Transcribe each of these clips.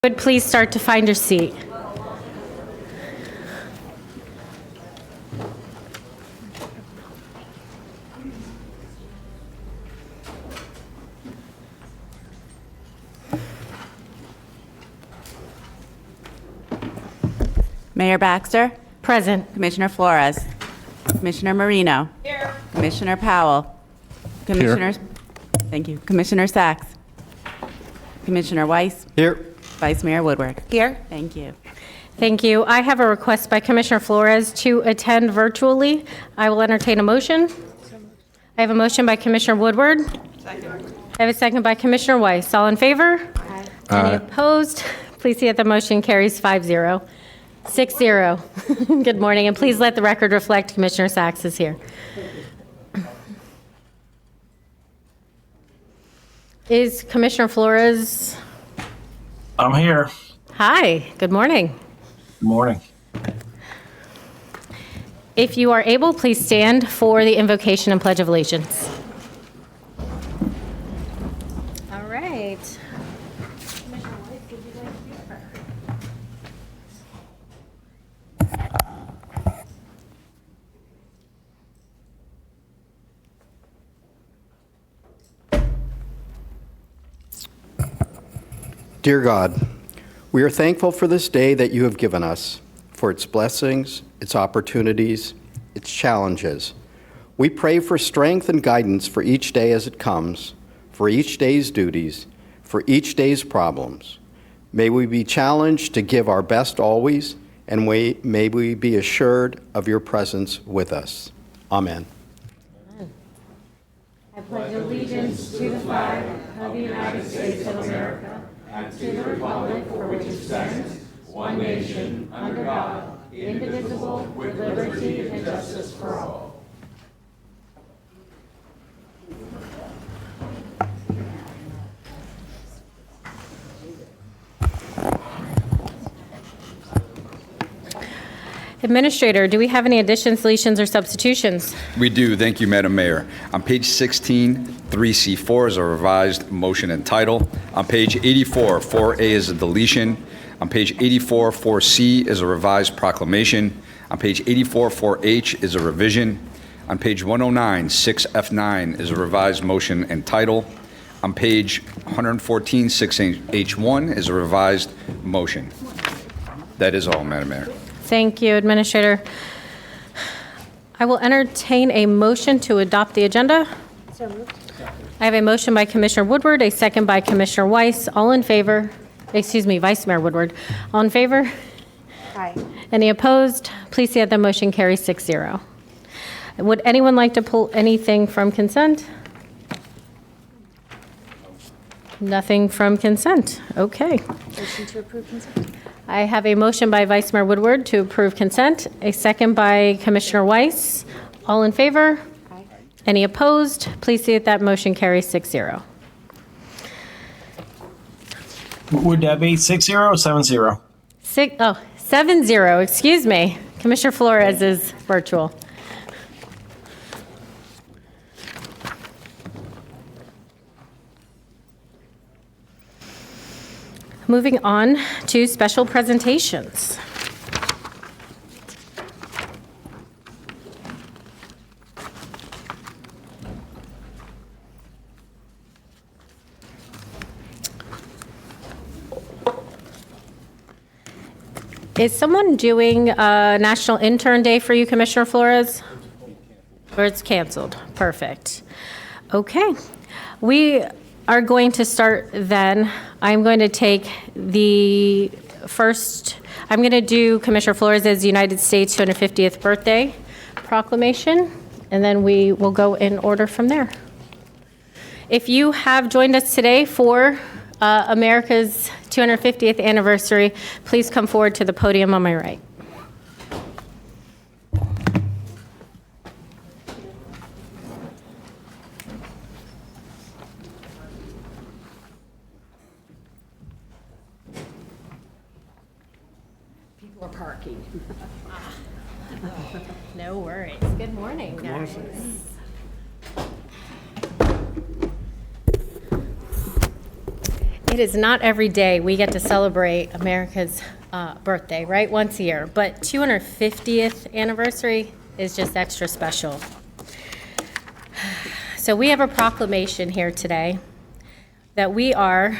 Would please start to find your seat. Mayor Baxter, Present. Commissioner Flores, Commissioner Marino. Here. Commissioner Powell. Commissioners. Thank you. Commissioner Sachs. Commissioner Weiss. Here. Vice Mayor Woodward. Here. Thank you. Thank you. I have a request by Commissioner Flores to attend virtually. I will entertain a motion. I have a motion by Commissioner Woodward. Second. I have a second by Commissioner Weiss. All in favor? Aye. Any opposed? Please see that the motion carries 5-0. 6-0. Good morning, and please let the record reflect Commissioner Sachs is here. Is Commissioner Flores? I'm here. Hi, good morning. Good morning. If you are able, please stand for the invocation and Pledge of Allegiance. All right. Dear God, we are thankful for this day that you have given us, for its blessings, its opportunities, its challenges. We pray for strength and guidance for each day as it comes, for each day's duties, for each day's problems. May we be challenged to give our best always, and may we be assured of your presence with us. Amen. I pledge allegiance to the flag of the United States of America and to the republic for which it stands, one nation, under God, indivisible, with liberty and justice for all. Administrator, do we have any additions, deletions, or substitutions? We do. Thank you, Madam Mayor. On page 16, 3C4 is a revised motion and title. On page 84, 4A is a deletion. On page 84, 4C is a revised proclamation. On page 84, 4H is a revision. On page 109, 6F9 is a revised motion and title. On page 114, 6H1 is a revised motion. That is all, Madam Mayor. Thank you, Administrator. I will entertain a motion to adopt the agenda. So moved. I have a motion by Commissioner Woodward, a second by Commissioner Weiss. All in favor? Excuse me, Vice Mayor Woodward. All in favor? Aye. Any opposed? Please see that the motion carries 6-0. Would anyone like to pull anything from consent? Nothing from consent. Okay. Motion to approve consent. I have a motion by Vice Mayor Woodward to approve consent, a second by Commissioner Weiss. All in favor? Aye. Any opposed? Please see that that motion carries 6-0. Would that be 6-0 or 7-0? 7-0, excuse me. Commissioner Flores is virtual. Moving on to special presentations. Is someone doing a National Intern Day for you, Commissioner Flores? Or it's canceled? Perfect. Okay. We are going to start then. I'm going to take the first, I'm going to do Commissioner Flores' United States 250th birthday proclamation, and then we will go in order from there. If you have joined us today for America's 250th anniversary, please come forward to the podium on my right. People are parking. No worries. Good morning, guys. It is not every day we get to celebrate America's birthday, right? Once a year. But 250th anniversary is just extra special. So we have a proclamation here today that we are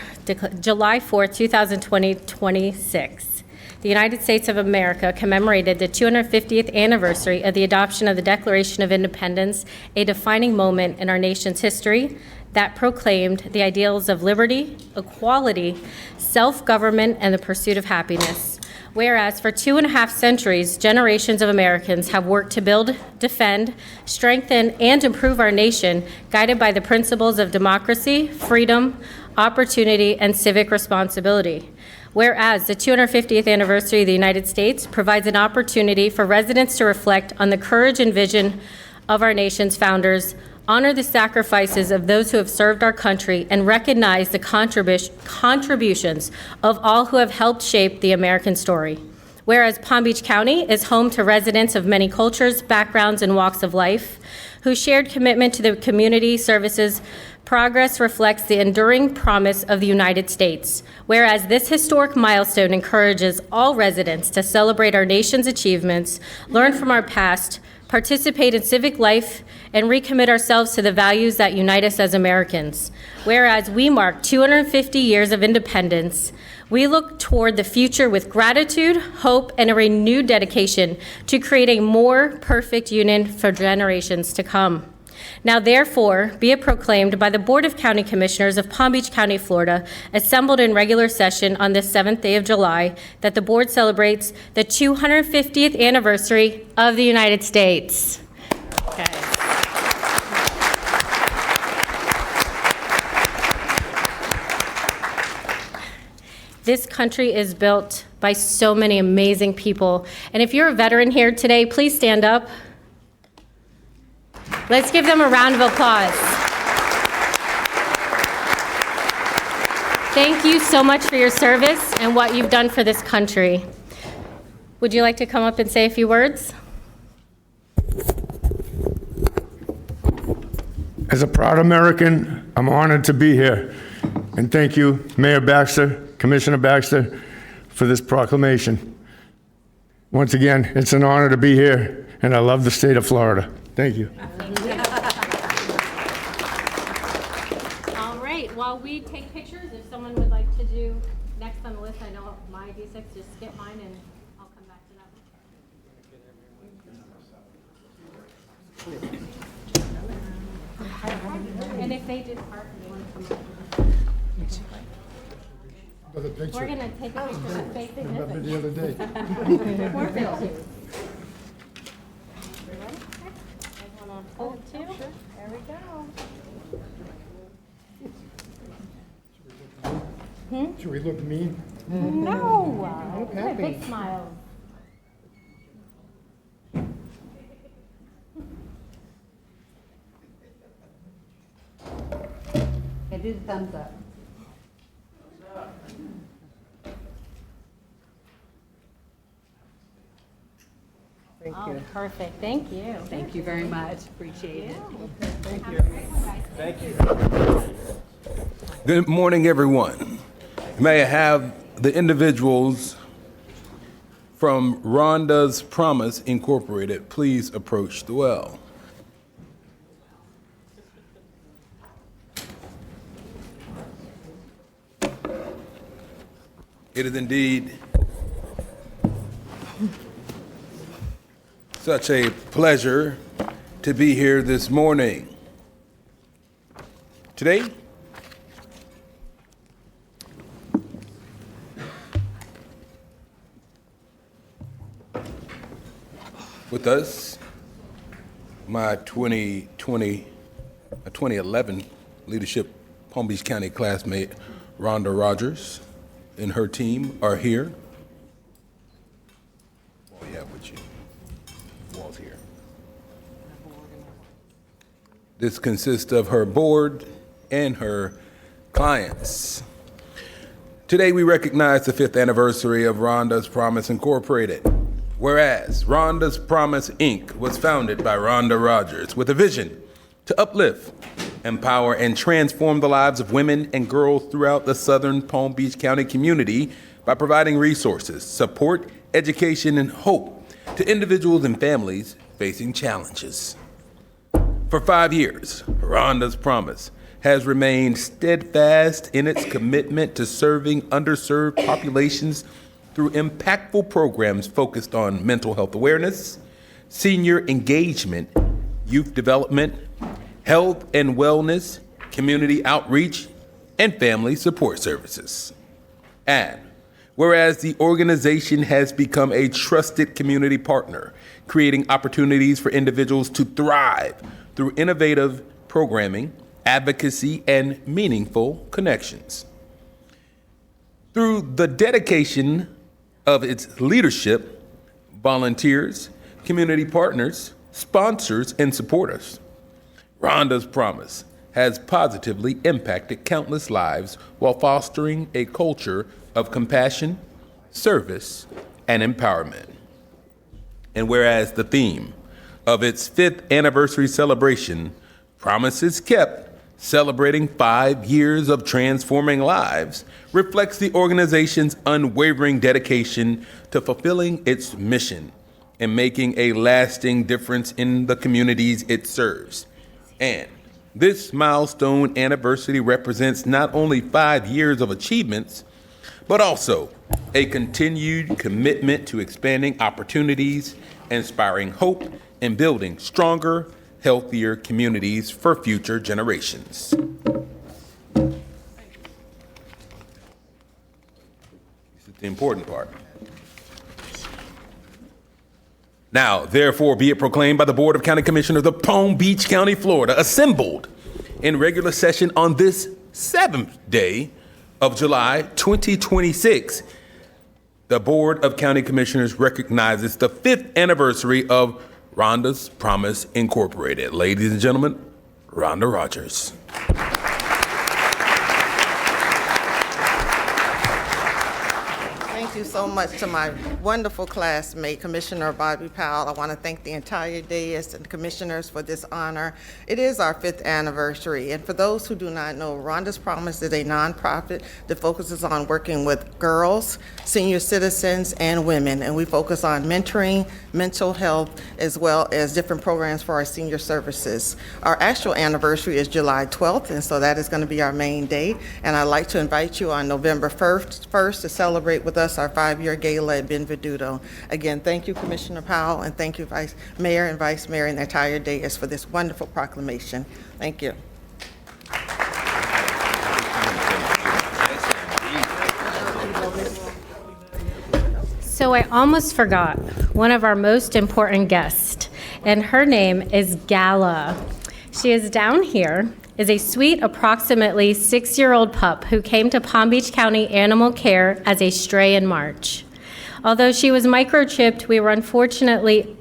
July 4th, 2026. The United States of America commemorated the 250th anniversary of the adoption of the Declaration of Independence, a defining moment in our nation's history that proclaimed the ideals of liberty, equality, self-government, and the pursuit of happiness. Whereas for 2.5 centuries, generations of Americans have worked to build, defend, strengthen, and improve our nation, guided by the principles of democracy, freedom, opportunity, and civic responsibility. Whereas the 250th anniversary of the United States provides an opportunity for residents to reflect on the courage and vision of our nation's founders, honor the sacrifices of those who have served our country, and recognize the contributions of all who have helped shape the American story. Whereas Palm Beach County is home to residents of many cultures, backgrounds, and walks of life, whose shared commitment to the community services progress reflects the enduring promise of the United States. Whereas this historic milestone encourages all residents to celebrate our nation's achievements, learn from our past, participate in civic life, and recommit ourselves to the values that unite us as Americans. Whereas we mark 250 years of independence, we look toward the future with gratitude, hope, and a renewed dedication to create a more perfect union for generations to come. Now therefore, be it proclaimed by the Board of County Commissioners of Palm Beach County, Florida, assembled in regular session on this 7th day of July, that the board celebrates the 250th anniversary of the United States. Okay. This country is built by so many amazing people. And if you're a veteran here today, please stand up. Let's give them a round of applause. Thank you so much for your service and what you've done for this country. Would you like to come up and say a few words? As a proud American, I'm honored to be here. And thank you, Mayor Baxter, Commissioner Baxter, for this proclamation. Once again, it's an honor to be here, and I love the state of Florida. Thank you. All right, while we take pictures, if someone would like to do next on the list, I know my D6, just skip mine and I'll come back to that one. And if they did part, they want to come up. We're going to take a picture of facing this. The other day. More pictures. Hold two. There we go. Should we look mean? No. Good, big smile. I do the thumbs up. Thank Oh, you. perfect. Thank you. Thank you very much. Appreciate it. Good morning, everyone. May I have the individuals from Rhonda's Promise Incorporated please approach the well. It is indeed such a pleasure to be here this morning. Today, with us, my 2011 Leadership Palm Beach County classmate, Rhonda Rogers, and her team are here. What do we have with you? Wall's here. This consists of her board and her clients. Today we recognize the 5th anniversary of Rhonda's Promise Incorporated. Whereas Rhonda's Promise Inc. was founded by Rhonda Rogers with a vision to uplift, empower, and transform the lives of women and girls throughout the southern Palm Beach County community by providing resources, support, education, and hope to individuals and families facing challenges. For 5 years, Rhonda's Promise has remained steadfast in its commitment to serving underserved populations through impactful programs focused on mental health awareness, senior engagement, youth development, health and wellness, community outreach, and family support services. And whereas the organization has become a trusted community partner, creating opportunities for individuals to thrive through innovative programming, advocacy, and meaningful connections. Through the dedication of its leadership, volunteers, community partners, sponsors, and supporters, Rhonda's Promise has positively impacted countless lives while fostering a culture of compassion, service, and empowerment. And whereas the theme of its 5th anniversary celebration, Promises Kept, celebrating 5 years of transforming lives, reflects the organization's unwavering dedication to fulfilling its mission and making a lasting difference in the communities it serves. And this milestone anniversary represents not only 5 years of achievements, but also a continued commitment to expanding opportunities, inspiring hope, and building stronger, healthier communities for future generations. This is the important part. Now, therefore, be it proclaimed by the Board of County Commissioners of Palm Beach County, Florida, assembled in regular session on this 7th day of July 2026, the Board of County Commissioners recognizes the 5th anniversary of Rhonda's Promise Incorporated. Ladies and gentlemen, Rhonda Rogers. Thank you so much to my wonderful classmate, Commissioner Bobby Powell. I want to thank the entire dais and commissioners for this honor. It is our 5th anniversary, and for those who do not know, Rhonda's Promise is a nonprofit that focuses on working with girls, senior citizens, and women, and we focus on mentoring, mental health, as well as different programs for our senior services. Our actual anniversary is July 12th, and so that is going to be our main day, and I'd like to invite you on November 1st to celebrate with us our 5-year gala at Benvenuto. Again, thank you, Commissioner Powell, and thank you, Vice Mayor and Vice Mayor and the entire dais for this wonderful proclamation. Thank you. So I almost forgot one of our most important guests, and her name is Gala. She is down here, is a sweet, approximately 6-year-old pup who came to Palm Beach County Animal Care as a stray in March. Although she was microchipped, we were unfortunately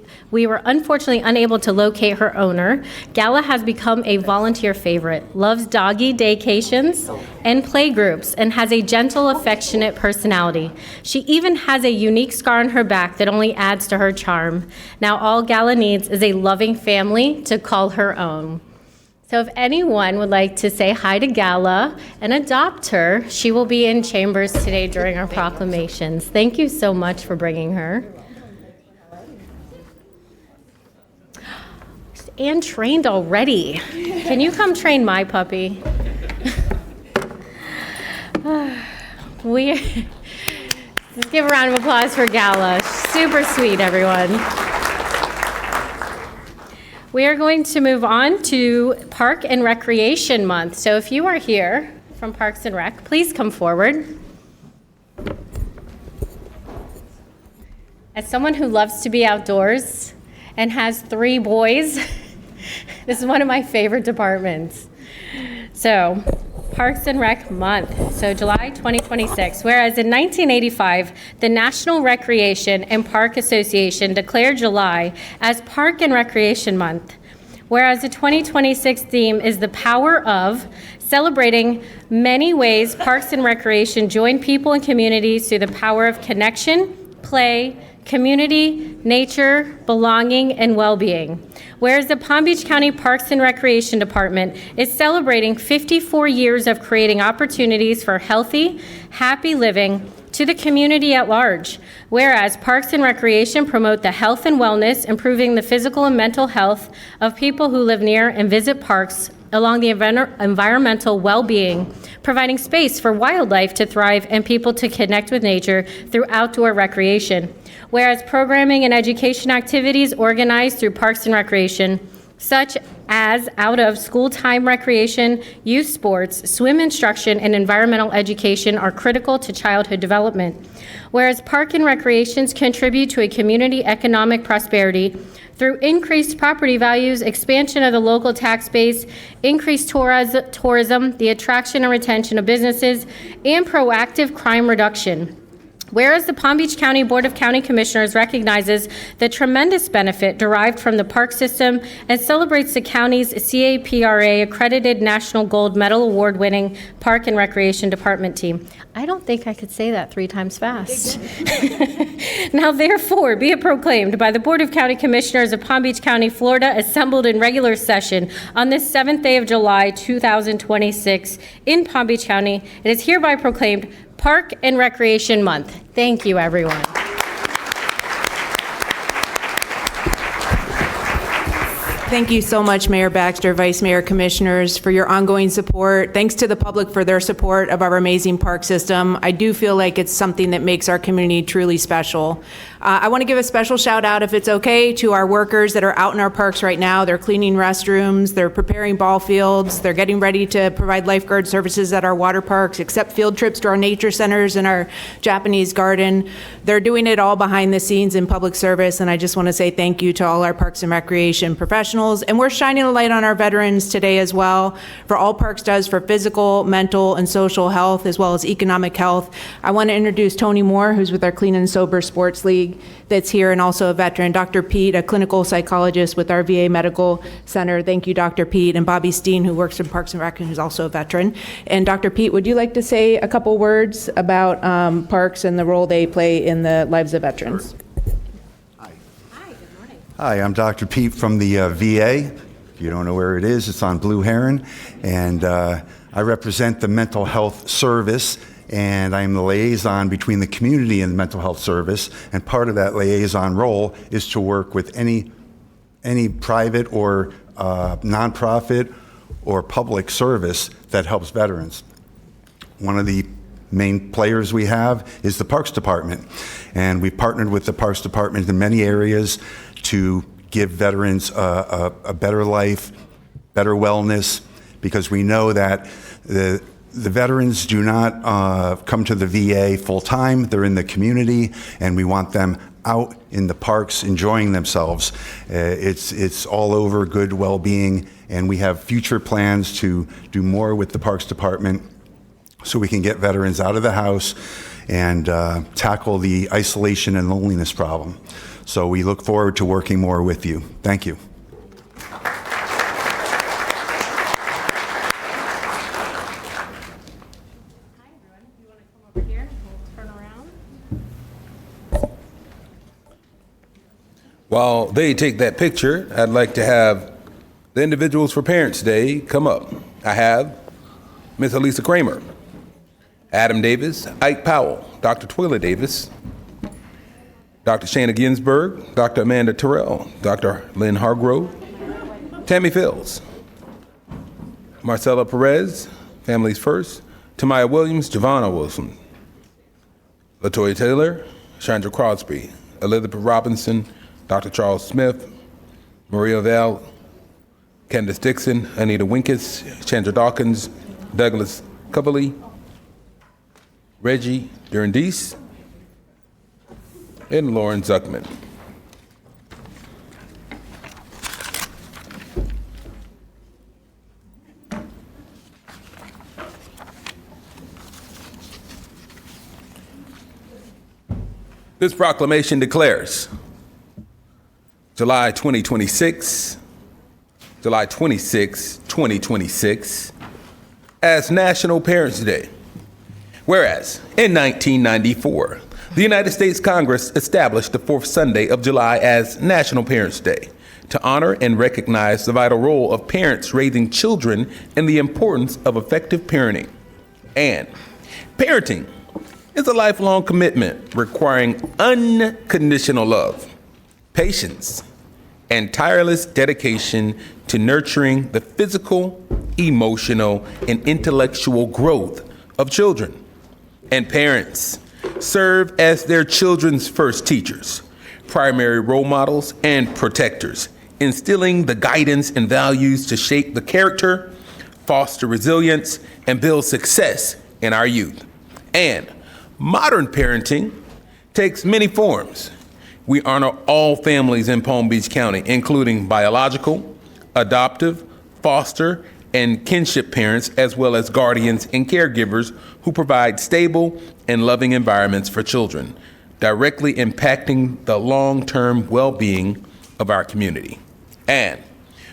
unable to locate her owner. Gala has become a volunteer favorite, loves doggy daycations and play groups, and has a gentle, affectionate personality. She even has a unique scar on her back that only adds to her charm. Now all Gala needs is a loving family to call her own. So if anyone would like to say hi to Gala and adopt her, she will be in chambers today during our proclamations. Thank you so much for bringing her. And trained already. Can you come train my puppy? Let's give a round of applause for Gala. Super sweet, everyone. We are going to move on to Park and Recreation Month. So if you are here from Parks and Rec, please come forward. As someone who loves to be outdoors and has 3 boys, this is one of my favorite departments. So, Parks and Rec Month, so July 2026. Whereas in 1985, the National Recreation and Park Association declared July as Park and Recreation Month. Whereas the 2026 theme is the power of celebrating many ways Parks and Recreation join people and communities through the power of connection, play, community, nature, belonging, and well-being. Whereas the Palm Beach County Parks and Recreation Department is celebrating 54 years of creating opportunities for healthy, happy living to the community at large. Whereas Parks and Recreation promote the health and wellness, improving the physical and mental health of people who live near and visit parks along the environmental well-being, providing space for wildlife to thrive and people to connect with nature through outdoor recreation. Whereas programming and education activities organized through Parks and Recreation, such as out-of-school time recreation, youth sports, swim instruction, and environmental education are critical to childhood development. Whereas Park and Recreations contribute to a community economic prosperity through increased property values, expansion of the local tax base, increased tourism, the attraction and retention of businesses, and proactive crime reduction. Whereas the Palm Beach County Board of County Commissioners recognizes the tremendous benefit derived from the park system and celebrates the county's CAPRA accredited National Gold Medal Award-winning Park and Recreation Department team. I don't think I could say that 3 times fast. Now therefore be it proclaimed by the Board of County Commissioners of Palm Beach County, Florida, assembled in regular session on this 7th day of July, 2026 in Palm Beach County, it is hereby proclaimed Park and Recreation Month. Thank you, everyone. Thank you so much, Mayor Baxter, Vice Mayor, Commissioners, for your ongoing support. Thanks to the public for their support of our amazing park system. I do feel like it's something that makes our community truly special. I want to give a special shout out, if it's okay, to our workers that are out in our parks right now. They're cleaning restrooms, they're preparing ball fields, they're getting ready to provide lifeguard services at our water parks, accept field trips to our nature centers and our Japanese garden. They're doing it all behind the scenes in public service, and I just want to say thank you to all our Parks and Recreation professionals. And we're shining a light on our veterans today as well, for all Parks does for physical, mental, and social health, as well as economic health. I want to introduce Tony Moore, who's with our Clean and Sober Sports League that's here, and also a veteran. Dr. Pete, a clinical psychologist with our VA Medical Center. Thank you, Dr. Pete. And Bobby Steen, who works in Parks and Rec, who's also a veteran. And Dr. Pete, would you like to say a couple words about parks and the role they play in the lives of veterans? Hi, I'm Dr. Pete from the VA. If you don't know where it is, it's on Blue Heron. And I represent the Mental Health Service, and I'm the liaison between the community and the Mental Health Service. And part of that liaison role is to work with any private or nonprofit or public service that helps veterans. One of the main players we have is the Parks Department. And we've partnered with the Parks Department in many areas to give veterans a better life, better wellness, because we know that the veterans do not come to the VA full-time. They're in the community, and we want them out in the parks enjoying themselves. It's all over good well-being, and we have future plans to do more with the Parks Department so we can get veterans out of the house and tackle the isolation and loneliness problem. So we look forward to working more with you. Thank you. While they take that picture, I'd like to have the individuals for Parents' Day come up. I have Ms. Elisa Kramer, Adam Davis, Ike Powell, Dr. Twila Davis, Dr. Shana Ginsburg, Dr. Amanda Terrell, Dr. Lynn Hargrove, Tammy Fields, Marcella Perez, Families First, Tamaya Williams, Giovanna Wilson, LaToya Taylor, Chandra Crosby, Elizabeth Robinson, Dr. Charles Smith, Maria Val, Candace Dixon, Anita Winkus, Chandra Dawkins, Douglas Coverly, Reggie Durandis, and Lauren Zuckman. This proclamation declares July 26, 2026, as National Parents' Day. Whereas, in 1994, The United States Congress established the fourth Sunday of July as National Parents' Day to honor and recognize the vital role of parents raising children and the importance of effective parenting. And parenting is a lifelong commitment requiring unconditional love, patience, and tireless dedication to nurturing the physical, emotional, and intellectual growth of children. And parents serve as their children's first teachers, primary role models, and protectors, instilling the guidance and values to shape the character, foster resilience, and build success in our youth. And modern parenting takes many forms. We honor all families in Palm Beach County, including biological, adoptive, foster, and kinship parents, as well as guardians and caregivers who provide stable and loving environments for children, directly impacting the long-term well-being of our community. And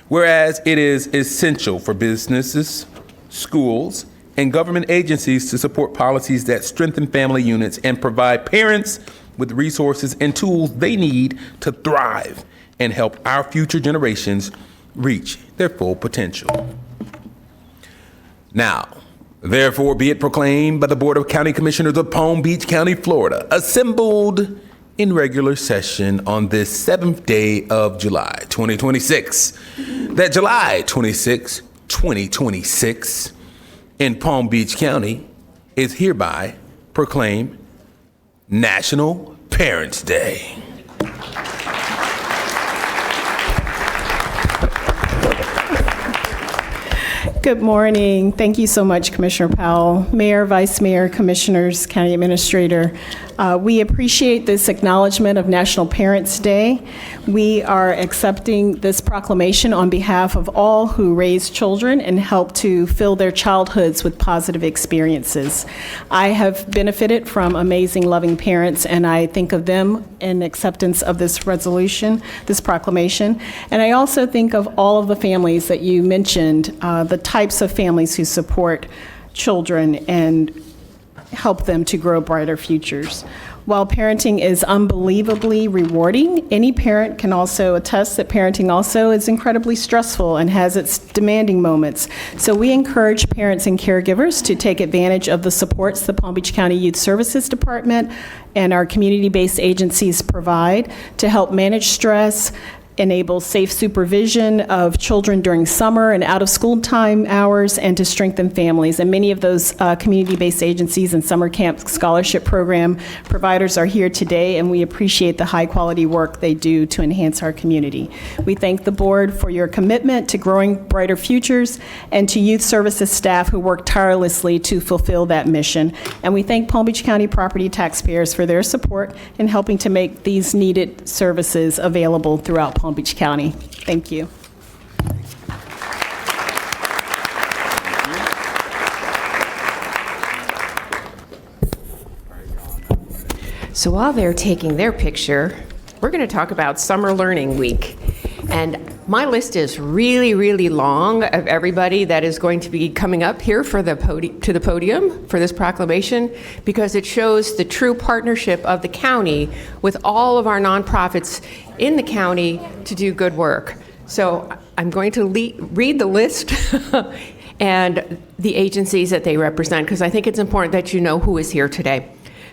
whereas it is essential for businesses, schools, and government agencies to support policies that strengthen family units and provide parents with resources and tools they need to thrive and help our future generations reach their full potential. Now, therefore be it proclaimed by the Board of County Commissioners of Palm Beach County, Florida, assembled in regular session on this 7th day of July 2026, that July 26, 2026, in Palm Beach County is hereby proclaimed National Parents' Day. Good morning. Thank you so much, Commissioner Powell, Mayor, Vice Mayor, Commissioners, County Administrator. We appreciate this acknowledgement of National Parents' Day. We are accepting this proclamation on behalf of all who raise children and help to fill their childhoods with positive experiences. I have benefited from amazing, loving parents, and I think of them in acceptance of this resolution, this proclamation. And I also think of all of the families that you mentioned, the types of families who support children and help them to grow brighter futures. While parenting is unbelievably rewarding, any parent can also attest that parenting also is incredibly stressful and has its demanding moments. So we encourage parents and caregivers to take advantage of the supports the Palm Beach County Youth Services Department and our community-based agencies provide to help manage stress, enable safe supervision of children during summer and out-of-school time hours, and to strengthen families. And many of those community-based agencies and summer camp scholarship program providers are here today, and we appreciate the high-quality work they do to enhance our community. We thank the board for your commitment to growing brighter futures and to youth services staff who work tirelessly to fulfill that mission. And we thank Palm Beach County property taxpayers for their support in helping to make these needed services available throughout Palm Beach County. Thank you. So while they're taking their picture, we're going to talk about Summer Learning Week. And my list is really, really long of everybody that is going to be coming up here for the to the podium for this proclamation, because it shows the true partnership of the county with all of our nonprofits in the county to do good work. So I'm going to read the list and the agencies that they represent, because I think it's important that you know who is here today.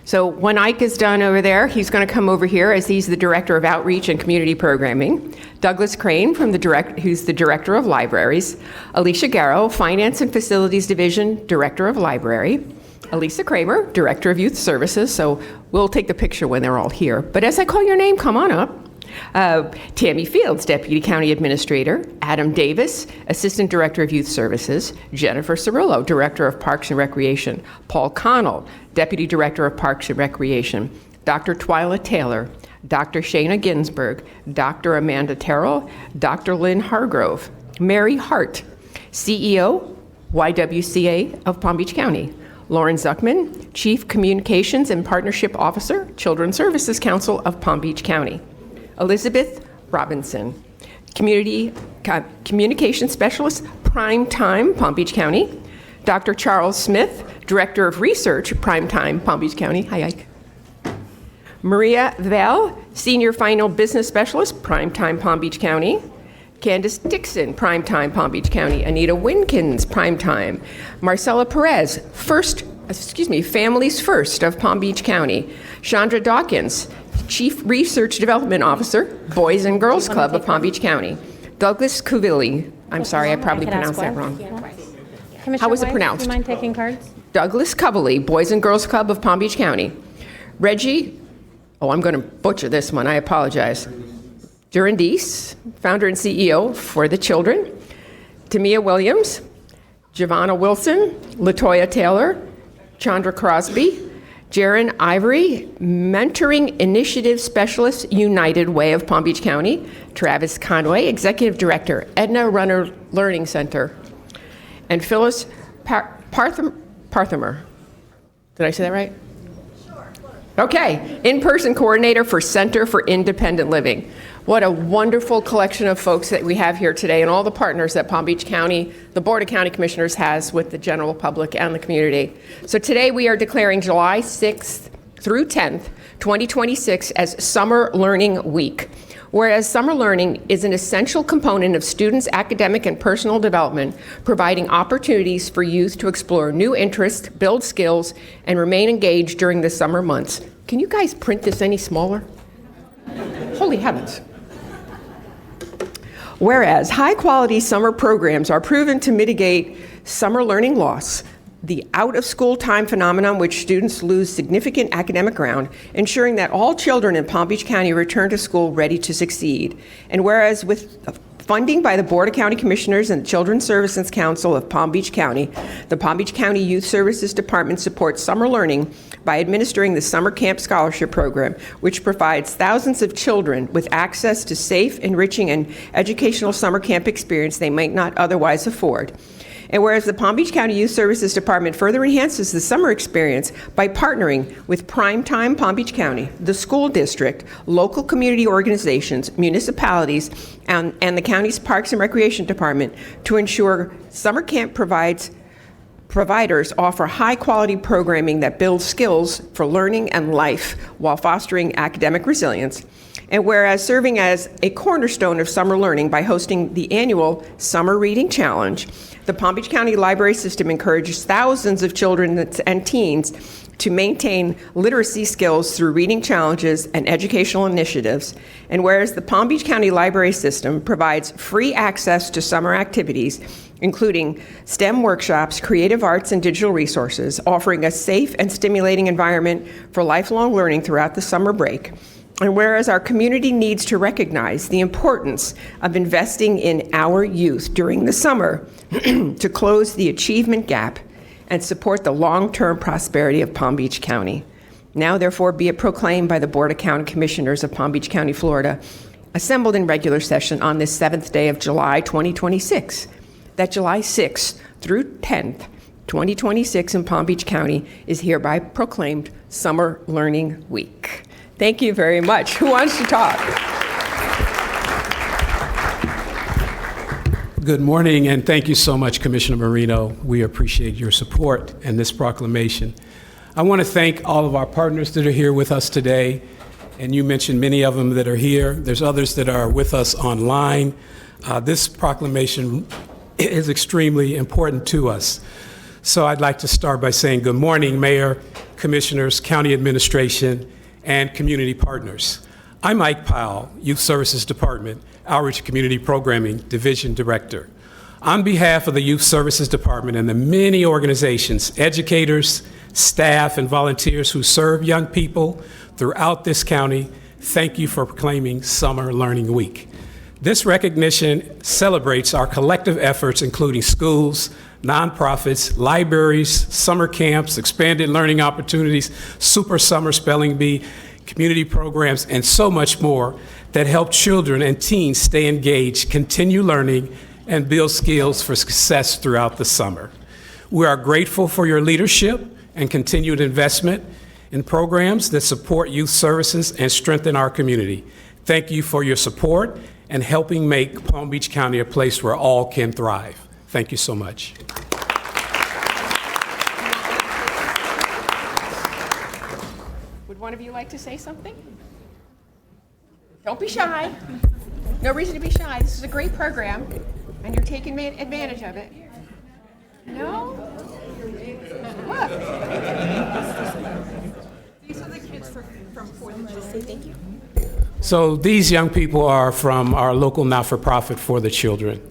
So when Ike is done over there, he's going to come over here as he's the Director of Outreach and Community Programming. Douglas Crane, who's the Director of Libraries. Alicia Garrow, Finance and Facilities Division, Director of Library. Elisa Kramer, Director of Youth Services. So we'll take the picture when they're all here. But as I call your name, come on up. Tammy Fields, Deputy County Administrator. Adam Davis, Assistant Director of Youth Services. Jennifer Cirillo, Director of Parks and Recreation. Paul Connell, Deputy Director of Parks and Recreation. Dr. Twyla Taylor, Dr. Shayna Ginsburg, Dr. Amanda Terrell, Dr. Lynn Hargrove. Mary Hart, CEO, YWCA of Palm Beach County. Lauren Zuckman, Chief Communications and Partnership Officer, Children's Services Council of Palm Beach County. Elizabeth Robinson, Communication Specialist, Prime Time, Palm Beach County. Dr. Charles Smith, Director of Research, Prime Time, Palm Beach County. Hi, Ike. Maria Vel, Senior Final Business Specialist, Primetime Palm Beach County. Candace Dixon, Primetime Palm Beach County. Anita Winkins, Primetime. Marcella Perez, Families First of Palm Beach County. Chandra Dawkins, Chief Research Development Officer, Boys and Girls Club of Palm Beach County. Douglas Kuvilli, I'm sorry, I probably pronounced that wrong. How was it pronounced? Do you mind taking cards? Douglas Kuvilli, Boys and Girls Club of Palm Beach County. Reggie, I'm going to butcher this one, I apologize. Durandis, founder and CEO for the Children. Tamia Williams, Giovanna Wilson, Latoya Taylor, Chandra Crosby, Jaron Ivory, Mentoring Initiative Specialist, United Way of Palm Beach County. Travis Conway, Executive Director, Edna Runner Learning Center. And Phyllis Parthamer. Did I say that right? Sure. Okay, in-person coordinator for Center for Independent Living. What a wonderful collection of folks that we have here today and all the partners that Palm Beach County, the Board of County Commissioners has with the general public and the community. So today we are declaring July 6th through 10th, 2026 as Summer Learning Week. Whereas summer learning is an essential component of students' academic and personal development, providing opportunities for youth to explore new interests, build skills, and remain engaged during the summer months. Can you guys print this any smaller? Holy heavens. Whereas high-quality summer programs are proven to mitigate summer learning loss, the out-of-school time phenomenon which students lose significant academic ground, ensuring that all children in Palm Beach County return to school ready to succeed. And whereas with funding by the Board of County Commissioners and the Children's Services Council of Palm Beach County, the Palm Beach County Youth Services Department supports summer learning by administering the Summer Camp Scholarship Program, which provides thousands of children with access to safe, enriching, and educational summer camp experience they might not otherwise afford. And whereas the Palm Beach County Youth Services Department further enhances the summer experience by partnering with Primetime Palm Beach County, the school district, local community organizations, municipalities, and the county's Parks and Recreation Department to ensure summer camp providers offer high-quality programming that builds skills for learning and life while fostering academic resilience. And whereas serving as a cornerstone of summer learning by hosting the annual Summer Reading Challenge, the Palm Beach County Library System encourages thousands of children and teens to maintain literacy skills through reading challenges and educational initiatives. And whereas the Palm Beach County Library System provides free access to summer activities, including STEM workshops, creative arts, and digital resources, offering a safe and stimulating environment for lifelong learning throughout the summer break. And whereas our community needs to recognize the importance of investing in our youth during the summer to close the achievement gap and support the long-term prosperity of Palm Beach County. Now, therefore, be it proclaimed by the Board of County Commissioners of Palm Beach County, Florida, assembled in regular session on this 7th day of July 2026, that July 6th through 10th, 2026 in Palm Beach County is hereby proclaimed Summer Learning Week. Thank you very much. Who wants to talk? Good morning, and thank you so much, Commissioner Marino. We appreciate your support and this proclamation. I want to thank all of our partners that are here with us today, and you mentioned many of them that are here. There's others that are with us online. This proclamation is extremely important to us. So I'd like to start by saying good morning, Mayor, Commissioners, County Administration, and community partners. I'm Mike Powell, Youth Services Department, Outreach Community Programming Division Director. On behalf of the Youth Services Department and the many organizations, educators, staff, and volunteers who serve young people throughout this county, thank you for proclaiming Summer Learning Week. This recognition celebrates our collective efforts, including schools, nonprofits, libraries, summer camps, expanded learning opportunities, Super Summer Spelling Bee, community programs, and so much more that help children and teens stay engaged, continue learning, and build skills for success throughout the summer. We are grateful for your leadership and continued investment in programs that support youth services and strengthen our community. Thank you for your support and helping make Palm Beach County a place where all can thrive. Thank you so much. Would one of you like to say something? Don't be shy. No reason to be shy. This is a great program, and you're taking advantage of it. No? What? These are the kids from 4th of July. Say thank you. So these young people are from our local not-for-profit For the Children.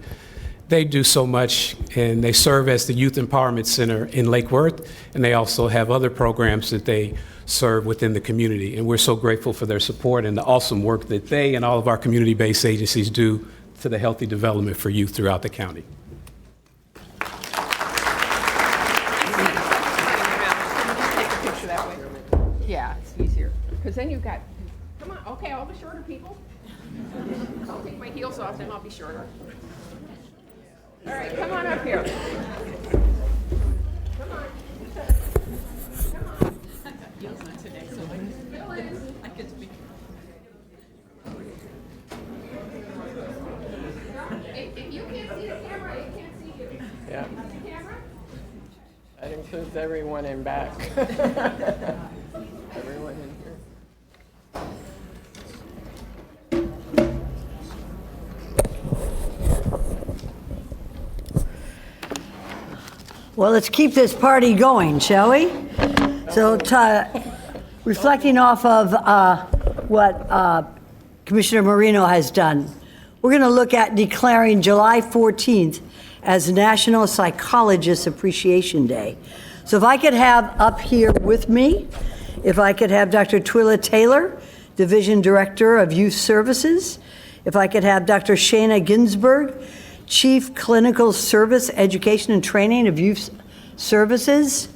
They do so much, and they serve as the Youth Empowerment Center in Lake Worth, and they also have other programs that they serve within the community. And we're so grateful for their support and the awesome work that they and all of our community-based agencies do to the healthy development for youth throughout the county. Yeah, it's easier. Because then you've got, come on, okay, all the shorter people. I'll take my heels off, then I'll be shorter. All right, come on up here. Come on. Come on. Heels on today, so I can speak. If you can't see the camera, it can't see you. Yeah. The camera? That includes everyone in back. Everyone in here. Well, let's keep this party going, shall we? So, reflecting off of what Commissioner Marino has done, we're going to look at declaring July 14th as National Psychologist Appreciation Day. So if I could have up here with me, if I could have Dr. Twila Taylor, Division Director of Youth Services, if I could have Dr. Shana Ginsberg, Chief Clinical Service Education and Training of Youth Services,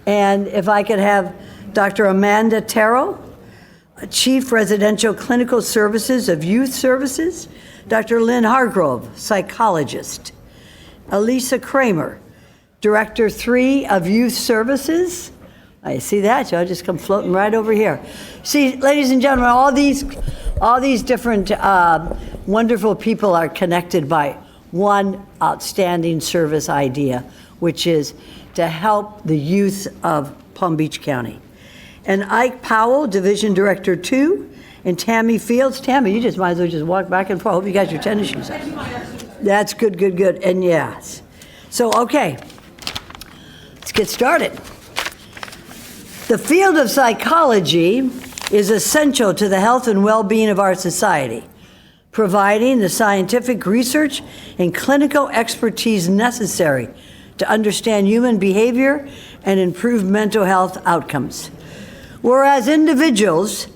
and if I could have Dr. Amanda Terrell, Chief Residential Clinical Services of Youth Services, Dr. Lynn Hargrove, Psychologist, Elisa Kramer, Director 3 of Youth Services. I see that, y'all just come floating right over here. See, ladies and gentlemen, all these different wonderful people are connected by one outstanding service idea, which is to help the youth of Palm Beach County. And Ike Powell, Division Director 2, and Tammy Fields. Tammy, you just might as well just walk back and forth. I hope you got your tennis shoes on. That's good, good, good. And yes. So, okay, let's get started. The field of psychology is essential to the health and well-being of our society, providing the scientific research and clinical expertise necessary to understand human behavior and improve mental health outcomes. Whereas individuals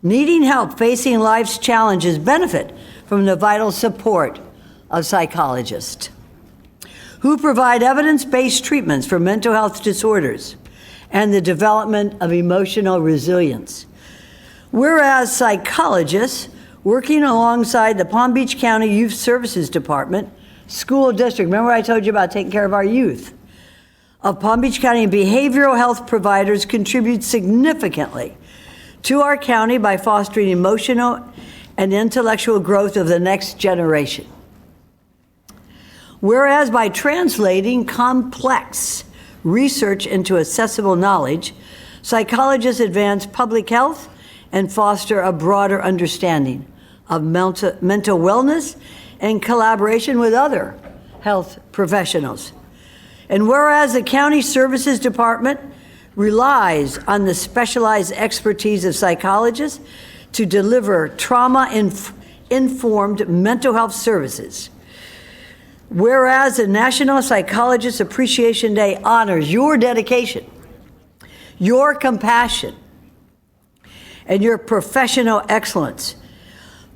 needing help facing life's challenges benefit from the vital support of psychologists who provide evidence-based treatments for mental health disorders and the development of emotional resilience. Whereas psychologists working alongside the Palm Beach County Youth Services Department, school district, remember I told you about taking care of our youth, of Palm Beach County, and behavioral health providers contribute significantly to our county by fostering emotional and intellectual growth of the next generation. Whereas by translating complex research into accessible knowledge, psychologists advance public health and foster a broader understanding of mental wellness and collaboration with other health professionals. And whereas the County Services Department relies on the specialized expertise of psychologists to deliver trauma-informed mental health services. Whereas the National Psychologist Appreciation Day honors your dedication, your compassion, and your professional excellence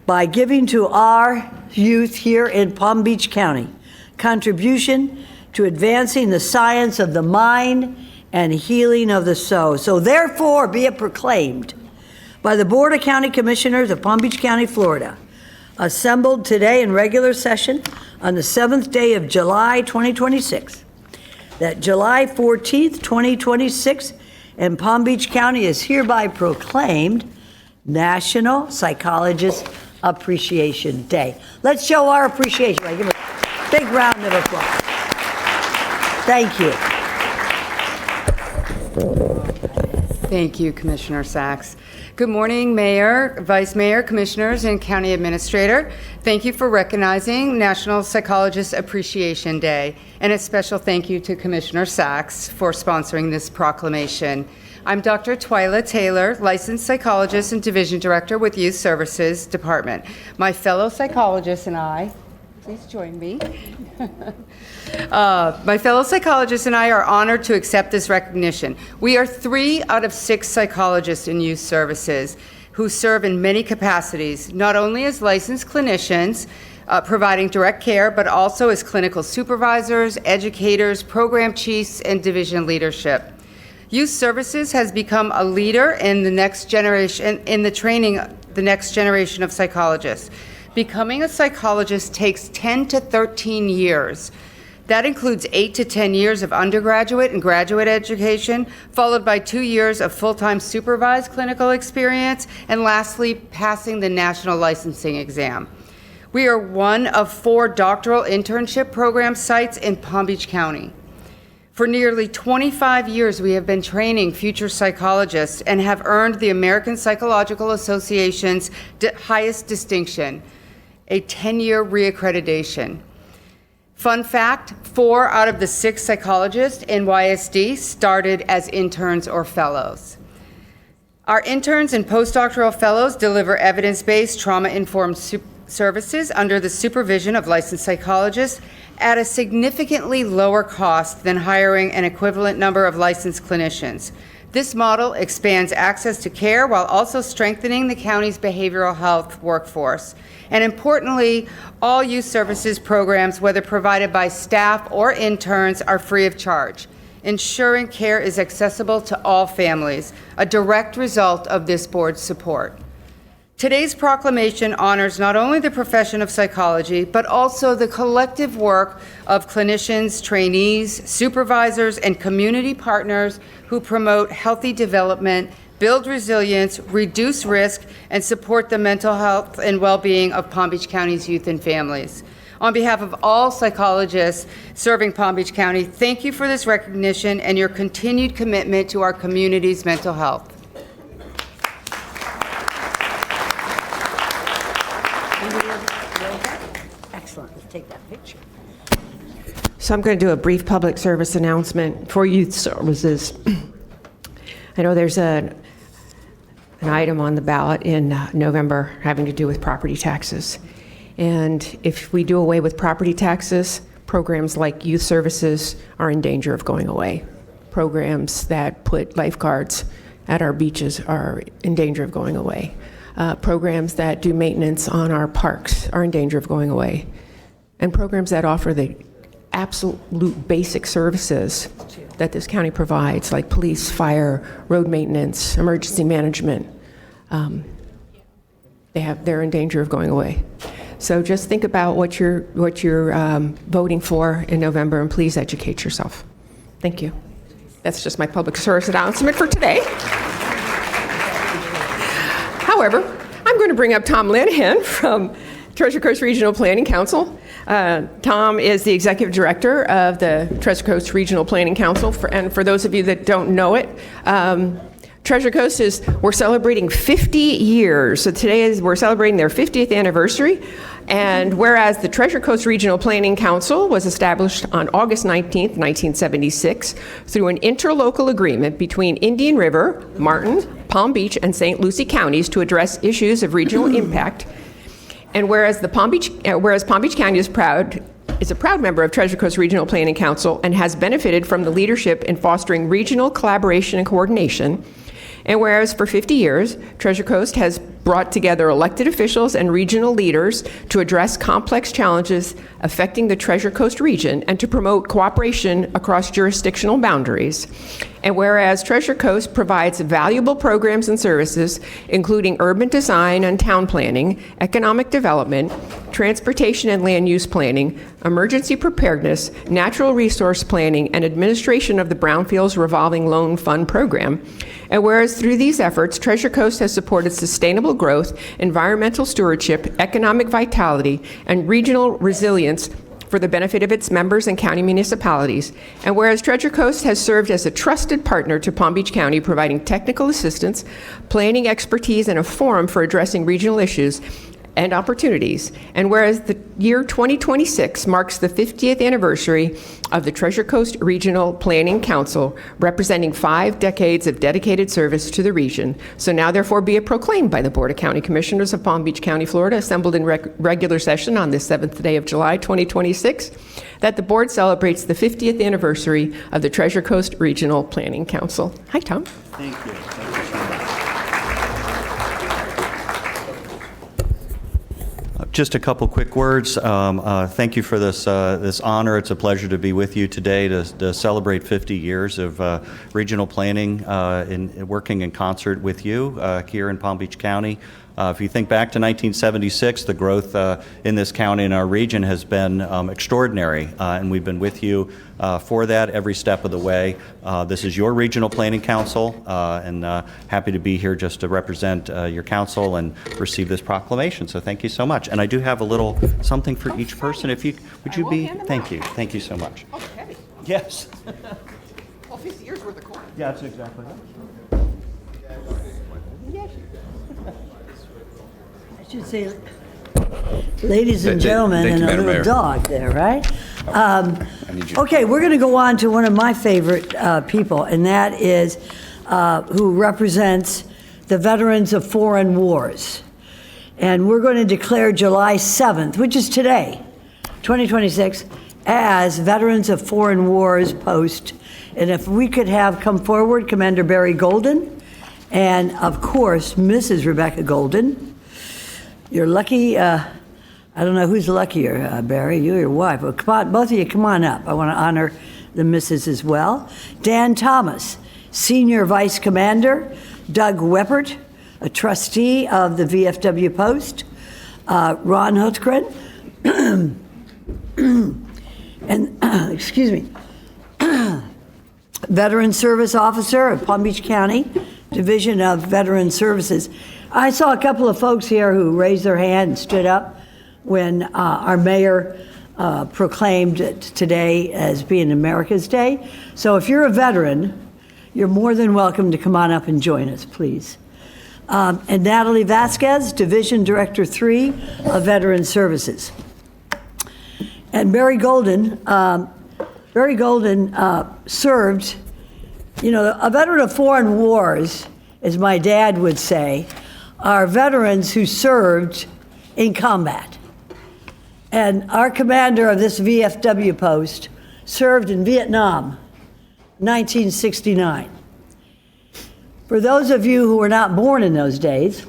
by giving to our youth here in Palm Beach County contribution to advancing the science of the mind and healing of the soul. So therefore be it proclaimed by the Board of County Commissioners of Palm Beach County, Florida, assembled today in regular session on the 7th day of July 2026, that July 14th, 2026, in Palm Beach County is hereby proclaimed National Psychologist Appreciation Day. Let's show our appreciation. Give them a big round of applause. Thank you. Thank you, Commissioner Sachs. Good morning, Mayor, Vice Mayor, Commissioners, and County Administrator. Thank you for recognizing National Psychologist Appreciation Day, and a special thank you to Commissioner Sachs for sponsoring this proclamation. I'm Dr. Twyla Taylor, licensed psychologist and division director with Youth Services Department. My fellow psychologists and I, please join me. My fellow psychologists and I are honored to accept this recognition. We are 3 out of 6 psychologists in youth services who serve in many capacities, not only as licensed clinicians providing direct care, but also as clinical supervisors, educators, program chiefs, and division leadership. Youth Services has become a leader in the next generation, in the training the next generation of psychologists. Becoming a psychologist takes 10 to 13 years. That includes 8 to 10 years of undergraduate and graduate education, followed by 2 years of full-time supervised clinical experience, and lastly, passing the national licensing exam. We are one of 4 doctoral internship program sites in Palm Beach County. For nearly 25 years, we have been training future psychologists and have earned the American Psychological Association's highest distinction, a 10-year reaccreditation. Fun fact, 4 out of the 6 psychologists in YSD started as interns or fellows. Our interns and postdoctoral fellows deliver evidence-based, trauma-informed services under the supervision of licensed psychologists at a significantly lower cost than hiring an equivalent number of licensed clinicians. This model expands access to care while also strengthening the county's behavioral health workforce. And importantly, all youth services programs, whether provided by staff or interns, are free of charge, ensuring care is accessible to all families, a direct result of this board's support. Today's proclamation honors not only the profession of psychology, but also the collective work of clinicians, trainees, supervisors, and community partners who promote healthy development, build resilience, reduce risk, and support the mental health and well-being of Palm Beach County's youth and families. On behalf of all psychologists serving Palm Beach County, thank you for this recognition and your continued commitment to our community's mental health. Excellent. Let's take that picture. So I'm going to do a brief public service announcement for youth services. I know there's an item on the ballot in November having to do with property taxes. And if we do away with property taxes, programs like youth services are in danger of going away. Programs that put lifeguards at our beaches are in danger of going away. Programs that do maintenance on our parks are in danger of going away. And programs that offer the absolute basic services that this county provides, like police, fire, road maintenance, emergency management, they're in danger of going away. So just think about what you're voting for in November, and please educate yourself. Thank you. That's just my public service announcement for today. However, I'm going to bring up Tom Lanahan from Treasure Coast Regional Planning Council. Tom is the executive director of the Treasure Coast Regional Planning Council. And for those of you that don't know it, Treasure Coast we're celebrating 50 years. So today we're celebrating their 50th anniversary. And whereas the Treasure Coast Regional Planning Council was established on August 19th, 1976, through an interlocal agreement between Indian River, Martin, Palm Beach, and St. Lucie counties to address issues of regional impact. And whereas Palm Beach County is a proud member of Treasure Coast Regional Planning Council and has benefited from the leadership in fostering regional collaboration and coordination. And whereas for 50 years, Treasure Coast has brought together elected officials and regional leaders to address complex challenges affecting the Treasure Coast region and to promote cooperation across jurisdictional boundaries. And whereas Treasure Coast provides valuable programs and services, including urban design and town planning, economic development, transportation and land use planning, emergency preparedness, natural resource planning, and administration of the Brownfields Revolving Loan Fund program. And whereas through these efforts, Treasure Coast has supported sustainable growth, environmental stewardship, economic vitality, and regional resilience for the benefit of its members and county municipalities. And whereas Treasure Coast has served as a trusted partner to Palm Beach County, providing technical assistance, planning expertise, and a forum for addressing regional issues and opportunities. And whereas the year 2026 marks the 50th anniversary of the Treasure Coast Regional Planning Council, representing 5 decades of dedicated service to the region. So now therefore be it proclaimed by the Board of County Commissioners of Palm Beach County, Florida, assembled in regular session on this 7th day of July 2026, that the board celebrates the 50th anniversary of the Treasure Coast Regional Planning Council. Hi, Tom. Thank you. Thank you so much. Just a couple quick words. Thank you for this honor. It's a pleasure to be with you today to celebrate 50 years of regional planning in working in concert with you here in Palm Beach County. If you think back to 1976, the growth in this county and our region has been extraordinary, and we've been with you for that every step of the way. This is your Regional Planning Council, and happy to be here just to represent your council and receive this proclamation. So thank you so much. And I do have a little something for each person. If you would you be? Thank you. Thank you so much. Okay. Yes. Well, 50 years worth of corn. Yeah, that's exactly right. I should say, ladies and gentlemen, thank and you, a Madam little Mayor. dog there, right? need you. Okay, we're going to go on to one of my favorite people, and that is who represents the veterans of foreign wars. And we're going to declare July 7th, which is today, 2026, as Veterans of Foreign Wars Post. And if we could have come forward, Commander Barry Golden, and of course, Mrs. Rebecca Golden. You're lucky. I don't know who's luckier, Barry, you or your wife. Well, come on, both of you, come on up. I want to honor the missus as well. Dan Thomas, Senior Vice Commander. Doug Weppert, a trustee of the VFW Post. Ron Hutkren, and excuse me, Veteran Service Officer of Palm Beach County, Division of Veteran Services. I saw a couple of folks here who raised their hand and stood up when our mayor proclaimed it today as being America's Day. So if you're a veteran, you're more than welcome to come on up and join us, please. And Natalie Vasquez, Division Director 3 of Veteran Services. And Barry Golden served, you know, a veteran of foreign wars, as my dad would say, are veterans who served in combat. And our commander of this VFW post served in Vietnam, 1969. For those of you who were not born in those days,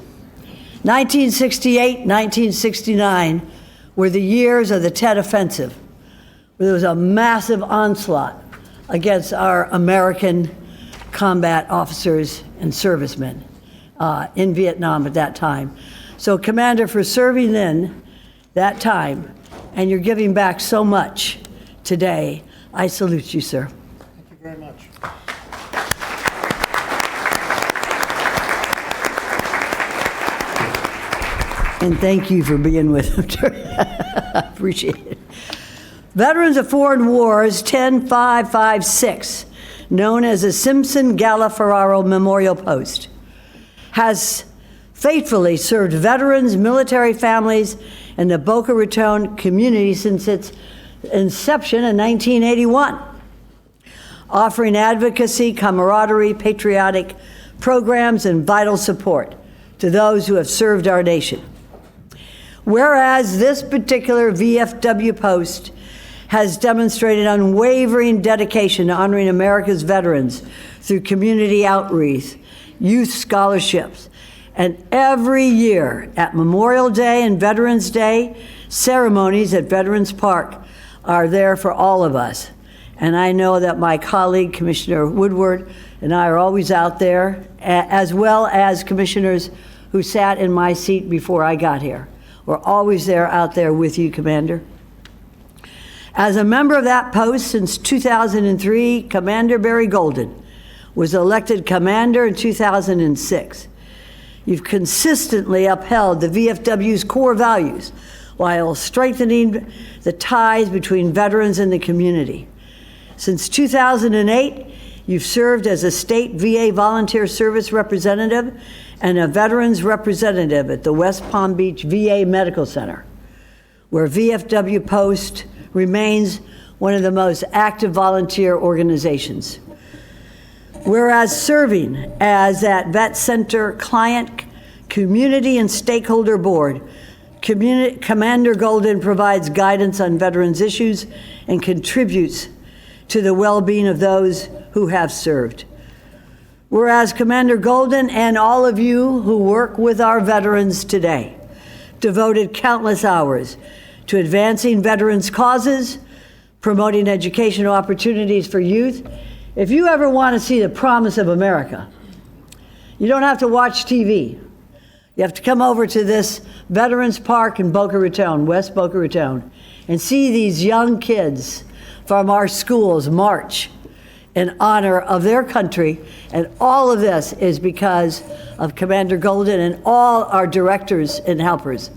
1968, 1969 were the years of the Tet Offensive, where there was a massive onslaught against our American combat officers and servicemen in Vietnam at that time. So, Commander, for serving then that time, and you're giving back so much today, I salute you, sir. Thank you very much. And thank you for being with them. I appreciate it. Veterans of Foreign Wars 10556, known as the Simpson Galla-Ferraro Memorial Post, has faithfully served veterans, military families, and the Boca Raton community since its inception in 1981, offering advocacy, camaraderie, patriotic programs, and vital support to those who have served our nation. Whereas this particular VFW post has demonstrated unwavering dedication to honoring America's veterans through community outreach, youth scholarships, and every year at Memorial Day and Veterans Day, ceremonies at Veterans Park are there for all of us. And I know that my colleague, Commissioner Woodward, and I are always out there, as well as commissioners who sat in my seat before I got here. We're always there, out there with you, Commander. As a member of that post since 2003, Commander Barry Golden was elected commander in 2006. You've consistently upheld the VFW's core values while strengthening the ties between veterans and the community. Since 2008, you've served as a state VA volunteer service representative and a veterans representative at the West Palm Beach VA Medical Center, where VFW Post remains one of the most active volunteer organizations. Whereas serving as that Vet Center Client, Community, and Stakeholder Board, Commander Golden provides guidance on veterans issues and contributes to the well-being of those who have served. Whereas Commander Golden and all of you who work with our veterans today devoted countless hours to advancing veterans' causes, promoting educational opportunities for youth. If you ever want to see the promise of America, you don't have to watch TV. You have to come over to this Veterans Park in Boca Raton, West Boca Raton, and see these young kids from our schools march in honor of their country. And all of this is because of Commander Golden and all our directors and helpers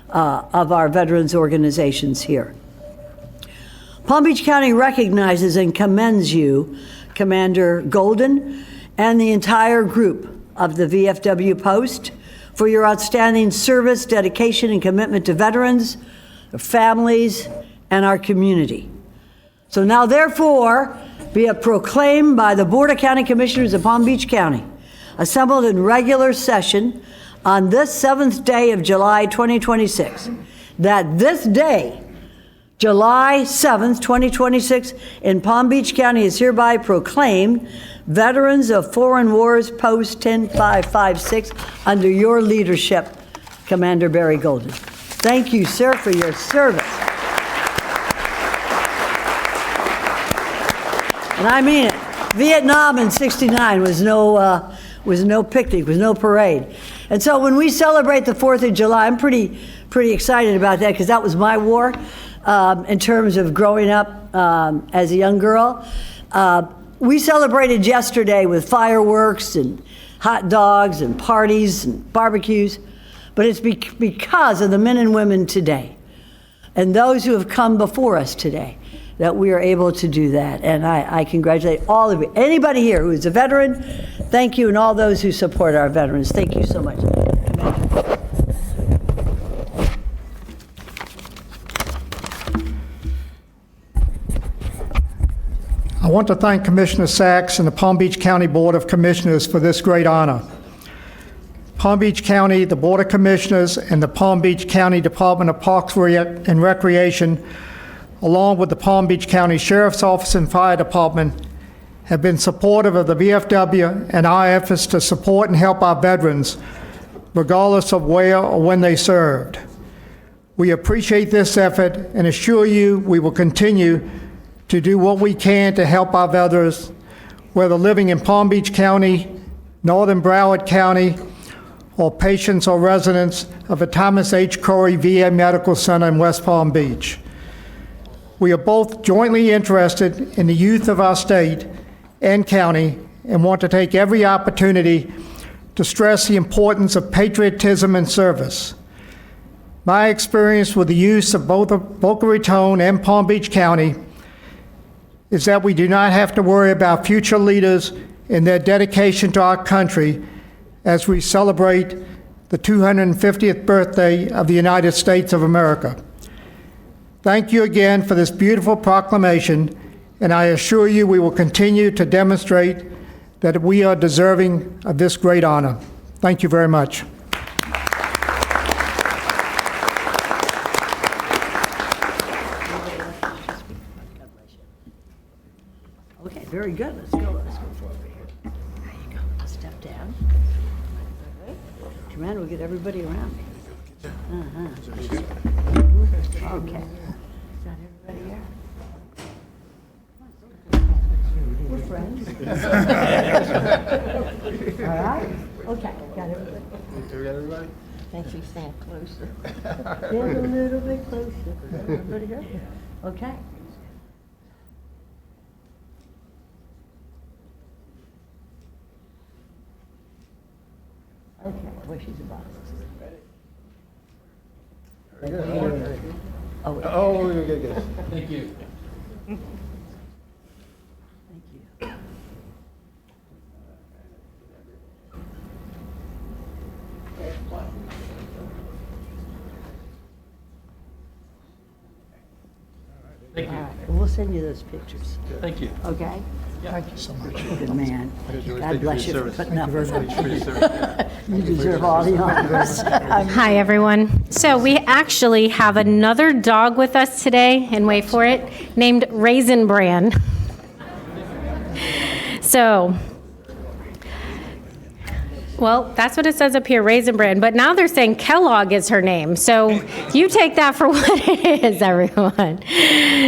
of our veterans organizations here. Palm Beach County recognizes and commends you, Commander Golden, and the entire group of the VFW Post for your outstanding service, dedication, and commitment to veterans, their families, and our community. So now, therefore, be it proclaimed by the Board of County Commissioners of Palm Beach County, assembled in regular session on this 7th day of July 2026, that this day, July 7th, 2026, in Palm Beach County is hereby proclaimed Veterans of Foreign Wars Post 10556 under your leadership, Commander Barry Golden. Thank you, sir, for your service. And I mean it. Vietnam in '69 was no picnic, was no parade. And so when we celebrate the 4th of July, I'm pretty excited about that because that was my war in terms of growing up as a young girl. We celebrated yesterday with fireworks and hot dogs and parties and barbecues, but it's because of the men and women today and those who have come before us today that we are able to do that. And I congratulate all of you. Anybody here who is a veteran, thank you, and all those who support our veterans. Thank you so much. I want to thank Commissioner Sachs and the Palm Beach County Board of Commissioners for this great honor. Palm Beach County, the Board of Commissioners, and the Palm Beach County Department of Parks and Recreation, along with the Palm Beach County Sheriff's Office and Fire Department, have been supportive of the VFW and our efforts to support and help our veterans, regardless of where or when they served. We appreciate this effort and assure you we will continue to do what we can to help our veterans, whether living in Palm Beach County, Northern Broward County, or patients or residents of the Thomas H. Corey VA Medical Center in West Palm Beach. We are both jointly interested in the youth of our state and county and want to take every opportunity to stress the importance of patriotism and service. My experience with the use of both Boca Raton and Palm Beach County is that we do not have to worry about future leaders and their dedication to our country as we celebrate the 250th birthday of the United States of America. Thank you again for this beautiful proclamation, and I assure you we will continue to demonstrate that we are deserving of this great honor. Thank you very much. Okay, very good. Let's go over here. There you go. Step down. Commander, we'll get everybody around me. Okay. Is that everybody here? We're friends. All right. Okay. Got everybody. Got everybody? Thanks. You stand closer. Get a little bit closer. Everybody here? Okay. Okay, well, she's a boss. Oh, good. Thank you. Thank you. All right, we'll send you those pictures. Thank you. Okay? Thank you so much. Good man. God Thank you bless for you your for service. putting up Thank you with very much for your it. You deserve all the honors. Hi, everyone. So we actually have another dog with us today, and wait for it, named Raisin Bran. So, well, that's what it says up here, Raisin Bran. But now they're saying Kellogg is her name. So you take that for what it is, everyone.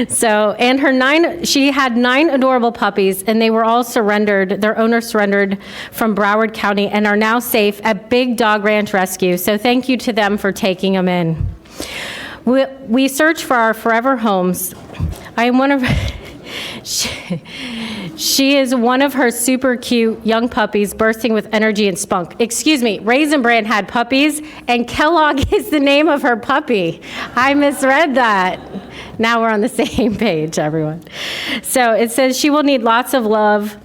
So, and she had 9 adorable puppies, and they were all surrendered. Their owners surrendered from Broward County and are now safe at Big Dog Ranch Rescue. So thank you to them for taking them in. We search for our forever homes. I am one of... She is one of her super cute young puppies bursting with energy and spunk. Excuse me, Raisin Bran had puppies, and Kellogg is the name of her puppy. I misread that. Now we're on the same page, everyone. So it says she will need lots of love,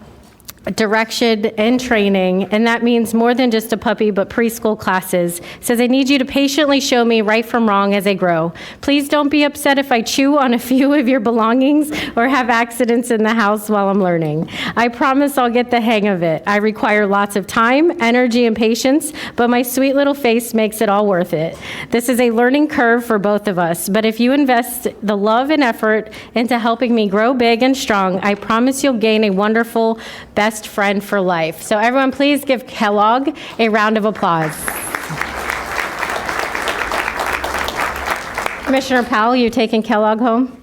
direction, and training, and that means more than just a puppy, but preschool classes. It says, I need you to patiently show me right from wrong as I grow. Please don't be upset if I chew on a few of your belongings or have accidents in the house while I'm learning. I promise I'll get the hang of it. I require lots of time, energy, and patience, but my sweet little face makes it all worth it. This is a learning curve for both of us, but if you invest the love and effort into helping me grow big and strong, I promise you'll gain a wonderful best friend for life. So everyone, please give Kellogg a round of applause. Commissioner Powell, you taking Kellogg home?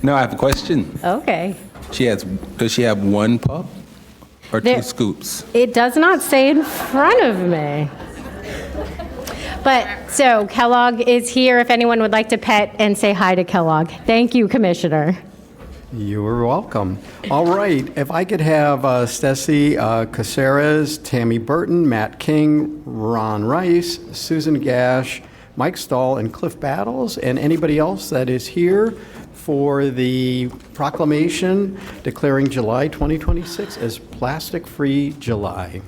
No, I have a question. Okay. Does she have one pup or There- 2 scoops? It does not say in front of me. But, so Kellogg is here if anyone would like to pet and say hi to Kellogg. Thank you, Commissioner. You are welcome. All right, if I could have Stacey Caceres, Tammy Burton, Matt King, Ron Rice, Susan Gash, Mike Stahl, and Cliff Battles, and anybody else that is here for the proclamation declaring July 2026 as Plastic-Free July.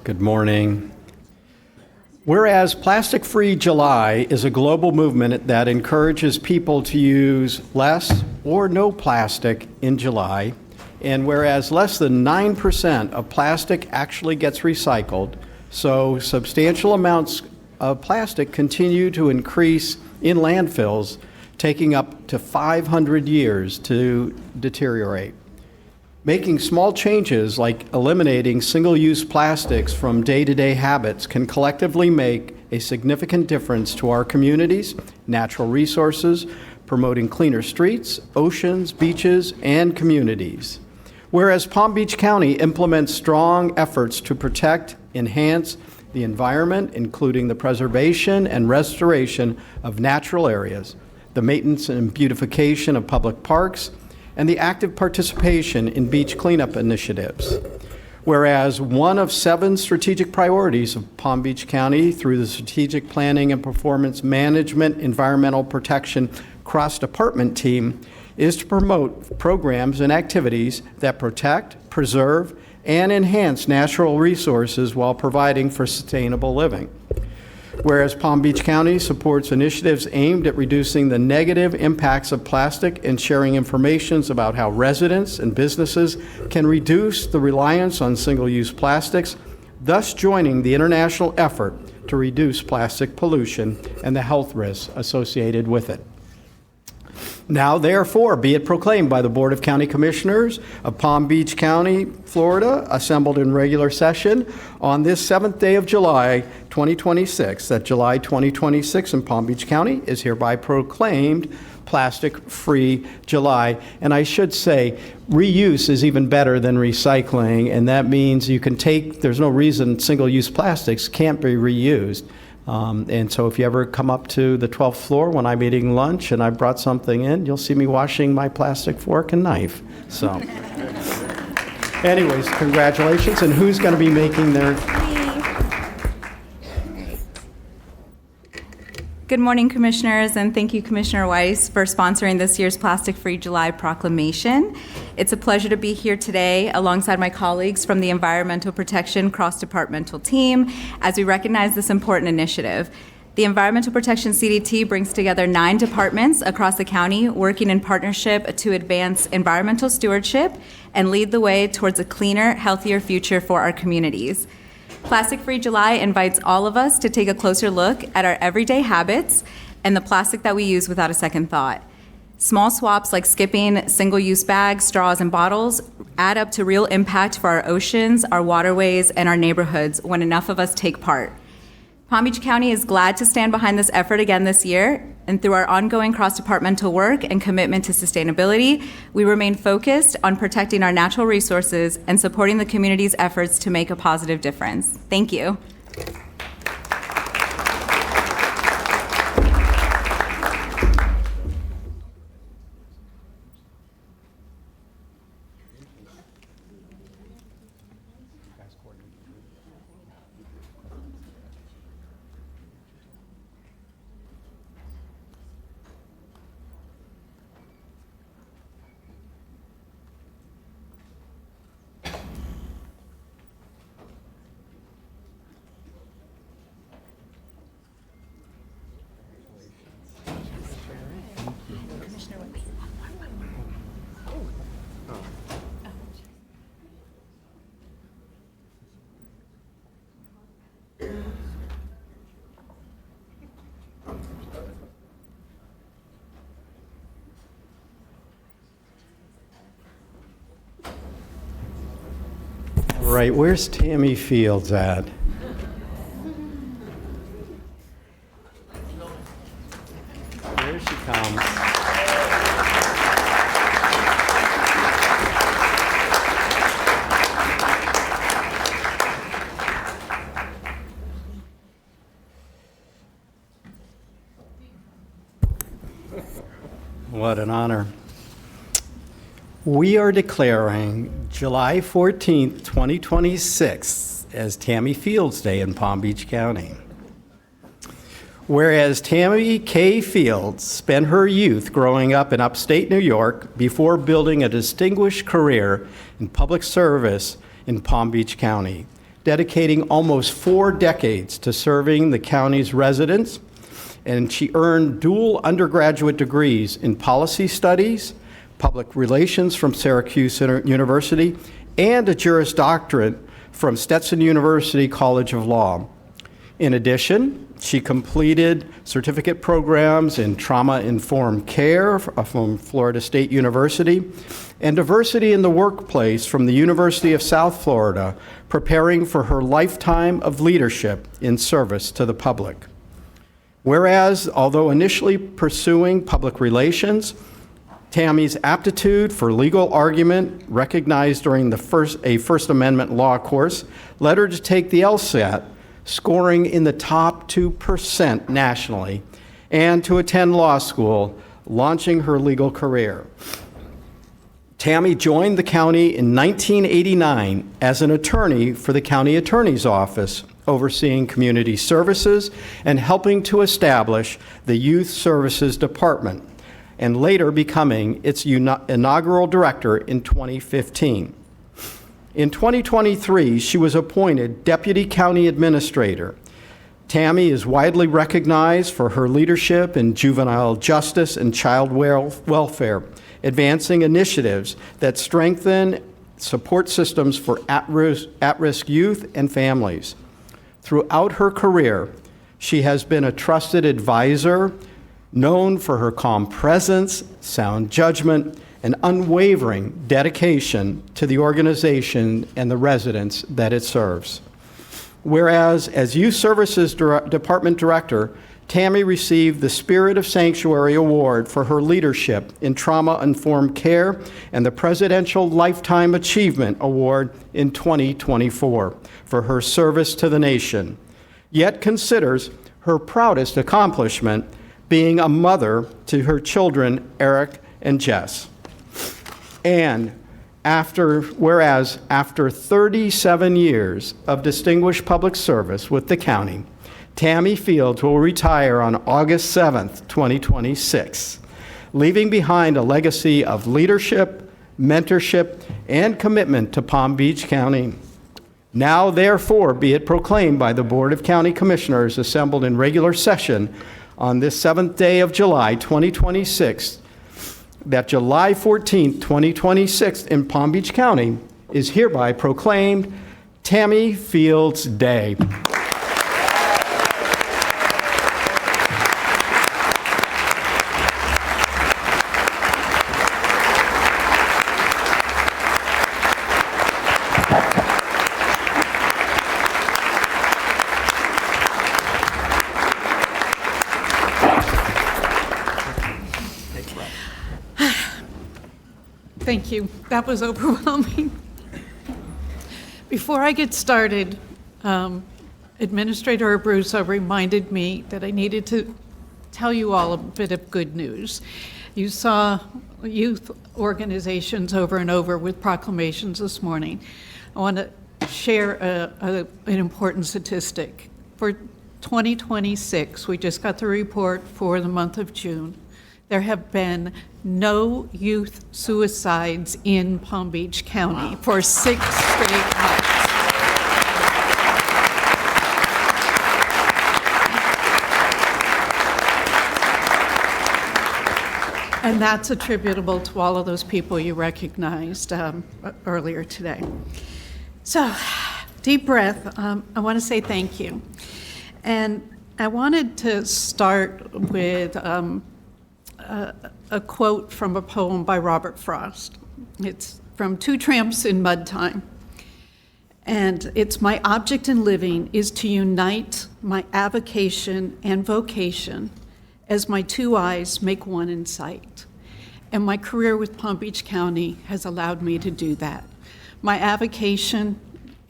Good morning. Whereas Plastic-Free July is a global movement that encourages people to use less or no plastic in July, and whereas less than 9% of plastic actually gets recycled, so substantial amounts of plastic continue to increase in landfills, taking up to 500 years to deteriorate. Making small changes like eliminating single-use plastics from day-to-day habits can collectively make a significant difference to our communities, natural resources, promoting cleaner streets, oceans, beaches, and communities. Whereas Palm Beach County implements strong efforts to protect, enhance the environment, including the preservation and restoration of natural areas, the maintenance and beautification of public parks, and the active participation in beach cleanup initiatives. Whereas one of 7 strategic priorities of Palm Beach County through the Strategic Planning and Performance Management Environmental Protection Cross-Department Team is to promote programs and activities that protect, preserve, and enhance natural resources while providing for sustainable living. Whereas Palm Beach County supports initiatives aimed at reducing the negative impacts of plastic and sharing information about how residents and businesses can reduce the reliance on single-use plastics, thus joining the international effort to reduce plastic pollution and the health risks associated with it. Now, therefore, be it proclaimed by the Board of County Commissioners of Palm Beach County, Florida, assembled in regular session on this 7th day of July, 2026, that July 2026 in Palm Beach County is hereby proclaimed Plastic-Free July. And I should say, reuse is even better than recycling, and that means you can take, there's no reason single-use plastics can't be reused. And so if you ever come up to the 12th floor when I'm eating lunch and I brought something in, you'll see me washing my plastic fork and knife. So anyways, congratulations. And who's going to be making their... Good morning, Commissioners, and thank you, Commissioner Weiss, for sponsoring this year's Plastic Free July proclamation. It's a pleasure to be here today alongside my colleagues from the Environmental Protection Cross-Departmental Team as we recognize this important initiative. The Environmental Protection CDT brings together 9 departments across the county working in partnership to advance environmental stewardship and lead the way towards a cleaner, healthier future for our communities. Plastic Free July invites all of us to take a closer look at our everyday habits and the plastic that we use without a second thought. Small swaps like skipping single-use bags, straws, and bottles add up to real impact for our oceans, our waterways, and our neighborhoods when enough of us take part. Palm Beach County is glad to stand behind this effort again this year, and through our ongoing cross-departmental work and commitment to sustainability, we remain focused on protecting our natural resources and supporting the community's efforts to make a positive difference. Thank you. Right, where's Tammy Fields at? There she comes. What an honor. We are declaring July 14th, 2026 as Tammy Fields Day in Palm Beach County. Whereas Tammy K. Fields spent her youth growing up in upstate New York before building a distinguished career in public service in Palm Beach County, dedicating almost 4 decades to serving the county's residents, and she earned dual undergraduate degrees in policy studies, public relations from Syracuse University, and a Juris Doctorate from Stetson University College of Law. In addition, she completed certificate programs in trauma-informed care from Florida State University and diversity in the workplace from the University of South Florida, preparing for her lifetime of leadership in service to the public. Whereas, although initially pursuing public relations, Tammy's aptitude for legal argument, recognized during a First Amendment law course, led her to take the LSAT, scoring in the top 2% nationally, and to attend law school, launching her legal career. Tammy joined the county in 1989 as an attorney for the county attorney's office, overseeing community services and helping to establish the Youth Services Department, and later becoming its inaugural director in 2015. In 2023, she was appointed Deputy County Administrator. Tammy is widely recognized for her leadership in juvenile justice and child welfare, advancing initiatives that strengthen support systems for at-risk youth and families. Throughout her career, she has been a trusted advisor, known for her calm presence, sound judgment, and unwavering dedication to the organization and the residents that it serves. Whereas, as Youth Services Department Director, Tammy received the Spirit of Sanctuary Award for her leadership in trauma-informed care and the Presidential Lifetime Achievement Award in 2024 for her service to the nation, yet considers her proudest accomplishment being a mother to her children, Eric and Jess. And whereas after 37 years of distinguished public service with the county, Tammy Fields will retire on August 7th, 2026, leaving behind a legacy of leadership, mentorship, and commitment to Palm Beach County. Now, therefore, be it proclaimed by the Board of County Commissioners assembled in regular session on this 7th day of July, 2026, that July 14th, 2026 in Palm Beach County is hereby proclaimed Tammy Fields Day. Thank you. That was overwhelming. Before I get started, Administrator Abruzzo reminded me that I needed to tell you all a bit of good news. You saw youth organizations over and over with proclamations this morning. I want to share an important statistic. For 2026, we just got the report for the month of June. There have been no youth suicides in Palm Beach County for 6 straight months. And that's attributable to all of those people you recognized earlier today. So, deep breath. I want to say thank you. And I wanted to start with a quote from a poem by Robert Frost. It's from Two Tramps in Mud Time. And it's, my object in living is to unite my avocation and vocation as my two eyes make one in sight. And my career with Palm Beach County has allowed me to do that. My avocation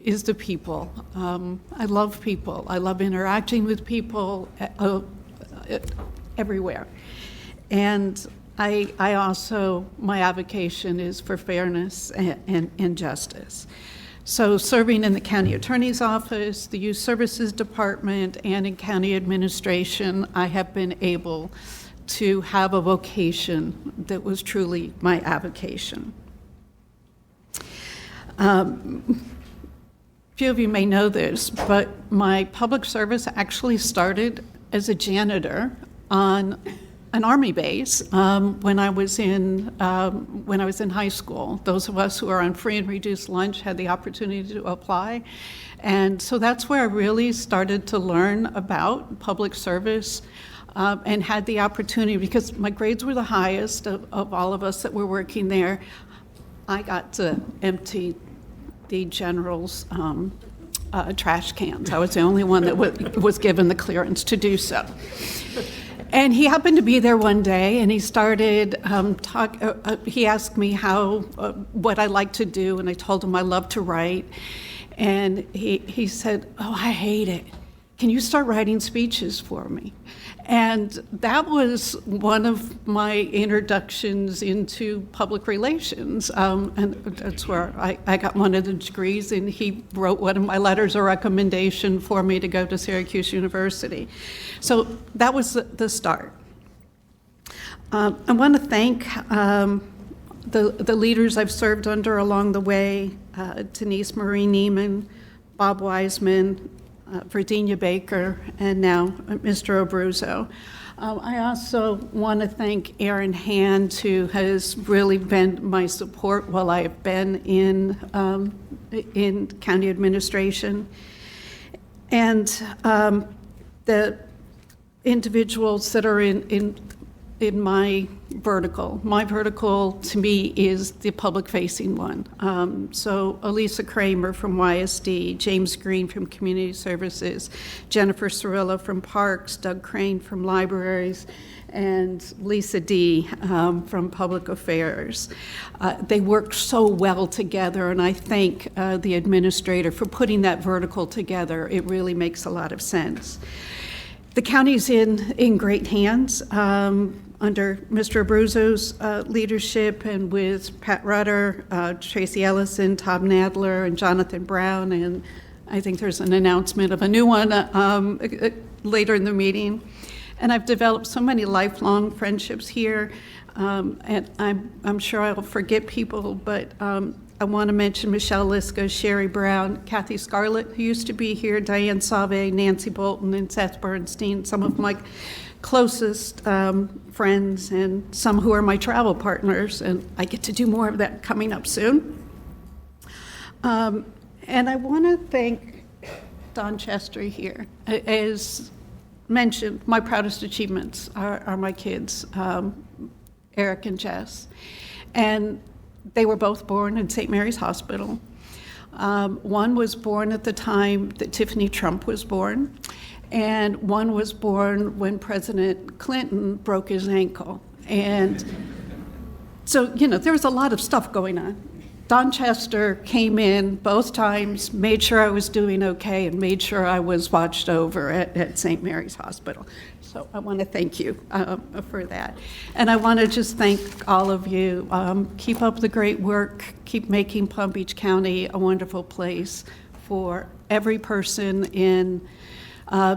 is the people. I love people. I love interacting with people everywhere. And I also, my avocation is for fairness and justice. So serving in the county attorney's office, the youth services department, and in county administration, I have been able to have a vocation that was truly my avocation. Few of you may know this, but my public service actually started as a janitor on an Army base when I was in high school. Those of us who are on free and reduced lunch had the opportunity to apply, and so that's where I really started to learn about public service and had the opportunity, because my grades were the highest of all of us that were working there. I got to empty the general's trash cans. I was the only one that was given the clearance to do so. And he happened to be there one day, and he started he asked me what I like to do, and I told him I love to write. And he said, "Oh, I hate it. Can you start writing speeches for me?" And that was one of my introductions into public relations. And that's where I got one of the degrees, and he wrote one of my letters of recommendation for me to go to Syracuse University. So that was the start. I want to thank the leaders I've served under along the way, Denise Marie Neiman, Bob Wiseman, Virginia Baker, and now Mr. Abruzzo. I also want to thank Aaron Hand, who has really been my support while I have been in county administration. And the individuals that are in my vertical. My vertical, to me, is the public-facing one. So Elisa Kramer from YSD, James Green from Community Services, Jennifer Cirillo from Parks, Doug Crane from Libraries, and Lisa D. From Public Affairs. They work so well together, and I thank the administrator for putting that vertical together. It really makes a lot of sense. The county's in great hands under Mr. Abruzzo's leadership, and with Pat Rutter, Tracy Ellison, Tom Nadler, and Jonathan Brown, and I think there's an announcement of a new one later in the meeting. And I've developed so many lifelong friendships here, and I'm sure I'll forget people, but I want to mention Michelle Liska, Sherry Brown, Kathy Scarlett, who used to be here, Diane Sauve, Nancy Bolton, and Seth Bernstein, some of my closest friends, and some who are my travel partners, and I get to do more of that coming up soon. And I want to thank Don Chester here. As mentioned, my proudest achievements are my kids, Eric and Jess. And they were both born in St. Mary's Hospital. One was born at the time that Tiffany Trump was born, and one was born when President Clinton broke his ankle. And so, there was a lot of stuff going on. Don Chester came in both times, made sure I was doing okay, and made sure I was watched over at St. Mary's Hospital. So I want to thank you for that. And I want to just thank all of you. Keep up the great work. Keep making Palm Beach County a wonderful place for every person in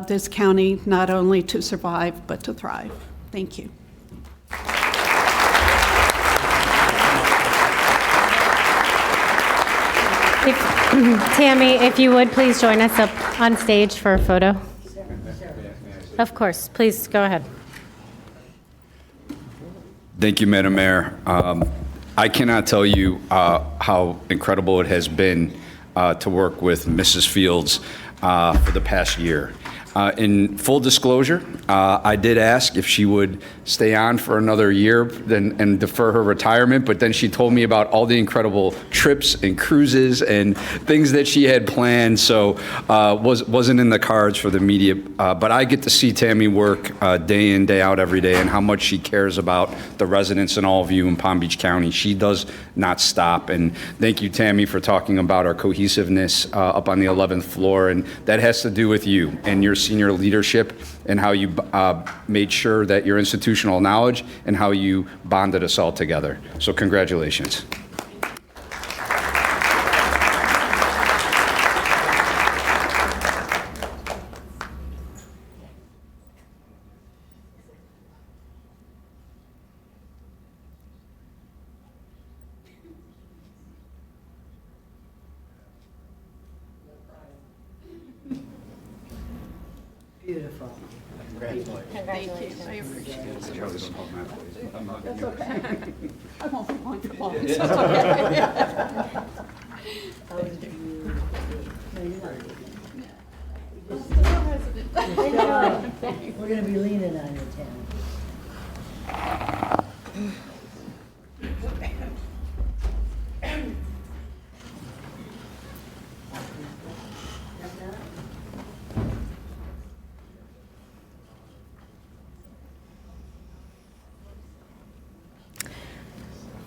this county, not only to survive, but to thrive. Thank you. Tammy, if you would, please join us up on stage for a photo. Of course, please go ahead. Thank you, Madam Mayor. I cannot tell you how incredible it has been to work with Mrs. Fields for the past year. In full disclosure, I did ask if she would stay on for another year and defer her retirement, but then she told me about all the incredible trips and cruises and things that she had planned, so wasn't in the cards for the media. But I get to see Tammy work day in, day out, every day, and how much she cares about the residents and all of you in Palm Beach County. She does not stop, and thank you, Tammy, for talking about our cohesiveness up on the 11th floor, and that has to do with you and your senior leadership and how you made sure that your institutional knowledge and how you bonded us all together. So congratulations. Beautiful. Thank you. I appreciate it. That's okay. I won't be going to long. We're going to be leaning on you, Tammy.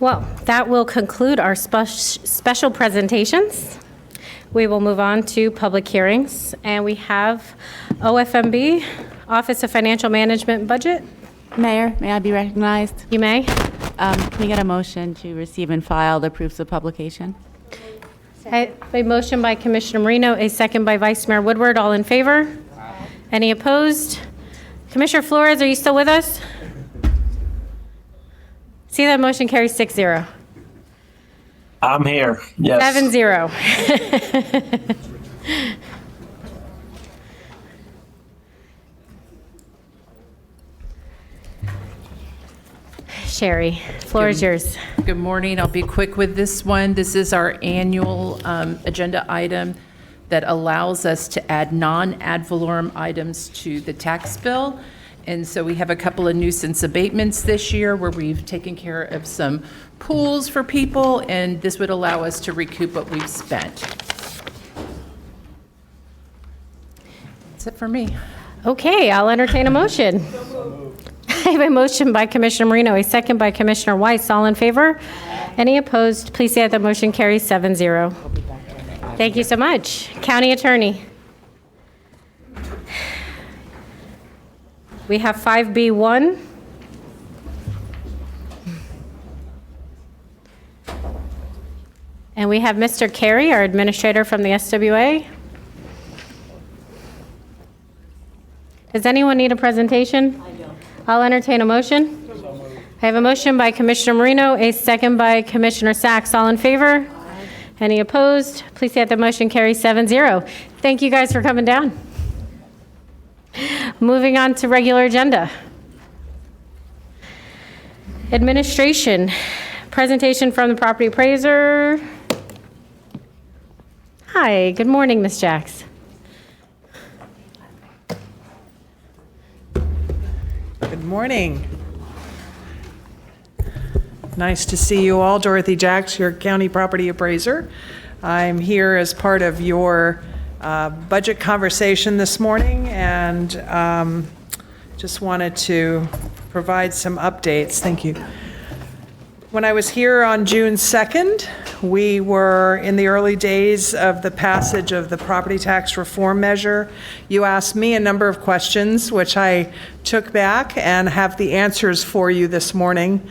Well, that will conclude our special presentations. We will move on to public hearings, and we have OFMB, Office of Financial Management and Budget. Mayor, may I be recognized? You may. Can we get a motion to receive and file the proofs of publication? A motion by Commissioner Marino, a second by Vice Mayor Woodward. All in favor? Any opposed? Commissioner Flores, are you still with us? See, that motion carries 6-0. I'm here. Yes. 7-0. Sherry, floor is yours. Good morning. I'll be quick with this one. This is our annual agenda item that allows us to add non-ad valorem items to the tax bill. And so we have a couple of nuisance abatements this year where we've taken care of some pools for people, and this would allow us to recoup what we've spent. That's it for me. Okay, I'll entertain a motion. I have a motion by Commissioner Marino, a second by Commissioner Weiss. All in favor? Any opposed? Please say that the motion carries 7-0. Thank you so much. County Attorney. We have 5B1. And we have Mr. Carey, our administrator from the SWA. Does anyone need a presentation? I don't. I'll entertain a motion. I have a motion by Commissioner Marino, a second by Commissioner Sacks. All in favor? Aye. Any opposed? Please say that the motion carries 7-0. Thank you guys for coming down. Moving on to regular agenda. Administration. Presentation from the property appraiser. Hi, good morning, Ms. Jacks. Good morning. Nice to see you all. Dorothy Jacks, your county property appraiser. I'm here as part of your budget conversation this morning, and just wanted to provide some updates. Thank you. When I was here on June 2nd, we were in the early days of the passage of the property tax reform measure. You asked me a number of questions, which I took back and have the answers for you this morning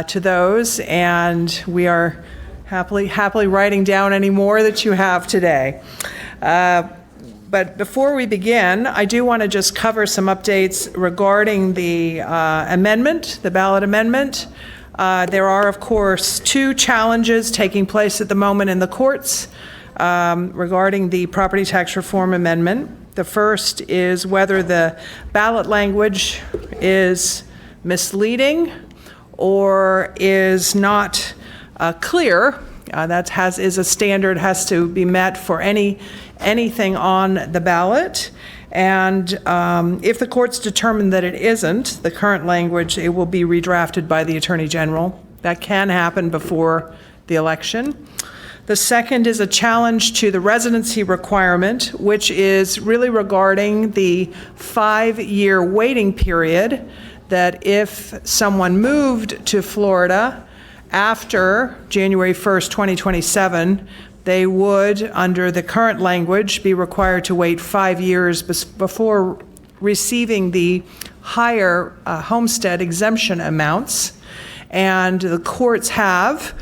to those, and we are happily writing down any more that you have today. But before we begin, I do want to just cover some updates regarding the amendment, the ballot amendment. There are, of course, two challenges taking place at the moment in the courts regarding the property tax reform amendment. The first is whether the ballot language is misleading or is not clear. That is a standard, has to be met for anything on the ballot. And if the courts determine that it isn't, the current language, it will be redrafted by the Attorney General. That can happen before the election. The second is a challenge to the residency requirement, which is really regarding the 5-year waiting period, that if someone moved to Florida after January 1st, 2027, they would, under the current language, be required to wait 5 years before receiving the higher homestead exemption amounts. And the courts have,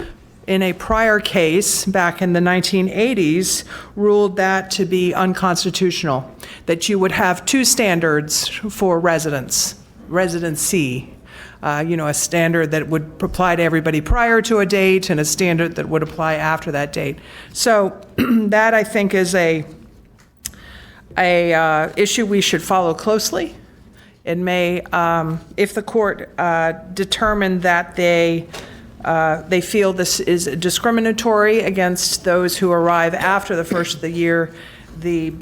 in a prior case back in the 1980s, ruled that to be unconstitutional, that you would have two standards for residency. A standard that would apply to everybody prior to a date and a standard that would apply after that date. So that, I think, is a issue we should follow closely. It may, if the court determined that they feel this is discriminatory against those who arrive after the first of the year, the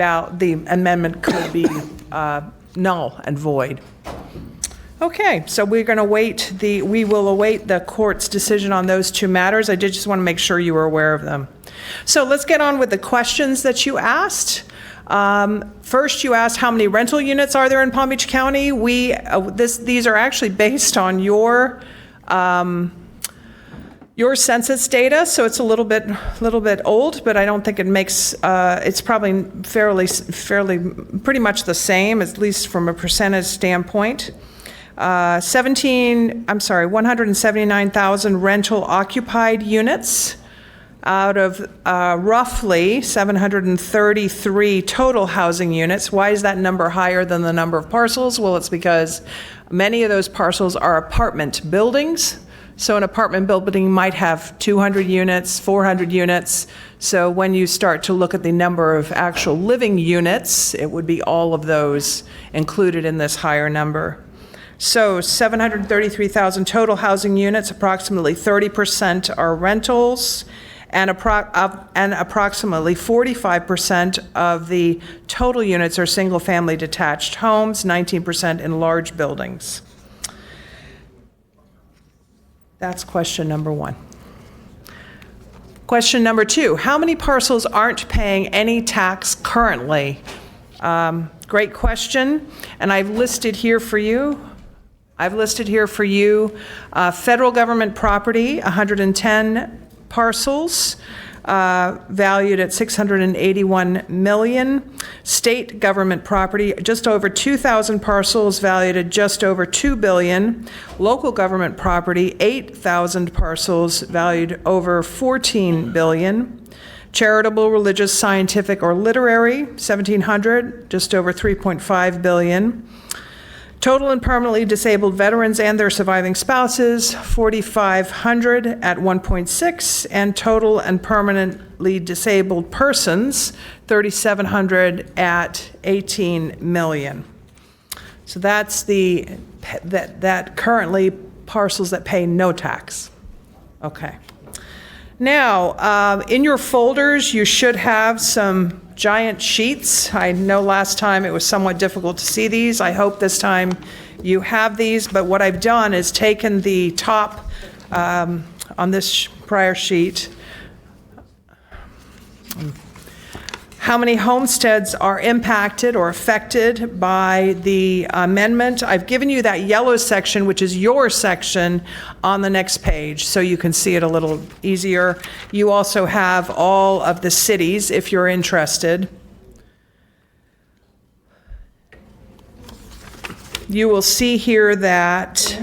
amendment could be null and void. Okay, so we will await the court's decision on those two matters. I did just want to make sure you were aware of them. So let's get on with the questions that you asked. First, you asked how many rental units are there in Palm Beach County. These are actually based on your census data, so it's a little bit old, but I don't think it makes. It's probably fairly pretty much the same, at least from a percentage standpoint. 179,000 rental occupied units out of roughly 733 total housing units. Why is that number higher than the number of parcels? Well, it's because many of those parcels are apartment buildings. So an apartment building might have 200 units, 400 units. So when you start to look at the number of actual living units, it would be all of those included in this higher number. So 733,000 total housing units, approximately 30% are rentals, and approximately 45% of the total units are single-family detached homes, 19% in large buildings. That's question number one. Question number two, how many parcels aren't paying any tax currently? Great question, and I've listed here for you federal government property, 110 parcels. valued at $681 million. State government property, just over 2,000 parcels valued at just over $2 billion. Local government property, 8,000 parcels valued over $14 billion. Charitable, religious, scientific, or literary, 1,700, just over $3.5 billion. Total and permanently disabled veterans and their surviving spouses, 4,500 at 1.6, and total and permanently disabled persons, 3,700 at 18 million. So that's that currently parcels that pay no tax. Okay. Now, in your folders, you should have some giant sheets. I know last time it was somewhat difficult to see these. I hope this time you have these, but what I've done is taken the top on this prior sheet, how many homesteads are impacted or affected by the amendment. I've given you that yellow section, which is your section, on the next page, so you can see it a little easier. You also have all of the cities, if you're interested. You will see here that...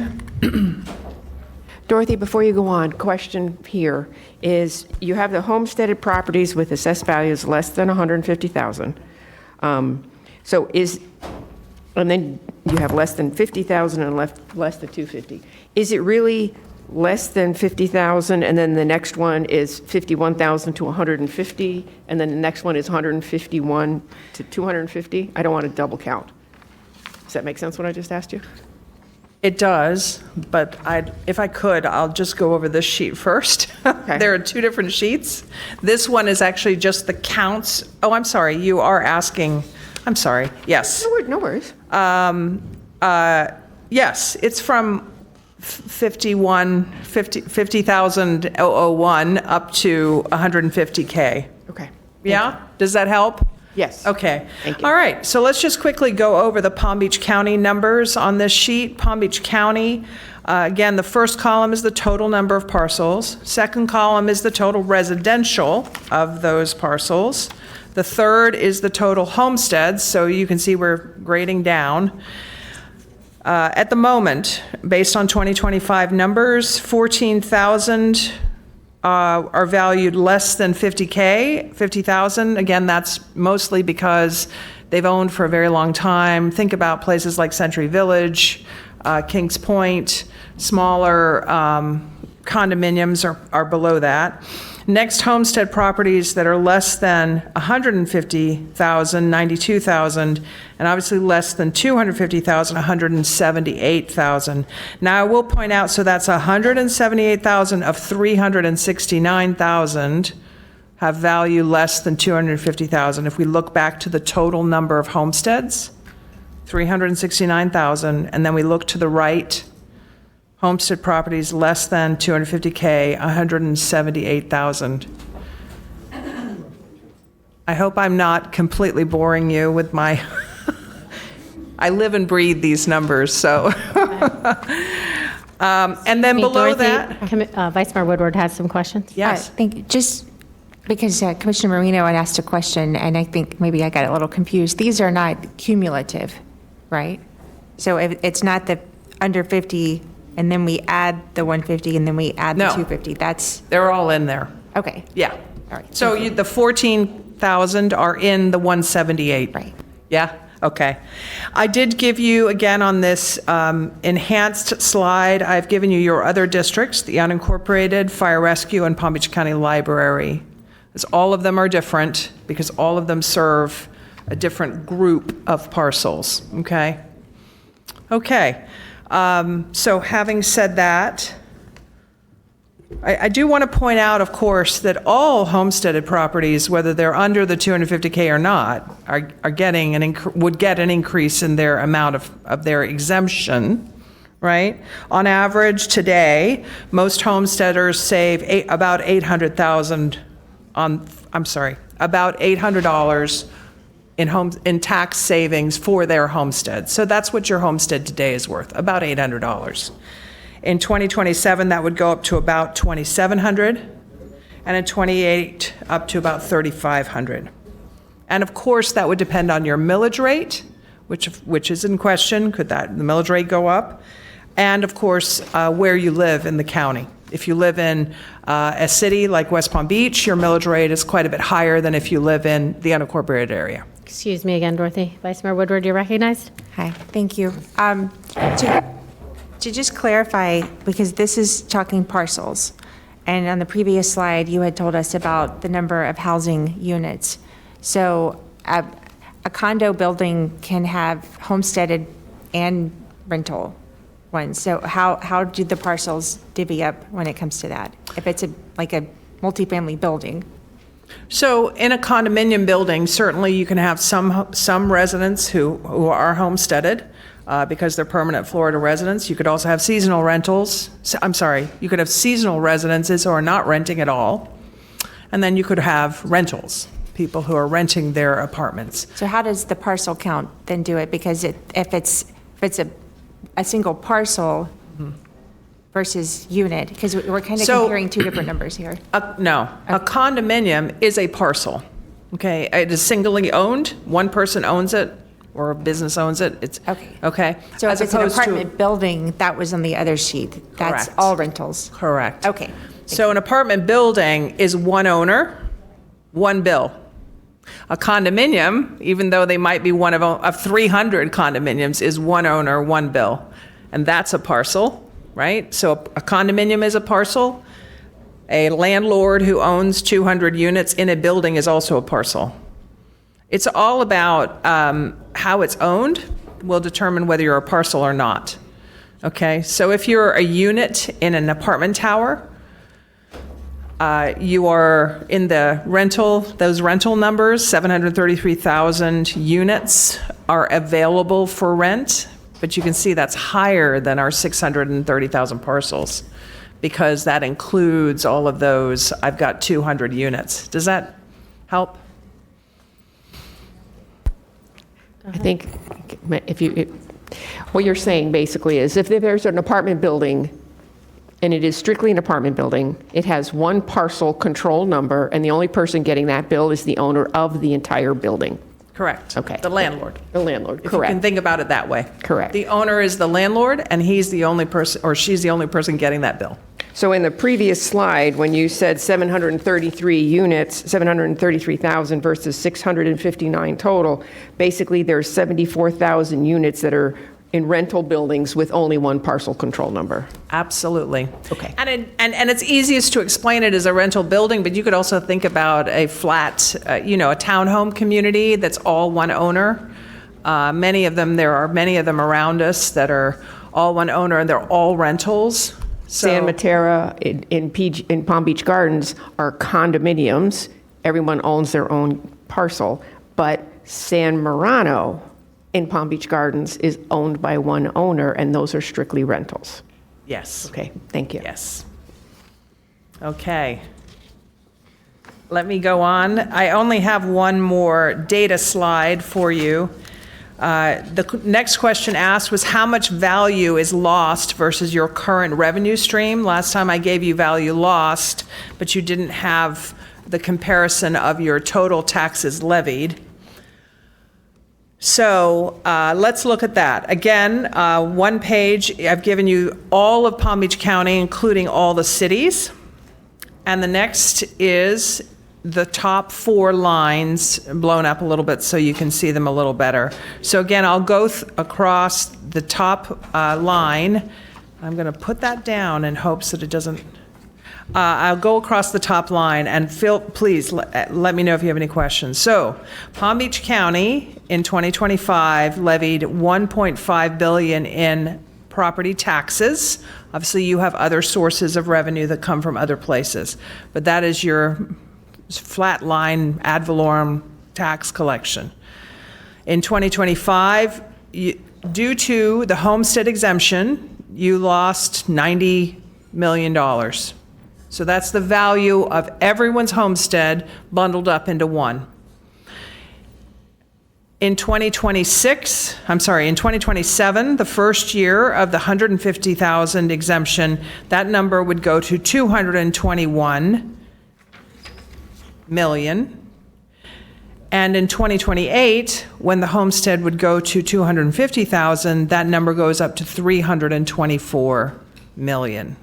Dorothy, before you go on, question here is you have the homesteaded properties with assessed values less than $150,000. And then you have less than $50,000 and less than $250,000. Is it really less than $50,000 and then the next one is $51,000 to $150,000 and then the next one is $151,000 to $250,000? I don't want to double count. Does that make sense what I just asked you? It does, but if I could, I'll just go over this sheet first. Okay. There are two different sheets. This one is actually just the counts. Oh, I'm sorry, you are asking, I'm sorry, yes. No worries. Yes, it's from 50,001 up to 150K. Okay. Yeah, does that help? Yes. Okay. Thank you. All right, so let's just quickly go over the Palm Beach County numbers on this sheet. Palm Beach County, again, the first column is the total number of parcels. Second column is the total residential of those parcels. The third is the total homesteads, so you can see we're grading down. At the moment, based on 2025 numbers, 14,000 are valued less than 50,000. Again, that's mostly because they've owned for a very long time. Think about places like Century Village, Kings Point, smaller condominiums are below that. Next, homestead properties that are less than 150,000, 92,000, and obviously less than 250,000, 178,000. Now, I will point out, so that's 178,000 of 369,000 have value less than 250,000. If we look back to the total number of homesteads, 369,000, and then we look to the right, homestead properties less than 250K, 178,000. I hope I'm not completely boring you with my, I live and breathe these numbers, so. And then below that. Vice Mayor Woodward has some questions. Yes. Thank you. Just because Commissioner Marino had asked a question, and I think maybe I got a little confused. These are not cumulative, right? So if it's not the under 50, and then we add the 150, and then we add the 250. They're all in there. Okay. Yeah. All right. So the 14,000 are in the 178. Right. Yeah. Okay. I did give you, again, on this enhanced slide, I've given you your other districts, the unincorporated, fire rescue, and Palm Beach County Library. As all of them are different because all of them serve a different group of parcels. Okay. Okay. So having said that, I do want to point out, of course, that all homesteaded properties, whether they're under the 250K or not, are getting would get an increase in their amount of their exemption, right? On average today, most homesteaders save about $800,000 about $800 in tax savings for their homestead. So that's what your homestead today is worth, about $800. In 2027, that would go up to about $2,700. and in 28 up to about 3,500. And of course, that would depend on your millage rate, which is in question. Could the millage rate go up? And of course, where you live in the county. If you live in a city like West Palm Beach, your millage rate is quite a bit higher than if you live in the unincorporated area. Excuse me again, Dorothy. Vice Mayor Woodward, you're recognized. Hi, thank you. To just clarify, because this is talking parcels, and on the previous slide, you had told us about the number of housing units. So a condo building can have homesteaded and rental ones. So how do the parcels divvy up when it comes to that? If it's like a multifamily building? So in a condominium building, certainly you can have some residents who are homesteaded because they're permanent Florida residents. You could also have seasonal rentals. You could have seasonal residences who are not renting at all. And then you could have rentals, people who are renting their apartments. So how does the parcel count then do it? Because if it's a single parcel versus unit, because we're kind of comparing two different numbers here. No, a condominium is a parcel. Okay, it is singly owned. One person owns it, or a business owns it. It's okay. So As if it's an opposed to- apartment building, that was on the other sheet. That's Correct. all rentals. Correct. Okay. So an apartment building is one owner, one bill. A condominium, even though they might be one of 300 condominiums, is one owner, one bill. And that's a parcel, right? So a condominium is a parcel. A landlord who owns 200 units in a building is also a parcel. It's all about how it's owned will determine whether you're a parcel or not. Okay, so if you're a unit in an apartment tower, you are in those rental numbers, 733,000 units are available for rent, but you can see that's higher than our 630,000 parcels because that includes all of those. I've got 200 units. Does that help? I think what you're saying basically is if there's an apartment building and it is strictly an apartment building, it has one parcel control number, and the only person getting that bill is the owner of the entire building. Correct. Okay. The landlord. The landlord, If you can correct. think about it that way. Correct. The owner is the landlord, and he's the only person, or she's the only person getting that bill. So in the previous slide, when you said 733 units, 733,000 versus 659 total, basically there's 74,000 units that are in rental buildings with only one parcel control number. Absolutely. Okay. And it's easiest to explain it as a rental building, but you could also think about a flat, a townhome community that's all one owner. There are many of them around us that are all one owner, and they're all rentals. So, San Matera in Palm Beach Gardens are condominiums. Everyone owns their own parcel, but San Marano in Palm Beach Gardens is owned by one owner, and those are strictly rentals. Yes. Okay, thank you. Yes. Okay. Let me go on. I only have one more data slide for you. The next question asked was how much value is lost versus your current revenue stream? Last time I gave you value lost, but you didn't have the comparison of your total taxes levied. So let's look at that. Again, one page, I've given you all of Palm Beach County, including all the cities. And the next is the top 4 lines blown up a little bit so you can see them a little better. So again, I'll go across the top line. I'm going to put that down in hopes that it doesn't. I'll go across the top line, and Phil, please let me know if you have any questions. So Palm Beach County in 2025 levied $1.5 billion in property taxes. Obviously, you have other sources of revenue that come from other places, but that is your flat line ad valorem tax collection. In 2025, due to the homestead exemption, you lost $90 million. So that's the value of everyone's homestead bundled up into one. In 2027, the first year of the 150,000 exemption, that number would go to 221 million. And in 2028, when the homestead would go to 250,000, that number goes up to 324 million.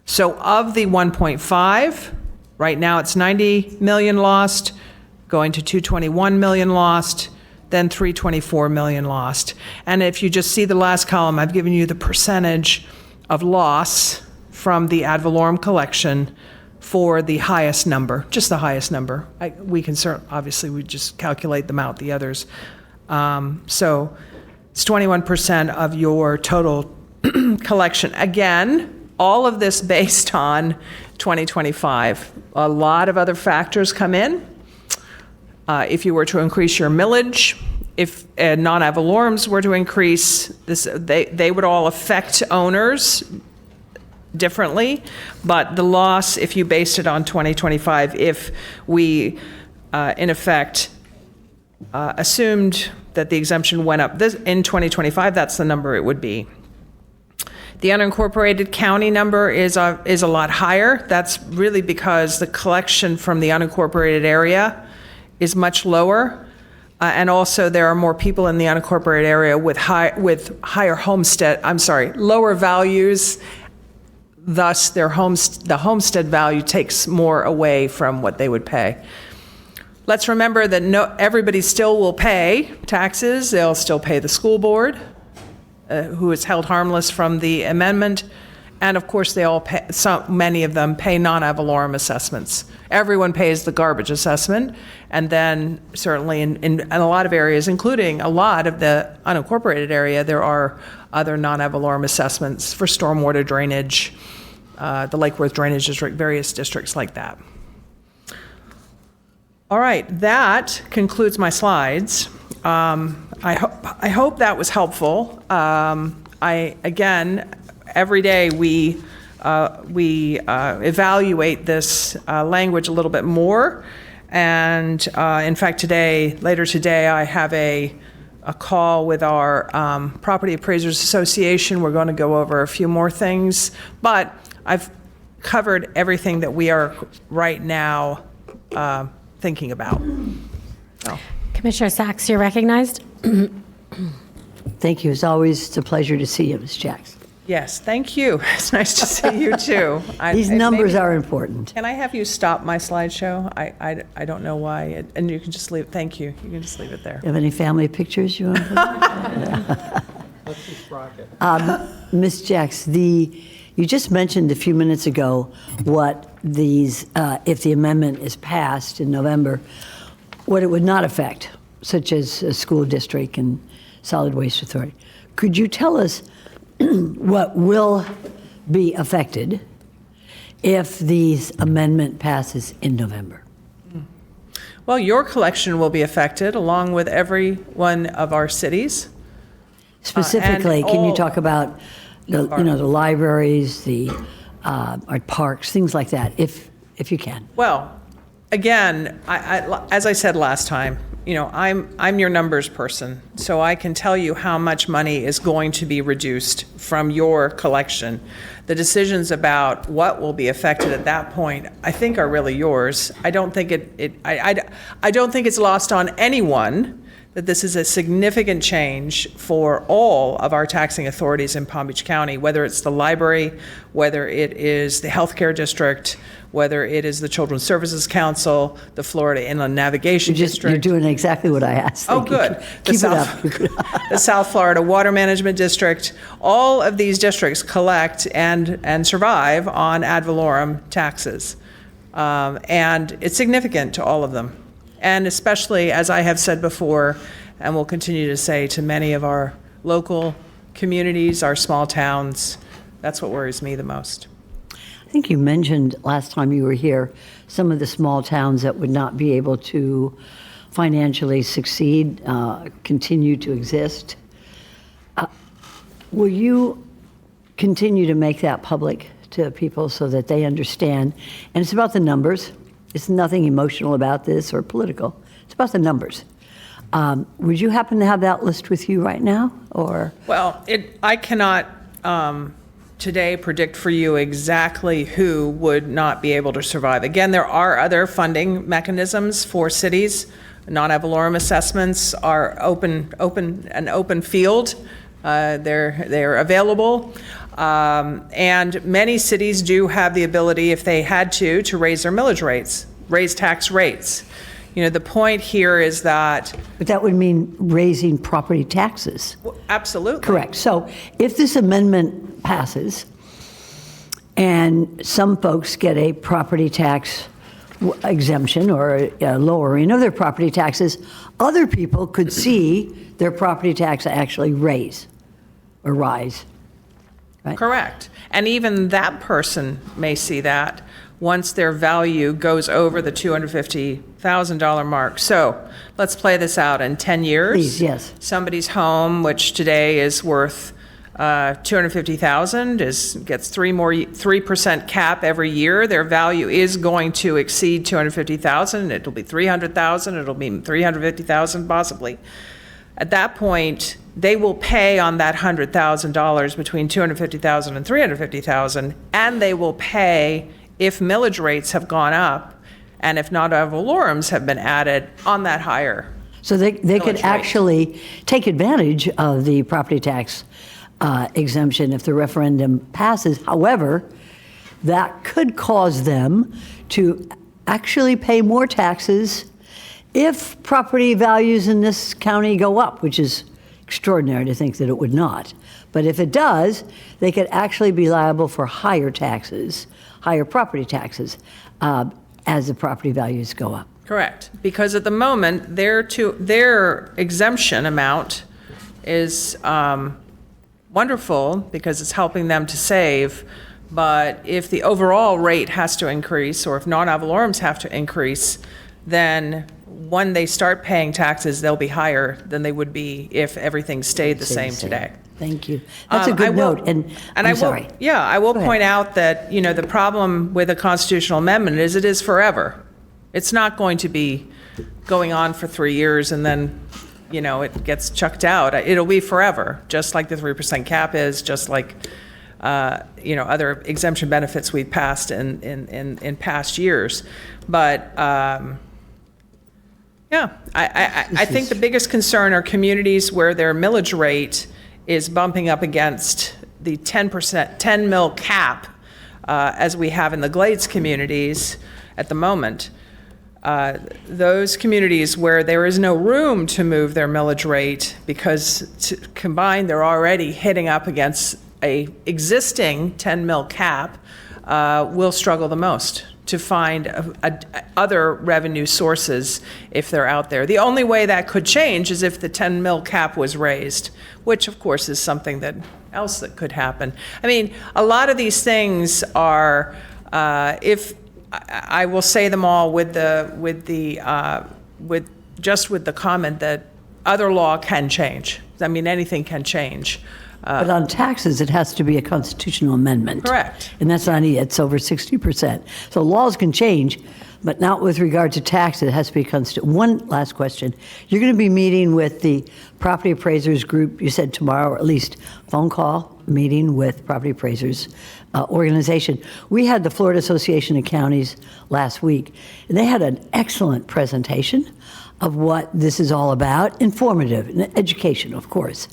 So of the 1.5, right now it's 90 million lost, going to 221 million lost, then 324 million lost. And if you just see the last column, I've given you the percentage of loss from the ad valorem collection for the highest number, just the highest number. We can obviously we just calculate them out, the others. So it's 21% of your total collection. Again, all of this based on 2025. A lot of other factors come in. If you were to increase your millage, if non-ad valorems were to increase, they would all affect owners differently, but the loss, if you based it on 2025, if we, in effect, assumed that the exemption went up in 2025, that's the number it would be. The unincorporated county number is a lot higher. That's really because the collection from the unincorporated area is much lower. And also there are more people in the unincorporated area with higher lower values. Thus, the homestead value takes more away from what they would pay. Let's remember that everybody still will pay taxes. They'll still pay the school board, who is held harmless from the amendment. And of course, they all pay, many of them pay non-ad valorem assessments. Everyone pays the garbage assessment. And then certainly in a lot of areas, including a lot of the unincorporated area, there are other non-ad valorem assessments for stormwater drainage, the Lake Worth Drainage District, various districts like that. All right, that concludes my slides. I hope that was helpful. Again, every day we evaluate this language a little bit more. And in fact, later today, I have a call with our Property Appraisers Association. We're going to go over a few more things, but I've covered everything that we are right now thinking about. So. Commissioner Sachs, you're recognized. Thank you. As always, it's a pleasure to see you, Ms. Jackson. Yes, thank you. It's nice to see you too. These numbers are important. Can I have you stop my slideshow? I don't know why, and you can just leave. Thank you. You can just leave it there. You have any family pictures you want to put? Let's just rock it. Ms. Jax, you just mentioned a few minutes ago what these, if the amendment is passed in November, what it would not affect, such as a school district and solid waste authority. Could you tell us what will be affected if the amendment passes in November? Well, your collection will be affected along with every one of our cities. Specifically, can you talk about the libraries, our parks, things like that, if you can? Well, again, as I said last time, I'm your numbers person, so I can tell you how much money is going to be reduced from your collection. The decisions about what will be affected at that point, I think, are really yours. I don't think I don't think it's lost on anyone that this is a significant change for all of our taxing authorities in Palm Beach County, whether it's the library, whether it is the healthcare district, whether it is the Children's Services Council, the Florida Inland Navigation District. You're doing exactly what I asked. Oh, good. Keep it up. The South Florida Water Management District. All of these districts collect and survive on ad valorem taxes. And it's significant to all of them. And especially, as I have said before, and will continue to say to many of our local communities, our small towns, that's what worries me the most. I think you mentioned last time you were here some of the small towns that would not be able to financially succeed, continue to exist. Will you continue to make that public to people so that they understand? And it's about the numbers. It's nothing emotional about this or political. It's about the numbers. Would you happen to have that list with you right now, or? Well, I cannot today predict for you exactly who would not be able to survive. Again, there are other funding mechanisms for cities. Non-ad valorem assessments are an open field. They're available. And many cities do have the ability, if they had to raise their millage rates, raise tax rates. You know, the point here is that... But that would mean raising property taxes. Absolutely. Correct. So if this amendment passes and some folks get a property tax exemption or a lowering of their property taxes, other people could see their property tax actually raise or rise. Right? Correct. And even that person may see that once their value goes over the $250,000 mark. So let's play this out in 10 years. Please, yes. Somebody's home, which today is worth $250,000, gets 3% cap every year. Their value is going to exceed $250,000. It'll be $300,000. It'll be $350,000 possibly. At that point, they will pay on that $100,000 between $250,000 and $350,000, and they will pay if millage rates have gone up and if non-ad valorems have been added on that higher. So they could actually take advantage of the property tax exemption if the referendum passes. However, that could cause them to actually pay more taxes if property values in this county go up, which is extraordinary to think that it would not. But if it does, they could actually be liable for higher taxes, higher property taxes, as the property values go up. Correct. Because at the moment, their exemption amount is wonderful because it's helping them to save. But if the overall rate has to increase, or if non-ad valorems have to increase, then when they start paying taxes, they'll be higher than they would be if everything stayed the same today. Thank you. That's a good note. And I'm sorry. I will point out that, you know, the problem with a constitutional amendment is it is forever. It's not going to be going on for 3 years and then, you know, it gets chucked out. It'll be forever, just like the 3% cap is, just like, you know, other exemption benefits we've passed in past years. But, I think the biggest concern are communities where their millage rate is bumping up against the 10 mil cap, as we have in the Glades communities at the moment. Those communities where there is no room to move their millage rate because combined they're already hitting up against a existing 10 mil cap, will struggle the most to find other revenue sources if they're out there. The only way that could change is if the 10 mil cap was raised, which of course is something that could happen. I mean, a lot of these things are, if I will say them all with the comment that other law can change. I mean, anything can change. But on taxes, it has to be a constitutional amendment. Correct. And that's not, it's over 60%. So laws can change, but not with regard to taxes. It has to be constitutional. One last question. You're going to be meeting with the property appraisers group, you said tomorrow, or at least phone call meeting with property appraisers organization. We had the Florida Association of Counties last week, and they had an excellent presentation of what this is all about, informative and education, of course.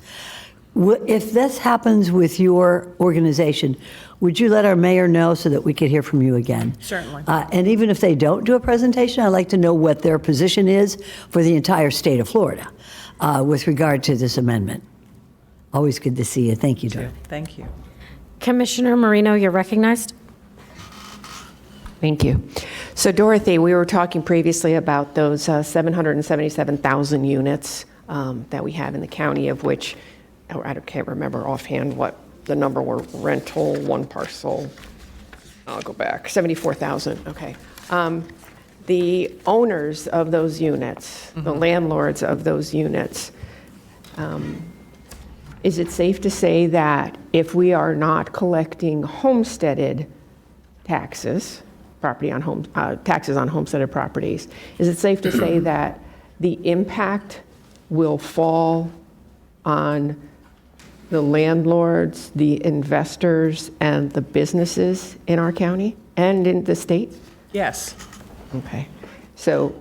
If this happens with your organization, would you let our mayor know so that we could hear from you again? Certainly. And even if they don't do a presentation, I'd like to know what their position is for the entire state of Florida with regard to this amendment. Always good to see you. Thank you, Dorothy. Thank you. Commissioner Marino, you're recognized. Thank you. So Dorothy, we were talking previously about those 777,000 units that we have in the county, of which I can't remember offhand what the number were. Rental, one parcel. I'll go back. 74,000. Okay. The owners of those units, the landlords of those units, is it safe to say that if we are not collecting homesteaded taxes, taxes on homesteaded properties, is it safe to say that the impact will fall on the landlords, the investors, and the businesses in our county and in the state? Yes. Okay. So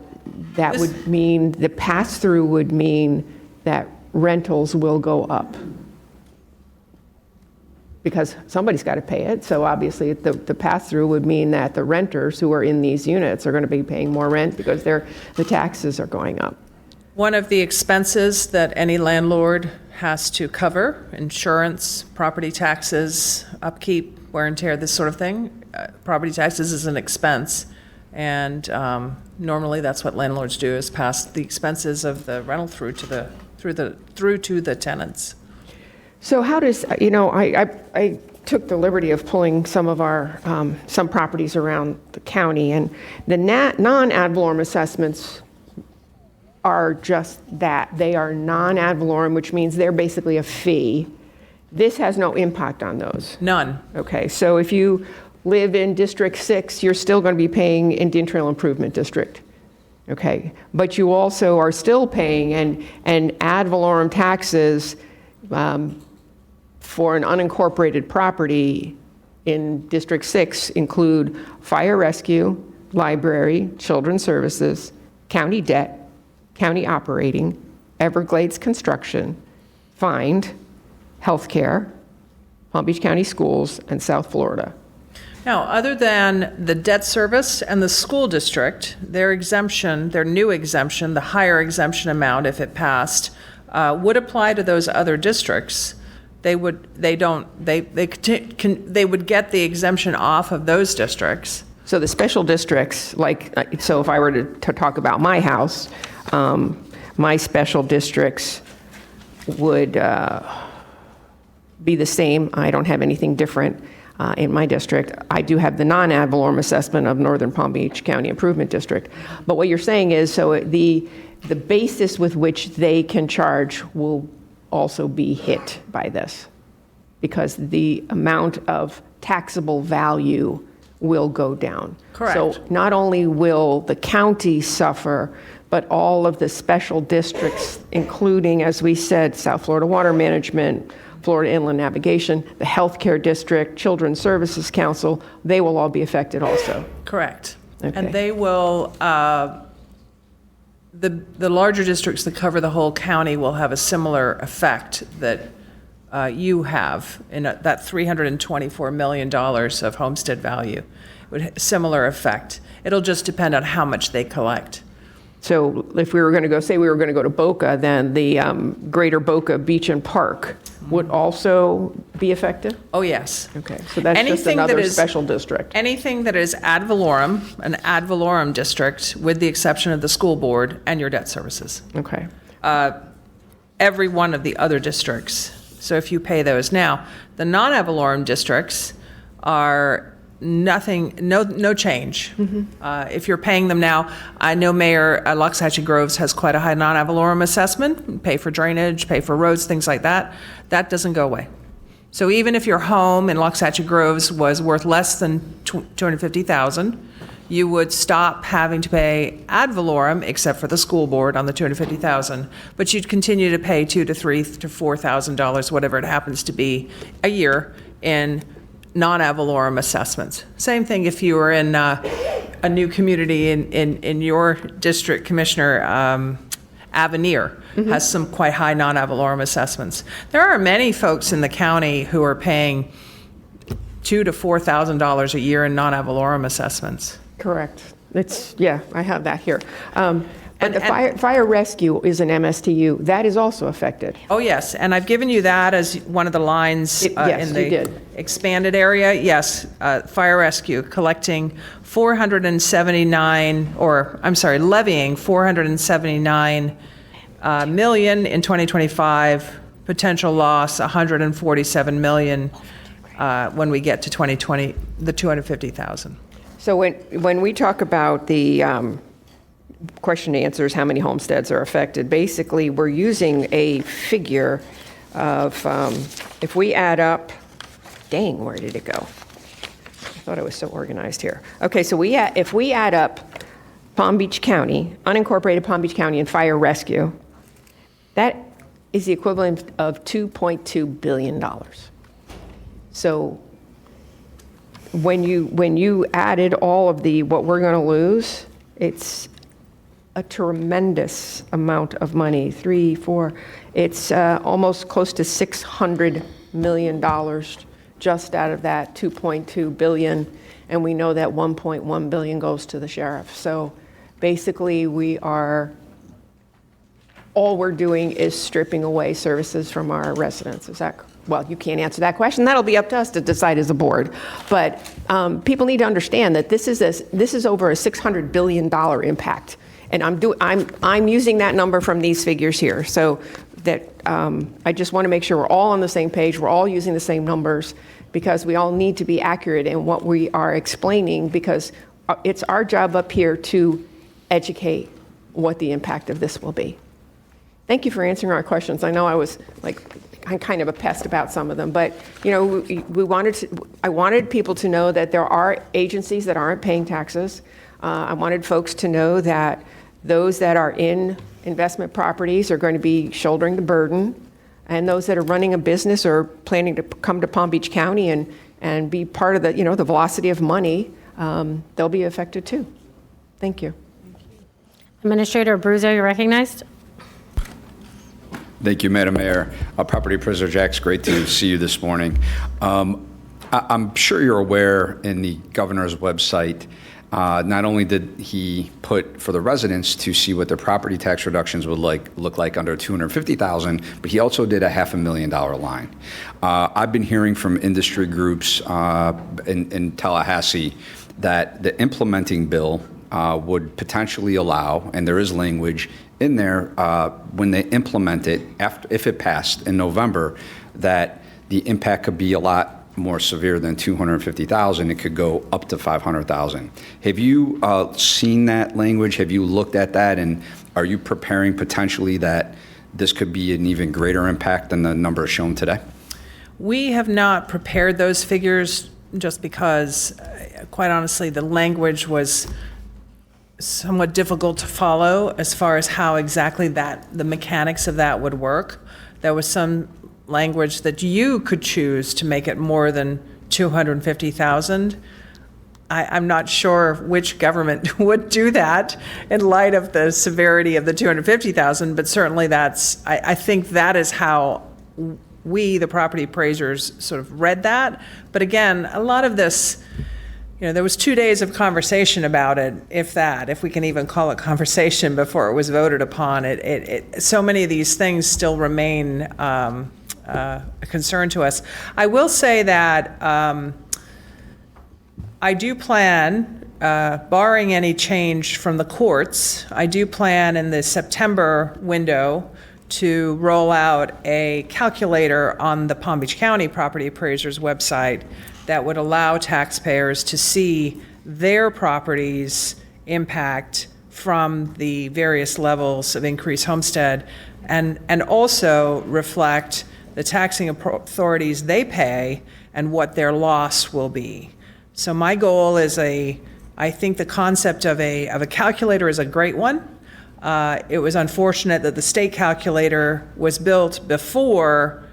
that would mean, the pass-through would mean that rentals will go up. Because somebody's got to pay it, so obviously the pass-through would mean that the renters who are in these units are going to be paying more rent because the taxes are going up. One of the expenses that any landlord has to cover, insurance, property taxes, upkeep, wear and tear, this sort of thing. Property taxes is an expense, and normally that's what landlords do, is pass the expenses of the rental through to the tenants. So how does, I took the liberty of pulling some of our, some properties around the county, and the non-ad valorem assessments are just that. They are non-ad valorem, which means they're basically a fee. This has no impact on those. None. Okay, so if you live in District 6, you're still going to be paying Indian Trail Improvement District. Okay, but you also are still paying and ad valorem taxes for an unincorporated property in District 6 include fire rescue, library, children's services, county debt, county operating, Everglades construction, find, healthcare, Palm Beach County Schools, and South Florida. Now, other than the debt service and the school district, their exemption, their new exemption, the higher exemption amount, if it passed, would apply to those other districts. They would get the exemption off of those districts. So the special districts, so if I were to talk about my house, my special districts would be the same. I don't have anything different in my district. I do have the non-ad valorem assessment of Northern Palm Beach County Improvement District. But what you're saying is, so the basis with which they can charge will also be hit by this, because the amount of taxable value will go down. Correct. So not only will the county suffer, but all of the special districts, including, as we said, South Florida Water Management, Florida Inland Navigation, the Healthcare District, Children's Services Council, they will all be affected also. Correct. Okay. And they will, the larger districts that cover the whole county will have a similar effect that you have in that $324 million of homestead value. Would have a similar effect. It'll just depend on how much they collect. So if we were going to go, say we were going to go to Boca, then the Greater Boca Beach and Park would also be affected? Oh, yes. Okay, so that's just another special district. Anything that is ad valorem, an ad valorem district, with the exception of the school board and your debt services. Okay. Every one of the other districts. So if you pay those now, the non-ad valorem districts are nothing, no change. If you're paying them now, I know Mayor Loxahatchee Groves has quite a high non-ad valorem assessment, pay for drainage, pay for roads, things like that. That doesn't go away. So even if your home in Loxahatchee Groves was worth less than $250,000, you would stop having to pay ad valorem, except for the school board on the $250,000, but you'd continue to pay $2,000 to $3,000 to $4,000, whatever it happens to be, a year in non-ad valorem assessments. Same thing if you were in a new community in your district, Commissioner Avenir has some quite high non-ad valorem assessments. There are many folks in the county who are paying $2,000 to $4,000 a year in non-ad valorem assessments. Correct. Yeah, I have that here. But the fire rescue is an MSTU. That is also affected. Oh, yes, and I've given you that as one of the lines yes, in you the did. expanded area. Yes, fire rescue collecting levying 479 million in 2025, potential loss 147 million when we get to 2020, the 250,000. So when we talk about the question and answers, how many homesteads are affected, basically we're using a figure of, if we add up, dang, where did it go? I thought I was so organized here. Okay, so if we add up Palm Beach County, unincorporated Palm Beach County and fire rescue, that is the equivalent of $2.2 billion. So when you added all of what we're going to lose, it's a tremendous amount of money. It's almost close to $600 million just out of that $2.2 billion, and we know that $1.1 billion goes to the sheriff. So basically, all we're doing is stripping away services from our residents. Is that, well, you can't answer that question. That'll be up to us to decide as a board. But people need to understand that this is over a $600 billion impact. And I'm using that number from these figures here. So that I just want to make sure we're all on the same page. We're all using the same numbers, because we all need to be accurate in what we are explaining, because it's our job up here to educate what the impact of this will be. Thank you for answering our questions. I know I'm kind of a pest about some of them, but I wanted people to know that there are agencies that aren't paying taxes. I wanted folks to know that those that are in investment properties are going to be shouldering the burden, and those that are running a business or planning to come to Palm Beach County and be part of the velocity of money, they'll be affected too. Thank you. Administrator Abruzzo, you're recognized. Thank you, Madam Mayor. Property Appraiser Jax, great to see you this morning. I'm sure you're aware in the governor's website, not only did he put for the residents to see what their property tax reductions would look like under $250,000, but he also did a $500,000 line. I've been hearing from industry groups in Tallahassee that the implementing bill would potentially allow, and there is language in there when they implement it, if it passed in November, that the impact could be a lot more severe than $250,000. It could go up to $500,000. Have you seen that language? Have you looked at that? And are you preparing potentially that this could be an even greater impact than the number shown today? We have not prepared those figures just because, quite honestly, the language was somewhat difficult to follow as far as how exactly the mechanics of that would work. There was some language that you could choose to make it more than $250,000. I'm not sure which government would do that in light of the severity of the $250,000, but certainly I think that is how we, the property appraisers, sort of read that. But again, a lot of this, there was 2 days of conversation about it, if we can even call it conversation, before it was voted upon. So many of these things still remain a concern to us. I will say that I do plan, barring any change from the courts, I do plan in the September window to roll out a calculator on the Palm Beach County Property Appraiser's website that would allow taxpayers to see their property's impact from the various levels of increased homestead, and also reflect the taxing authorities they pay and what their loss will be. So my goal is I think the concept of a calculator is a great one. It was unfortunate that the state calculator was built before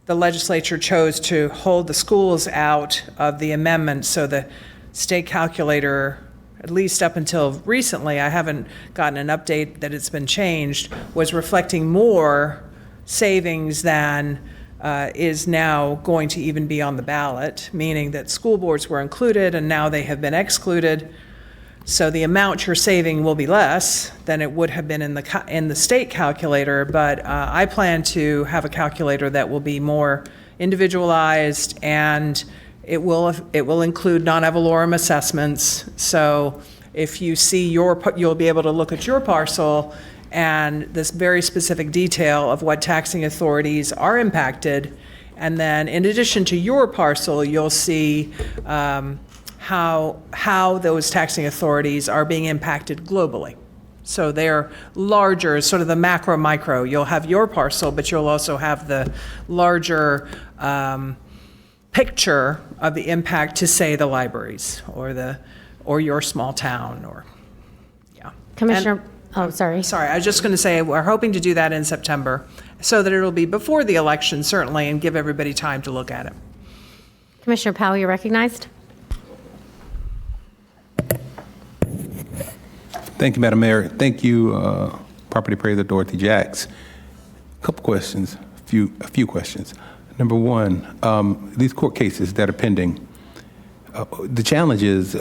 the legislature chose to hold the schools out of the amendment. So the state calculator, at least up until recently, I haven't gotten an update that it's been changed, was reflecting more savings than is now going to even be on the ballot, meaning that school boards were included and now they have been excluded. So the amount you're saving will be less than it would have been in the state calculator, but I plan to have a calculator that will be more individualized, and it will include non-ad valorem assessments. So if you see you'll be able to look at your parcel and this very specific detail of what taxing authorities are impacted, and then in addition to your parcel, you'll see how those taxing authorities are being impacted globally. So they're larger, sort of the macro micro. You'll have your parcel, but you'll also have the larger picture of the impact to, say, the libraries or your small town, or Commissioner, Oh, sorry. Sorry, I was just going to say, we're hoping to do that in September, so that it'll be before the election, certainly, and give everybody time to look at it. Commissioner Powell, you're recognized. Thank you, Madam Mayor. Thank you, Property Appraiser Dorothy Jacks. A couple questions, a few questions. Number one, these court cases that are pending, the challenge is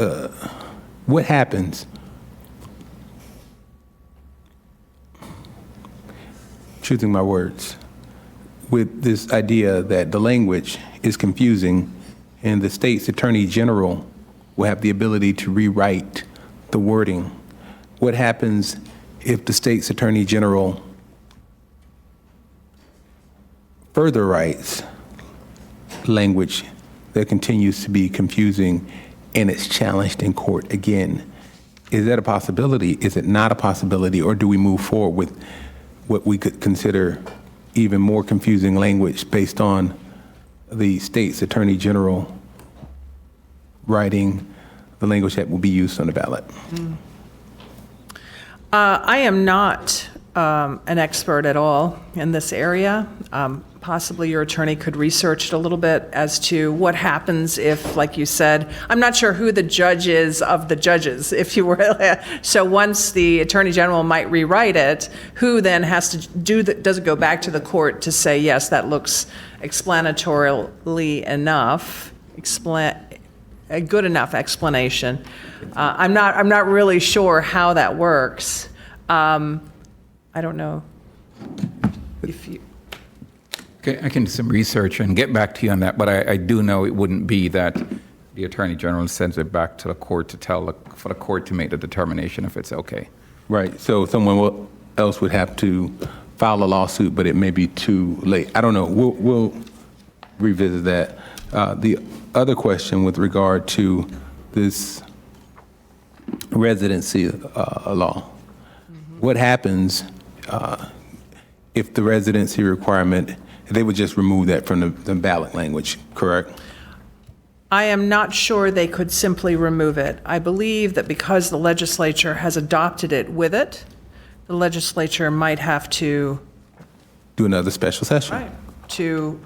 what happens, choosing my words, with this idea that the language is confusing and the state's attorney general will have the ability to rewrite the wording. What happens if the state's attorney general further writes language that continues to be confusing and it's challenged in court again? Is that a possibility? Is it not a possibility? Or do we move forward with what we could consider even more confusing language based on the state's attorney general writing the language that will be used on the ballot? I am not an expert at all in this area. Possibly your attorney could research it a little bit as to what happens if, like you said, I'm not sure who the judge is of the judges, if you were. So once the attorney general might rewrite it, who then has to does it go back to the court to say, yes, that looks explanatorily enough, a good enough explanation. I'm not really sure how that works. I don't know if you. Okay, I can do some research and get back to you on that, but I do know it wouldn't be that the Attorney General sends it back to the court to for the court to make the determination if it's okay. Right, so someone else would have to file a lawsuit, but it may be too late. I don't know, we'll revisit that. The other question with regard to this residency law, what happens if the residency requirement, they would just remove that from the ballot language, correct? I am not sure they could simply remove it. I believe that because the legislature has adopted it with it, the legislature might have to do another special session. Right, to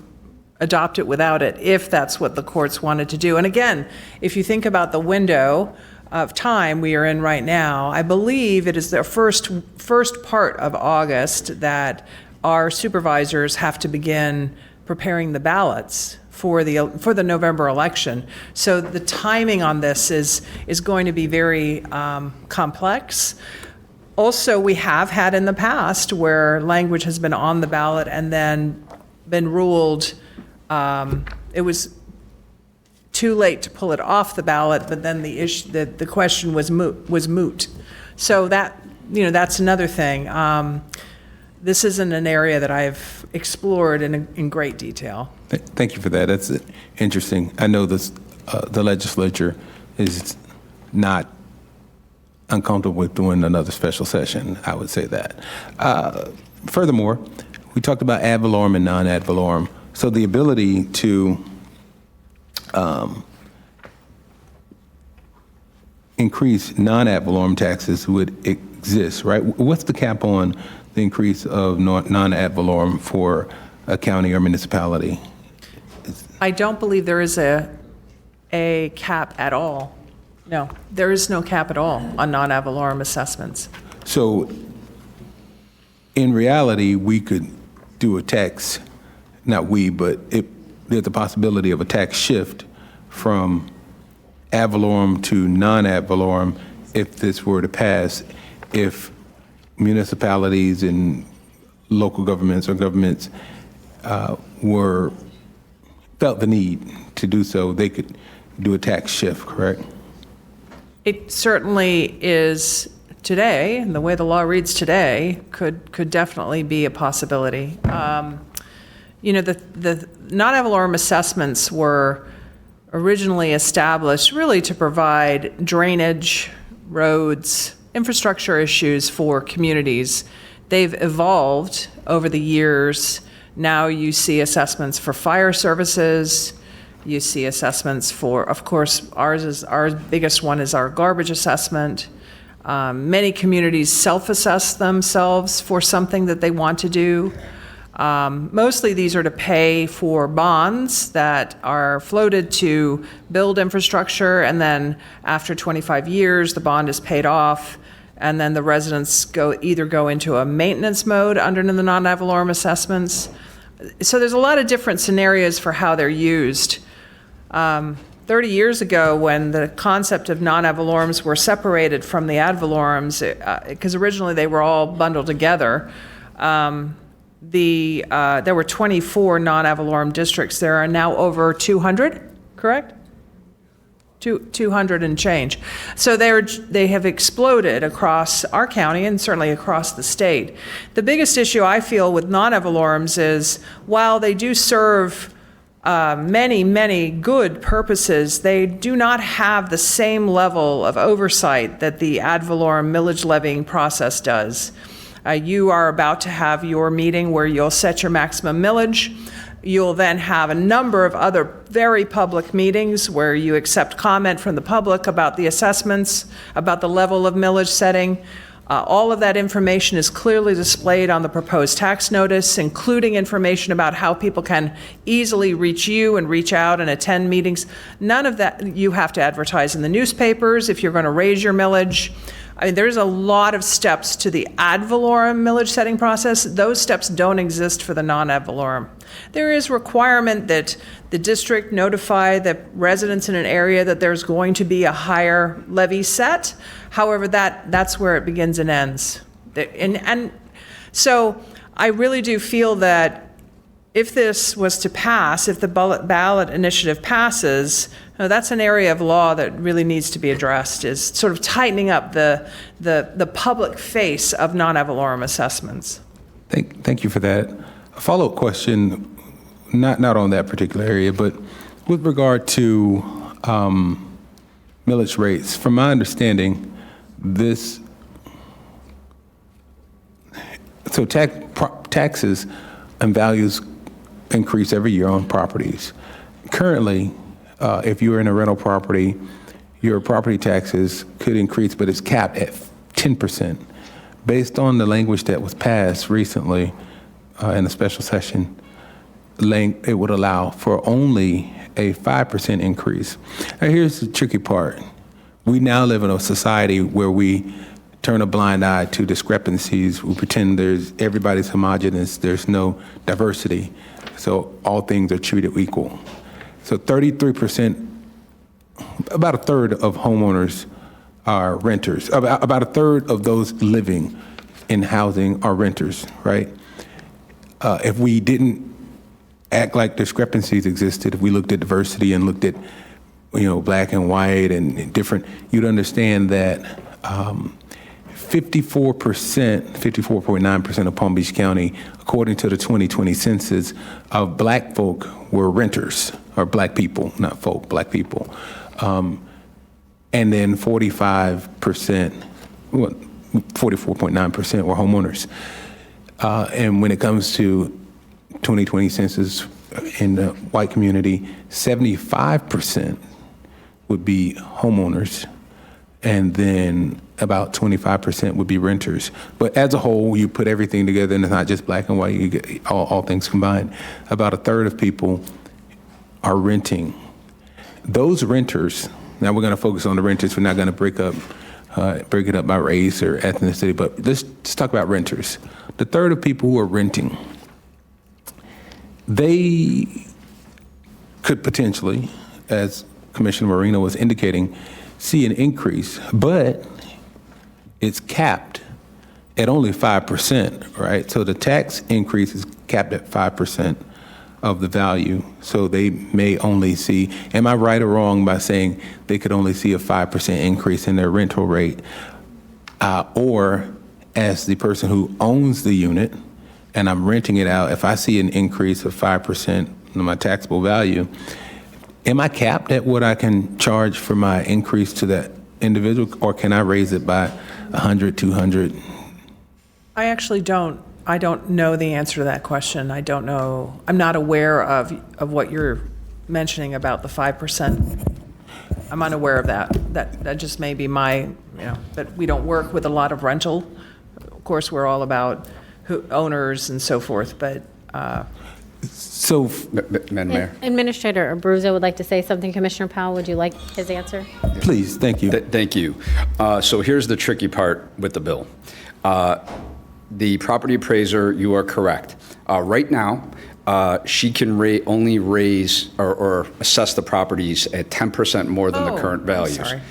adopt it without it, if that's what the courts wanted to do. And again, if you think about the window of time we are in right now, I believe it is the first part of August that our supervisors have to begin preparing the ballots for the November election. So the timing on this is going to be very complex. Also, we have had in the past where language has been on the ballot and then been ruled it was too late to pull it off the ballot, but then the question was moot. So that's another thing. This isn't an area that I've explored in great detail. Thank you for that. That's interesting. I know the legislature is not uncomfortable with doing another special session. I would say that. Furthermore, we talked about ad valorem and non-ad valorem. So the ability to increase non-ad valorem taxes would exist, right? What's the cap on the increase of non-ad valorem for a county or municipality? I don't believe there is a cap at all. No, there is no cap at all on non-ad valorem assessments. So in reality, we could do a tax, not we, but there's the possibility of a tax shift from ad valorem to non-ad valorem if this were to pass, if municipalities and local governments or governments felt the need to do so, they could do a tax shift, correct? It certainly is today, and the way the law reads today could definitely be a possibility. The non-ad valorem assessments were originally established really to provide drainage, roads, infrastructure issues for communities. They've evolved over the years. Now you see assessments for fire services. You see assessments for, of course, our biggest one is our garbage assessment. Many communities self-assess themselves for something that they want to do. Mostly these are to pay for bonds that are floated to build infrastructure, and then after 25 years, the bond is paid off, and then the residents either go into a maintenance mode under the non-ad valorem assessments. So there's a lot of different scenarios for how they're used. 30 years ago, when the concept of non-ad valorems were separated from the ad valorems, because originally they were all bundled together, there were 24 non-ad valorem districts. There are now over 200, correct? 200 and change. So they have exploded across our county and certainly across the state. The biggest issue I feel with non-ad valorems is, while they do serve many, many good purposes, they do not have the same level of oversight that the ad valorem millage levying process does. You are about to have your meeting where you'll set your maximum millage. You'll then have a number of other very public meetings where you accept comment from the public about the assessments, about the level of millage setting. All of that information is clearly displayed on the proposed tax notice, including information about how people can easily reach you and reach out and attend meetings. None of that you have to advertise in the newspapers if you're going to raise your millage. I mean, there's a lot of steps to the ad valorem millage setting process. Those steps don't exist for the non-ad valorem. There is requirement that the district notify the residents in an area that there's going to be a higher levy set. However, that's where it begins and ends. And so I really do feel that if this was to pass, if the ballot initiative passes, that's an area of law that really needs to be addressed, is sort of tightening up the public face of non-ad valorem assessments. Thank you for that. A follow-up question, not on that particular area, but with regard to millage rates. From my understanding, taxes and values increase every year on properties. Currently, if you're in a rental property, your property taxes could increase, but it's capped at 10%. Based on the language that was passed recently in a special session, it would allow for only a 5% increase. Now, here's the tricky part. We now live in a society where we turn a blind eye to discrepancies. We pretend everybody's homogenous, there's no diversity, so all things are treated equal. So 33%, about a third of homeowners are renters. About a third of those living in housing are renters, right? If we didn't act like discrepancies existed, if we looked at diversity and looked at, black and white and different, you'd understand that 54.9% of Palm Beach County, according to the 2020 census, of black folk were renters, or black people, not folk, black people. And then 44.9% were homeowners. And when it comes to 2020 census in the white community, 75% would be homeowners, and then about 25% would be renters. But as a whole, you put everything together, and it's not just black and white, you get all things combined. About a third of people are renting. Those renters, now we're going to focus on the renters, we're not going to break it up by race or ethnicity, but let's talk about renters. The third of people who are renting, they could potentially, as Commissioner Marino was indicating, see an increase, but it's capped at only 5%, right? So the tax increase is capped at 5% of the value. So they may only see, am I right or wrong by saying they could only see a 5% increase in their rental rate? Or as the person who owns the unit and I'm renting it out, if I see an increase of 5% in my taxable value, am I capped at what I can charge for my increase to that individual, or can I raise it by 100, 200? I actually don't know the answer to that question. I don't know. I'm not aware of what you're mentioning about the 5%. I'm unaware of that. That just may be my that we don't work with a lot of rental. Of course, we're all about owners and so forth, but. So, Madam Mayor. Administrator Abruzzo would like to say something. Commissioner Powell, would you like his answer? Please, thank you. Thank you. So here's the tricky part with the bill. The property appraiser, you are correct. Right now, she can only raise or assess the properties at 10% more than the current values. Sorry.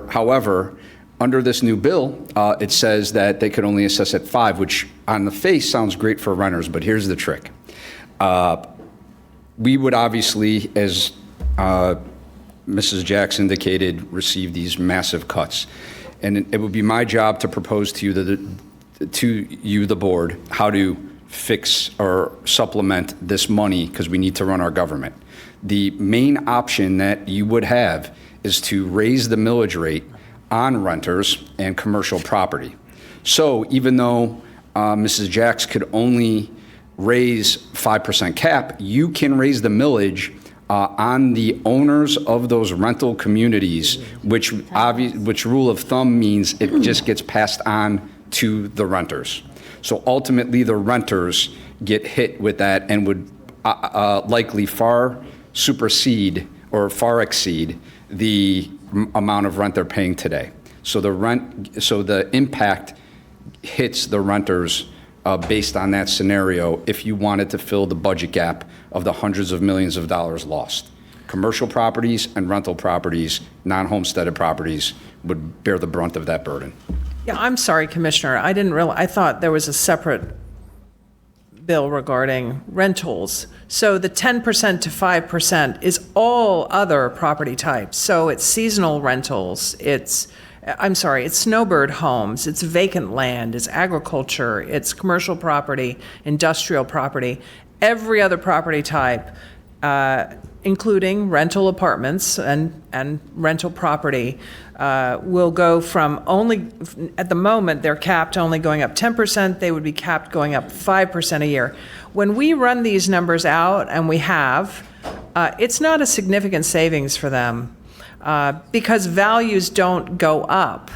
However, under this new bill, it says that they could only assess at 5%, which on the face sounds great for renters, but here's the trick. We would obviously, as Mrs. Jacks indicated, receive these massive cuts. And it would be my job to propose to you, the board, how to fix or supplement this money because we need to run our government. The main option that you would have is to raise the millage rate on renters and commercial property. So even though Mrs. Jacks could only raise 5% cap, you can raise the millage on the owners of those rental communities, which rule of thumb means it just gets passed on to the renters. So ultimately, the renters get hit with that and would likely far supersede or far exceed the amount of rent they're paying today. So the impact hits the renters based on that scenario if you wanted to fill the budget gap of the hundreds of millions of dollars lost. Commercial properties and rental properties, non-homesteaded properties would bear the brunt of that burden. Yeah, I'm sorry, Commissioner. I didn't realize, I thought there was a separate bill regarding rentals. So the 10% to 5% is all other property types. So it's seasonal rentals, it's snowbird homes, it's vacant land, it's agriculture, it's commercial property, industrial property, every other property type, including rental apartments and rental property, will go from at the moment, they're capped only going up 10%, they would be capped going up 5% a year. When we run these numbers out, and we have, it's not a significant savings for them. Because values don't go up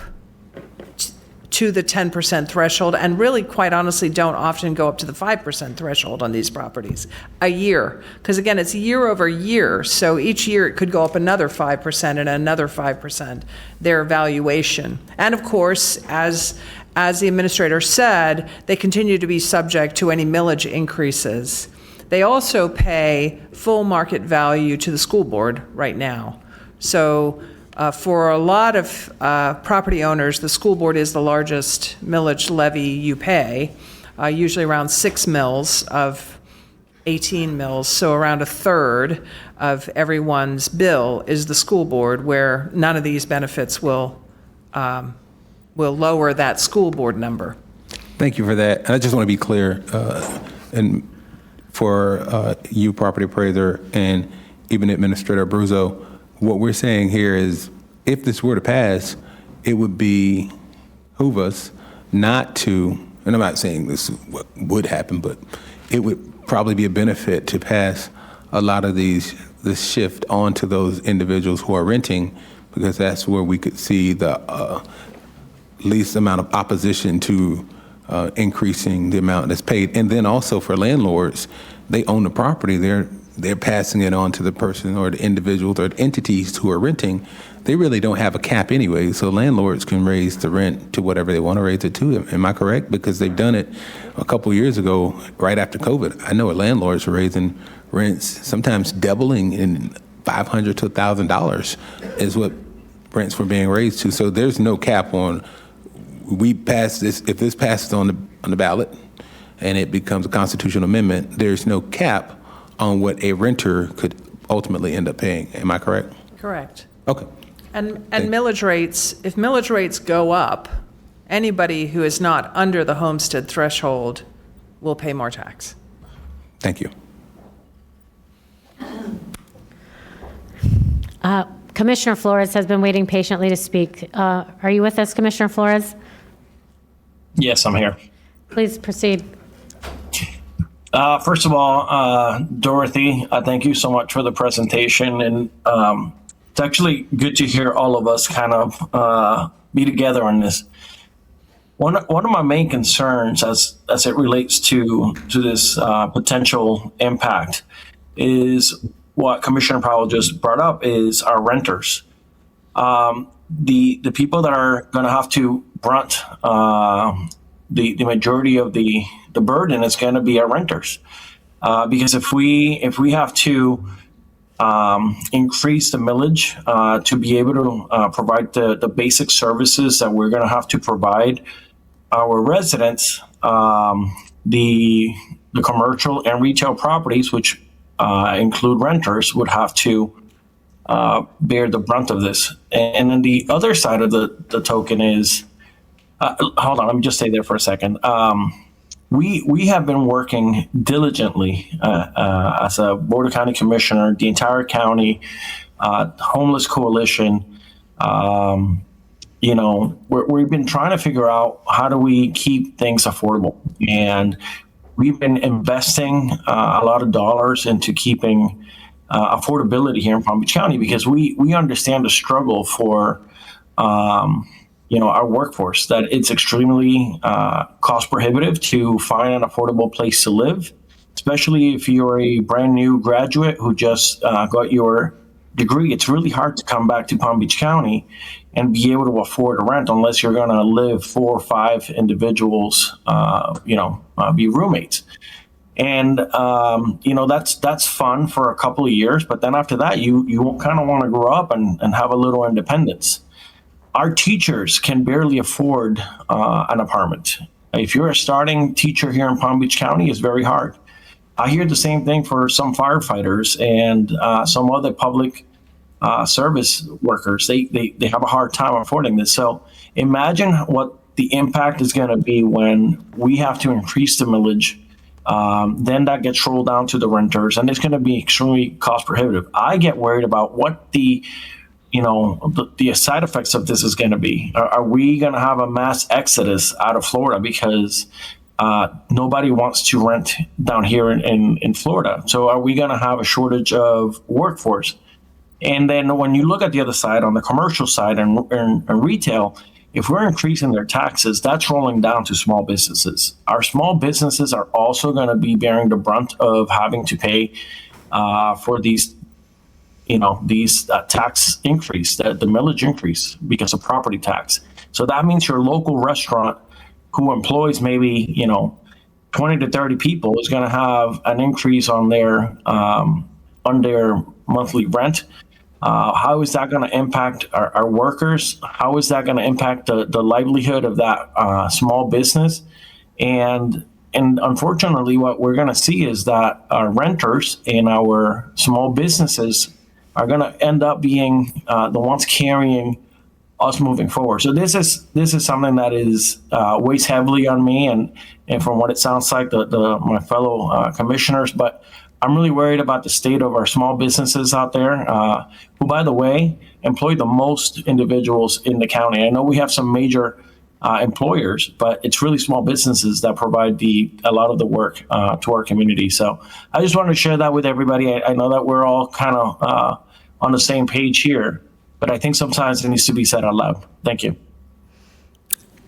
to the 10% threshold, and really, quite honestly, don't often go up to the 5% threshold on these properties a year. Because again, it's year over year, so each year it could go up another 5% and another 5%, their valuation. And of course, as the administrator said, they continue to be subject to any millage increases. They also pay full market value to the school board right now. So for a lot of property owners, the school board is the largest millage levy you pay, usually around 6 mils of 18 mils, so around a third of everyone's bill is the school board, where none of these benefits will lower that school board number. Thank you for that. I just want to be clear, and for you, property appraiser, and even Administrator Abruzzo, what we're saying here is, if this were to pass, it would behoove us not to, and I'm not saying this is what would happen, but it would probably be a benefit to pass a lot of this shift onto those individuals who are renting, because that's where we could see the least amount of opposition to increasing the amount that's paid. And then also for landlords, they own the property, they're passing it on to the person or the individuals or the entities who are renting. They really don't have a cap anyway, so landlords can raise the rent to whatever they want to raise it to. Am I correct? Because they've done it a couple of years ago, right after COVID. I know landlords were raising rents, sometimes doubling in $500 to $1,000 is what rents were being raised to. So there's no cap on, we pass this, if this passes on the ballot and it becomes a constitutional amendment, there's no cap on what a renter could ultimately end up paying. Am I correct? Correct. Okay. And millage rates, if millage rates go up, anybody who is not under the homestead threshold will pay more tax. Thank you. Commissioner Flores has been waiting patiently to speak. Are you with us, Commissioner Flores? Yes, I'm here. Please proceed. First of all, Dorothy, thank you so much for the presentation. And it's actually good to hear all of us kind of be together on this. One of my main concerns as it relates to this potential impact is what Commissioner Powell just brought up is our renters. The people that are going to have to brunt the majority of the burden is going to be our renters. Because if we have to increase the millage to be able to provide the basic services that we're going to have to provide our residents, the commercial and retail properties, which include renters, would have to bear the brunt of this. And then the other side of the token is, hold on, let me just stay there for a second. We have been working diligently as a Board of County Commissioner, the entire county, Homeless Coalition. We've been trying to figure out how do we keep things affordable. And we've been investing a lot of dollars into keeping affordability here in Palm Beach County because we understand the struggle for our workforce, that it's extremely cost prohibitive to find an affordable place to live, especially if you're a brand new graduate who just got your degree. It's really hard to come back to Palm Beach County and be able to afford a rent unless you're going to live 4 or 5 individuals, be roommates. And, that's fun for a couple of years, but then after that, you kind of want to grow up and have a little independence. Our teachers can barely afford an apartment. If you're a starting teacher here in Palm Beach County, it's very hard. I hear the same thing for some firefighters and some other public service workers. They have a hard time affording this. So imagine what the impact is going to be when we have to increase the millage. Then that gets rolled down to the renters, and it's going to be extremely cost prohibitive. I get worried about what the side effects of this is going to be. Are we going to have a mass exodus out of Florida because nobody wants to rent down here in Florida? So are we going to have a shortage of workforce? And then when you look at the other side, on the commercial side and retail, if we're increasing their taxes, that's rolling down to small businesses. Our small businesses are also going to be bearing the brunt of having to pay for these tax increase, the millage increase because of property tax. So that means your local restaurant who employs maybe, 20 to 30 people is going to have an increase on their monthly rent. How is that going to impact our workers? How is that going to impact the livelihood of that small business? And unfortunately, what we're going to see is that our renters and our small businesses are going to end up being the ones carrying us moving forward. So this is something that is weighs heavily on me, and from what it sounds like, my fellow commissioners. But I'm really worried about the state of our small businesses out there, who, by the way, employ the most individuals in the county. I know we have some major employers, but it's really small businesses that provide a lot of the work to our community. So I just wanted to share that with everybody. I know that we're all kind of on the same page here, but I think sometimes it needs to be said out loud. Thank you.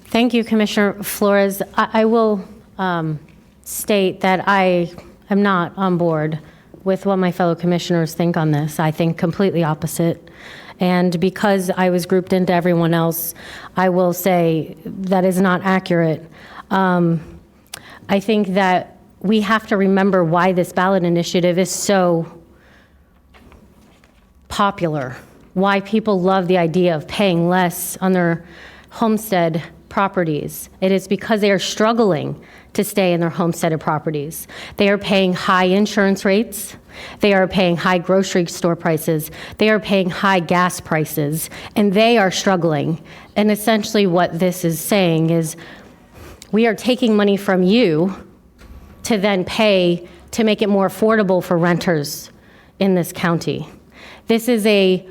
Thank you, Commissioner Flores. I will state that I am not on board with what my fellow commissioners think on this. I think completely opposite. And because I was grouped into everyone else, I will say that is not accurate. I think that we have to remember why this ballot initiative is so popular, why people love the idea of paying less on their homestead properties. It is because they are struggling to stay in their homesteaded properties. They are paying high insurance rates. They are paying high grocery store prices. They are paying high gas prices, and they are struggling. And essentially what this is saying is we are taking money from you to then pay to make it more affordable for renters in this county. This is a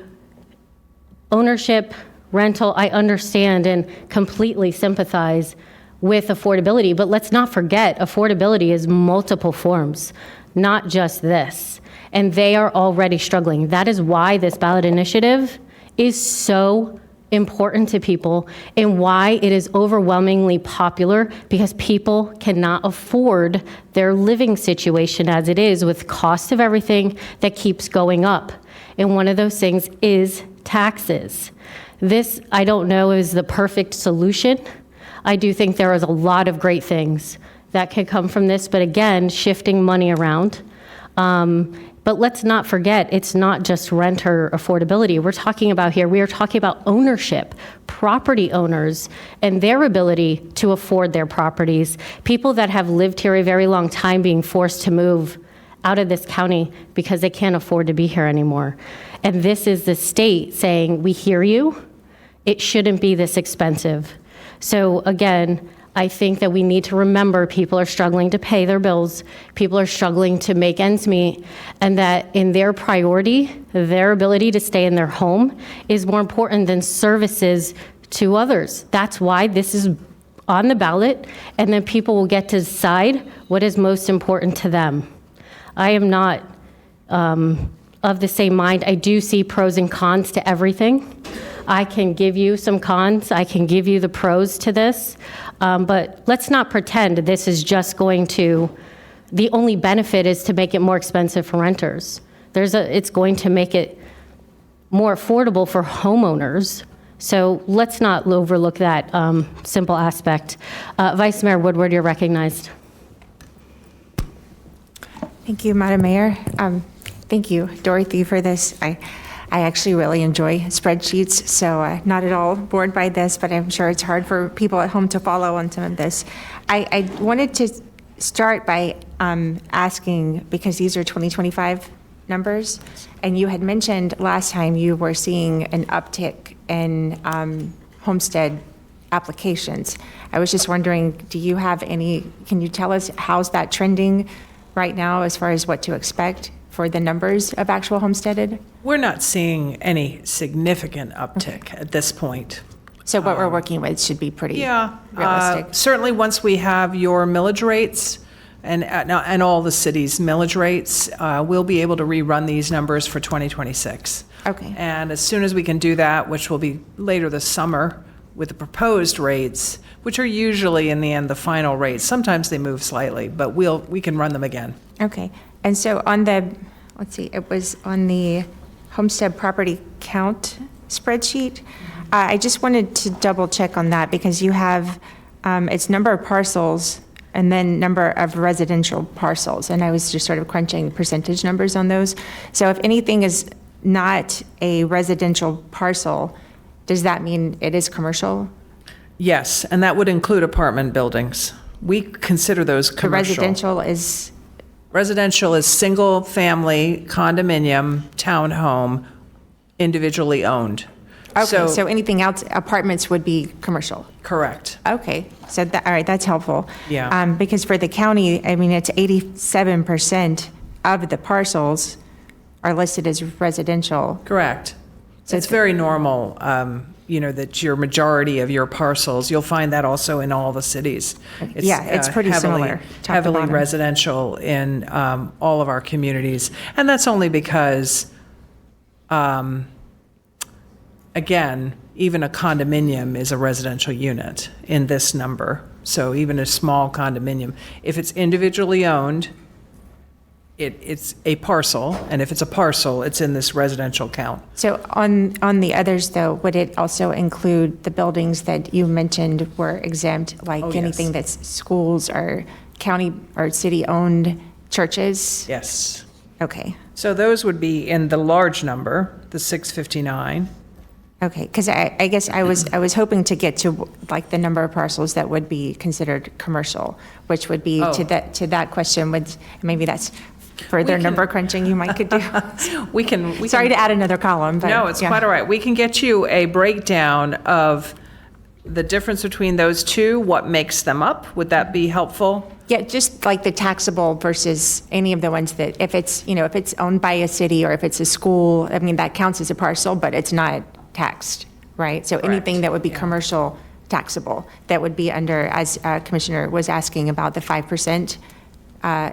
ownership rental. I understand and completely sympathize with affordability, but let's not forget affordability is multiple forms, not just this. And they are already struggling. That is why this ballot initiative is so important to people and why it is overwhelmingly popular, because people cannot afford their living situation as it is with cost of everything that keeps going up. And one of those things is taxes. This, I don't know, is the perfect solution. I do think there is a lot of great things that could come from this, but again, shifting money around. But let's not forget, it's not just renter affordability. We are talking about ownership, property owners, and their ability to afford their properties. People that have lived here a very long time being forced to move out of this county because they can't afford to be here anymore. And this is the state saying, we hear you, it shouldn't be this expensive. So again, I think that we need to remember people are struggling to pay their bills, people are struggling to make ends meet, and that in their priority, their ability to stay in their home is more important than services to others. That's why this is on the ballot, and then people will get to decide what is most important to them. I am not of the same mind. I do see pros and cons to everything. I can give you some cons, I can give you the pros to this, but let's not pretend this is just going to, the only benefit is to make it more expensive for renters. It's going to make it more affordable for homeowners. So let's not overlook that simple aspect. Vice Mayor Woodward, you're recognized. Thank you, Madam Mayor. Thank you, Dorothy, for this. I actually really enjoy spreadsheets, so not at all bored by this, but I'm sure it's hard for people at home to follow on some of this. I wanted to start by asking, because these are 2025 numbers, and you had mentioned last time you were seeing an uptick in homestead applications. I was just wondering, can you tell us how's that trending right now as far as what to expect for the numbers of actual homesteaded? We're not seeing any significant uptick at this point. So what we're working with should be pretty realistic. Certainly, once we have your millage rates and all the city's millage rates, we'll be able to rerun these numbers for 2026. Okay. And as soon as we can do that, which will be later this summer, with the proposed rates, which are usually in the end the final rates. Sometimes they move slightly, but we can run them again. Okay. And so on the, it was on the homestead property count spreadsheet. I just wanted to double check on that because you have, it's number of parcels and then number of residential parcels. And I was just sort of crunching percentage numbers on those. So if anything is not a residential parcel, does that mean it is commercial? Yes, and that would include apartment buildings. We consider those commercial. The residential is? Residential is single-family, condominium, townhome, individually owned. Okay, so anything else, apartments would be commercial? Correct. Okay, so all right, that's helpful. Yeah. Because for the county, I mean, it's 87% of the parcels are listed as residential. Correct. So it's very normal, that your majority of your parcels, you'll find that also in all the cities. It's pretty similar. Heavily residential in all of our communities. And that's only because, again, even a condominium is a residential unit in this number. So even a small condominium, if it's individually owned, it's a parcel, and if it's a parcel, it's in this residential count. So on the others, though, would it also include the buildings that you mentioned were exempt, like anything that's schools or county or city-owned churches? Yes. Okay. So those would be in the large number, the 659. Okay, because I guess I was hoping to get to like the number of parcels that would be considered commercial, which would be to that question. Maybe that's further number crunching you might could do. we can. Sorry to add another column. But no, it's quite all right. We can get you a breakdown of the difference between those two, what makes them up. Would that be helpful? Yeah, just like the taxable versus any of the ones that if it's owned by a city or if it's a school, I mean, that counts as a parcel, but it's not taxed, right? So anything that would be commercial taxable, that would be under, as Commissioner was asking about the 5%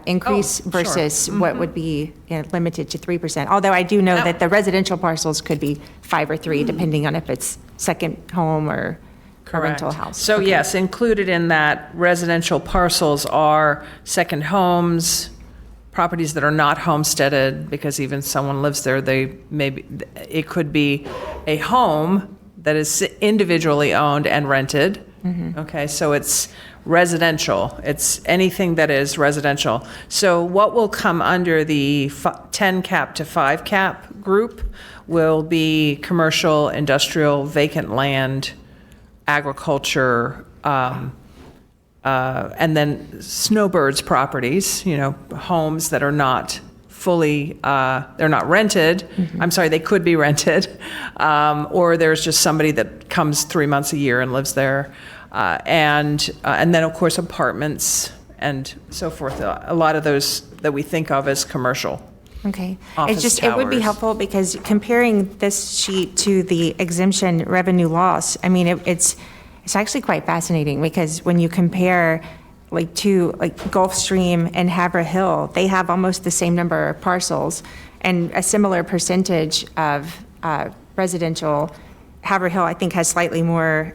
increase Oh, sure. versus what would be limited to 3%. Although I do know that the residential parcels could be 5 or 3, depending on if it's second home or a rental house. So Okay. yes, included in that residential parcels are second homes, properties that are not homesteaded, because even someone lives there, it could be a home that is individually owned and rented. Okay, so it's residential. It's anything that is residential. So what will come under the 10 cap to 5 cap group will be commercial, industrial, vacant land, agriculture, and then snowbirds properties, homes that are not fully, they're not rented. I'm sorry, they could be rented. Or there's just somebody that comes 3 months a year and lives there. And then, of course, apartments and so forth. A lot of those that we think of as commercial. Okay. Office It would be towers. helpful because comparing this sheet to the exemption revenue loss, I mean, it's actually quite fascinating because when you compare like Gulfstream and Haverhill, they have almost the same number of parcels and a similar percentage of residential. Haverhill, I think, has slightly more,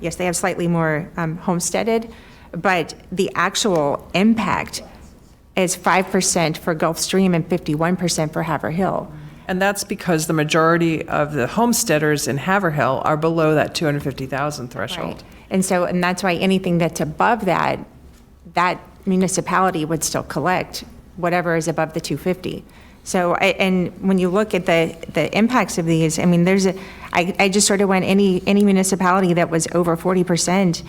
yes, they have slightly more homesteaded, but the actual impact is 5% for Gulfstream and 51% for Haverhill. And that's because the majority of the homesteaders in Haverhill are below that 250,000 threshold. Right. And that's why anything that's above that municipality would still collect whatever is above the 250. So, and when you look at the impacts of these, I mean, I just sort of went any municipality that was over 40%,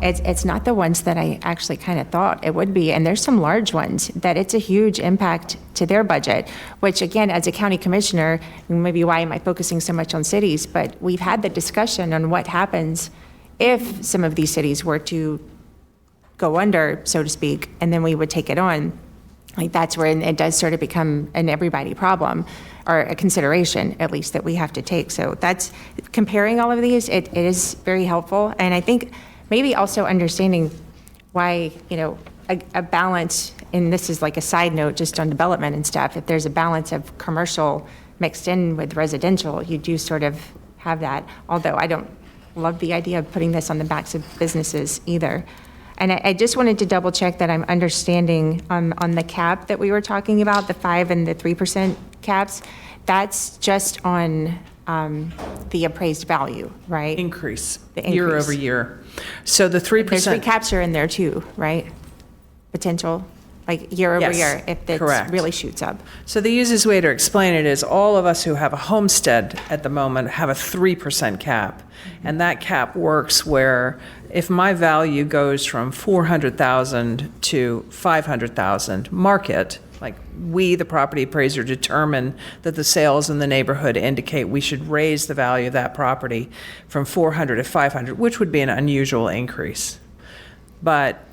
it's not the ones that I actually kind of thought it would be. And there's some large ones that it's a huge impact to their budget, which again, as a county commissioner, maybe why am I focusing so much on cities, but we've had the discussion on what happens if some of these cities were to go under, so to speak, and then we would take it on. Like that's where it does sort of become an everybody problem, or a consideration at least that we have to take. So that's comparing all of these. It is very helpful, and I think maybe also understanding why a balance. And this is like a side note, just on development and stuff. If there's a balance of commercial mixed in with residential, you do sort of have that. Although I don't love the idea of putting this on the backs of businesses either. And I just wanted to double check that I'm understanding on the cap that we were talking about, the 5 and the 3% caps, that's just on the appraised value, right? Increase, The increase. year over year. So the 3%. There's recaps are in there too, right? Potential, like year over Yes, year, if it correct. really shoots up. So the easiest way to explain it is all of us who have a homestead at the moment have a 3% cap. And that cap works where if my value goes from 400,000 to 500,000 market, like we, the property appraiser, determine that the sales in the neighborhood indicate we should raise the value of that property from 400 to 500, which would be an unusual increase. But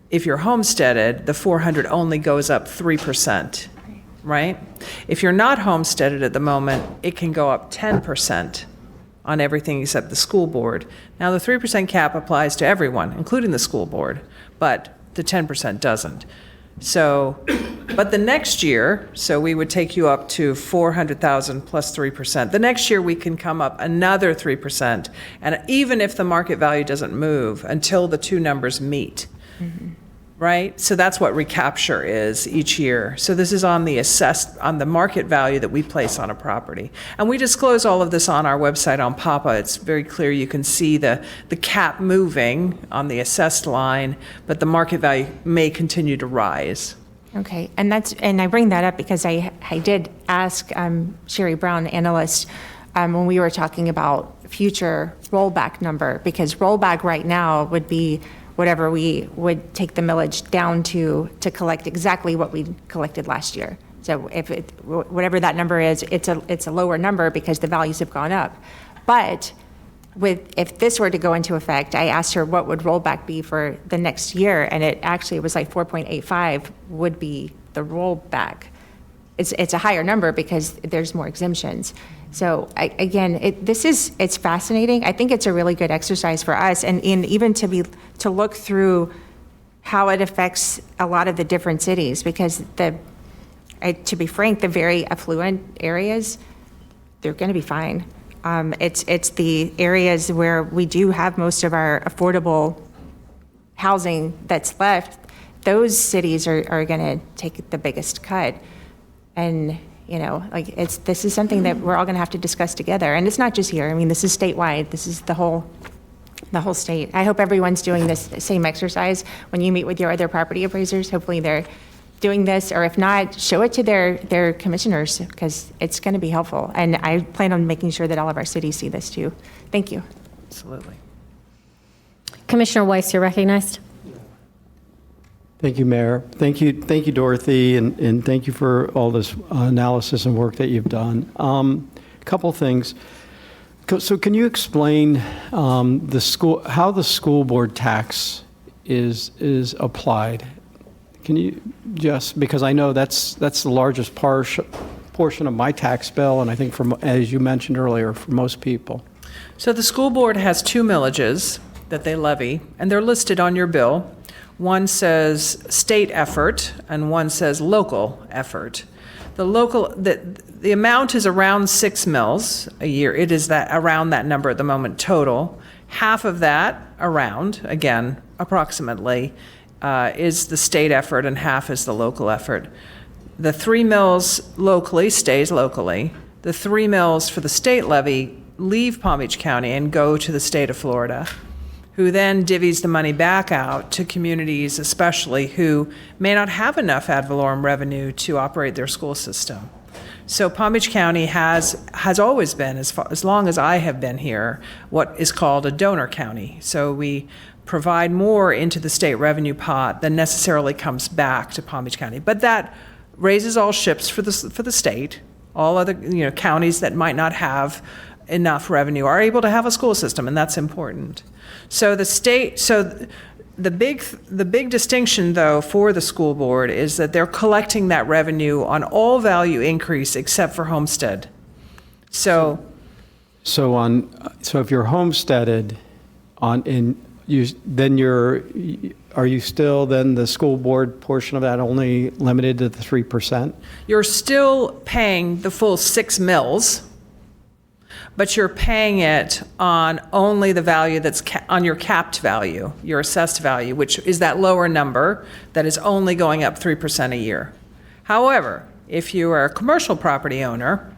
if you're homesteaded, the 400 only goes up 3%, right? If you're not homesteaded at the moment, it can go up 10% on everything except the school board. Now, the 3% cap applies to everyone, including the school board, but the 10% doesn't. So, but the next year, so we would take you up to 400,000 plus 3%. The next year, we can come up another 3%, and even if the market value doesn't move until the two numbers meet. Right? So that's what recapture is each year. So this is on the market value that we place on a property. And we disclose all of this on our website on PAPA. It's very clear. You can see the cap moving on the assessed line, but the market value may continue to rise. Okay, and I bring that up because I did ask Sherry Brown, analyst, when we were talking about future rollback number, because rollback right now would be whatever we would take the millage down to collect exactly what we collected last year. So if whatever that number is, it's a lower number because the values have gone up. But if this were to go into effect, I asked her what would rollback be for the next year, and it actually was like 4.85 would be the rollback. It's a higher number because there's more exemptions. So it's fascinating. I think it's a really good exercise for us, and even to look through how it affects a lot of the different cities, because to be frank, the very affluent areas, they're going to be fine. It's the areas where we do have most of our affordable housing that's left. Those cities are going to take the biggest cut. And, this is something that we're all going to have to discuss together. And it's not just here. I mean, this is statewide. This is the whole state. I hope everyone's doing this same exercise when you meet with your other property appraisers. Hopefully they're doing this, or if not, show it to their commissioners, because it's going to be helpful. And I plan on making sure that all of our cities see this too. Thank you. Absolutely. Commissioner Weiss, you're recognized. Thank you, Mayor. Thank you, Dorothy, and thank you for all this analysis and work that you've done. A couple things. So can you explain how the school board tax is applied? Can you just, because I know that's the largest portion of my tax bill, and I think as you mentioned earlier, for most people. So the school board has 2 millages that they levy, and they're listed on your bill. One says state effort, and one says local effort. The amount is around 6 mils a year. It is around that number at the moment total. Half of that, again, approximately, is the state effort, and half is the local effort. The 3 mils locally stays locally. The 3 mils for the state levy leave Palm Beach County and go to the state of Florida, who then divvies the money back out to communities, especially who may not have enough ad valorem revenue to operate their school system. So Palm Beach County has always been, as long as I have been here, what is called a donor county. So we provide more into the state revenue pot than necessarily comes back to Palm Beach County. But that raises all ships for the state. All other counties that might not have enough revenue are able to have a school system, and that's important. So the big distinction, though, for the school board is that they're collecting that revenue on all value increase except for homestead. So if you're homesteaded are you still then the school board portion of that only limited to the 3%? You're still paying the full 6 mils, but you're paying it on only the value that's on your capped value, your assessed value, which is that lower number that is only going up 3% a year. However, if you are a commercial property owner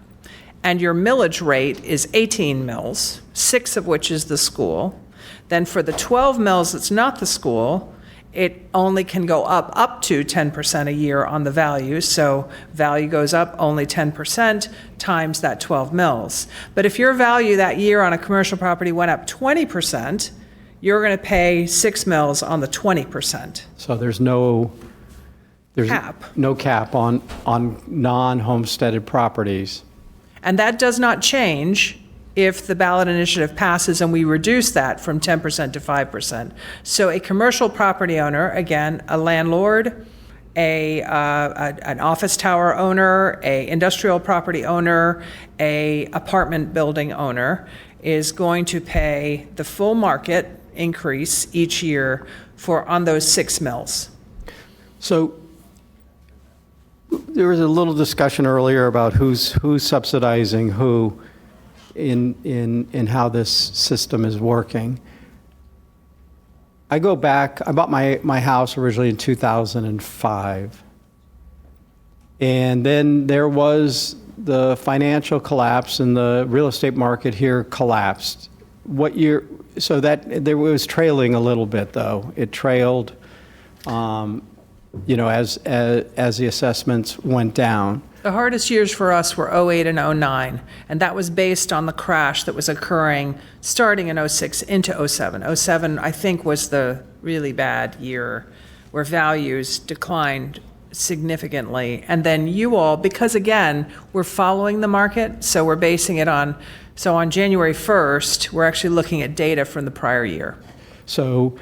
and your millage rate is 18 mils, 6 of which is the school, then for the 12 mils that's not the school, it only can go up to 10% a year on the value. So value goes up only 10% times that 12 mils. But if your value that year on a commercial property went up 20%, you're going to pay 6 mils on the 20%. So there's no cap. No cap on non-homesteaded properties. And that does not change if the ballot initiative passes and we reduce that from 10% to 5%. So a commercial property owner, again, a landlord, an office tower owner, a industrial property owner, a apartment building owner is going to pay the full market increase each year on those 6 mils. So there was a little discussion earlier about who's subsidizing who in how this system is working. I go back, I bought my house originally in 2005. And then there was the financial collapse and the real estate market here collapsed. So that there was trailing a little bit though. It trailed, as the assessments went down. The hardest years for us were 08 and 09, and that was based on the crash that was occurring starting in 06 into 07. 07, I think, was the really bad year where values declined significantly. And then you all, because again, we're following the market, so we're basing it on January 1st, we're actually looking at data from the prior year. So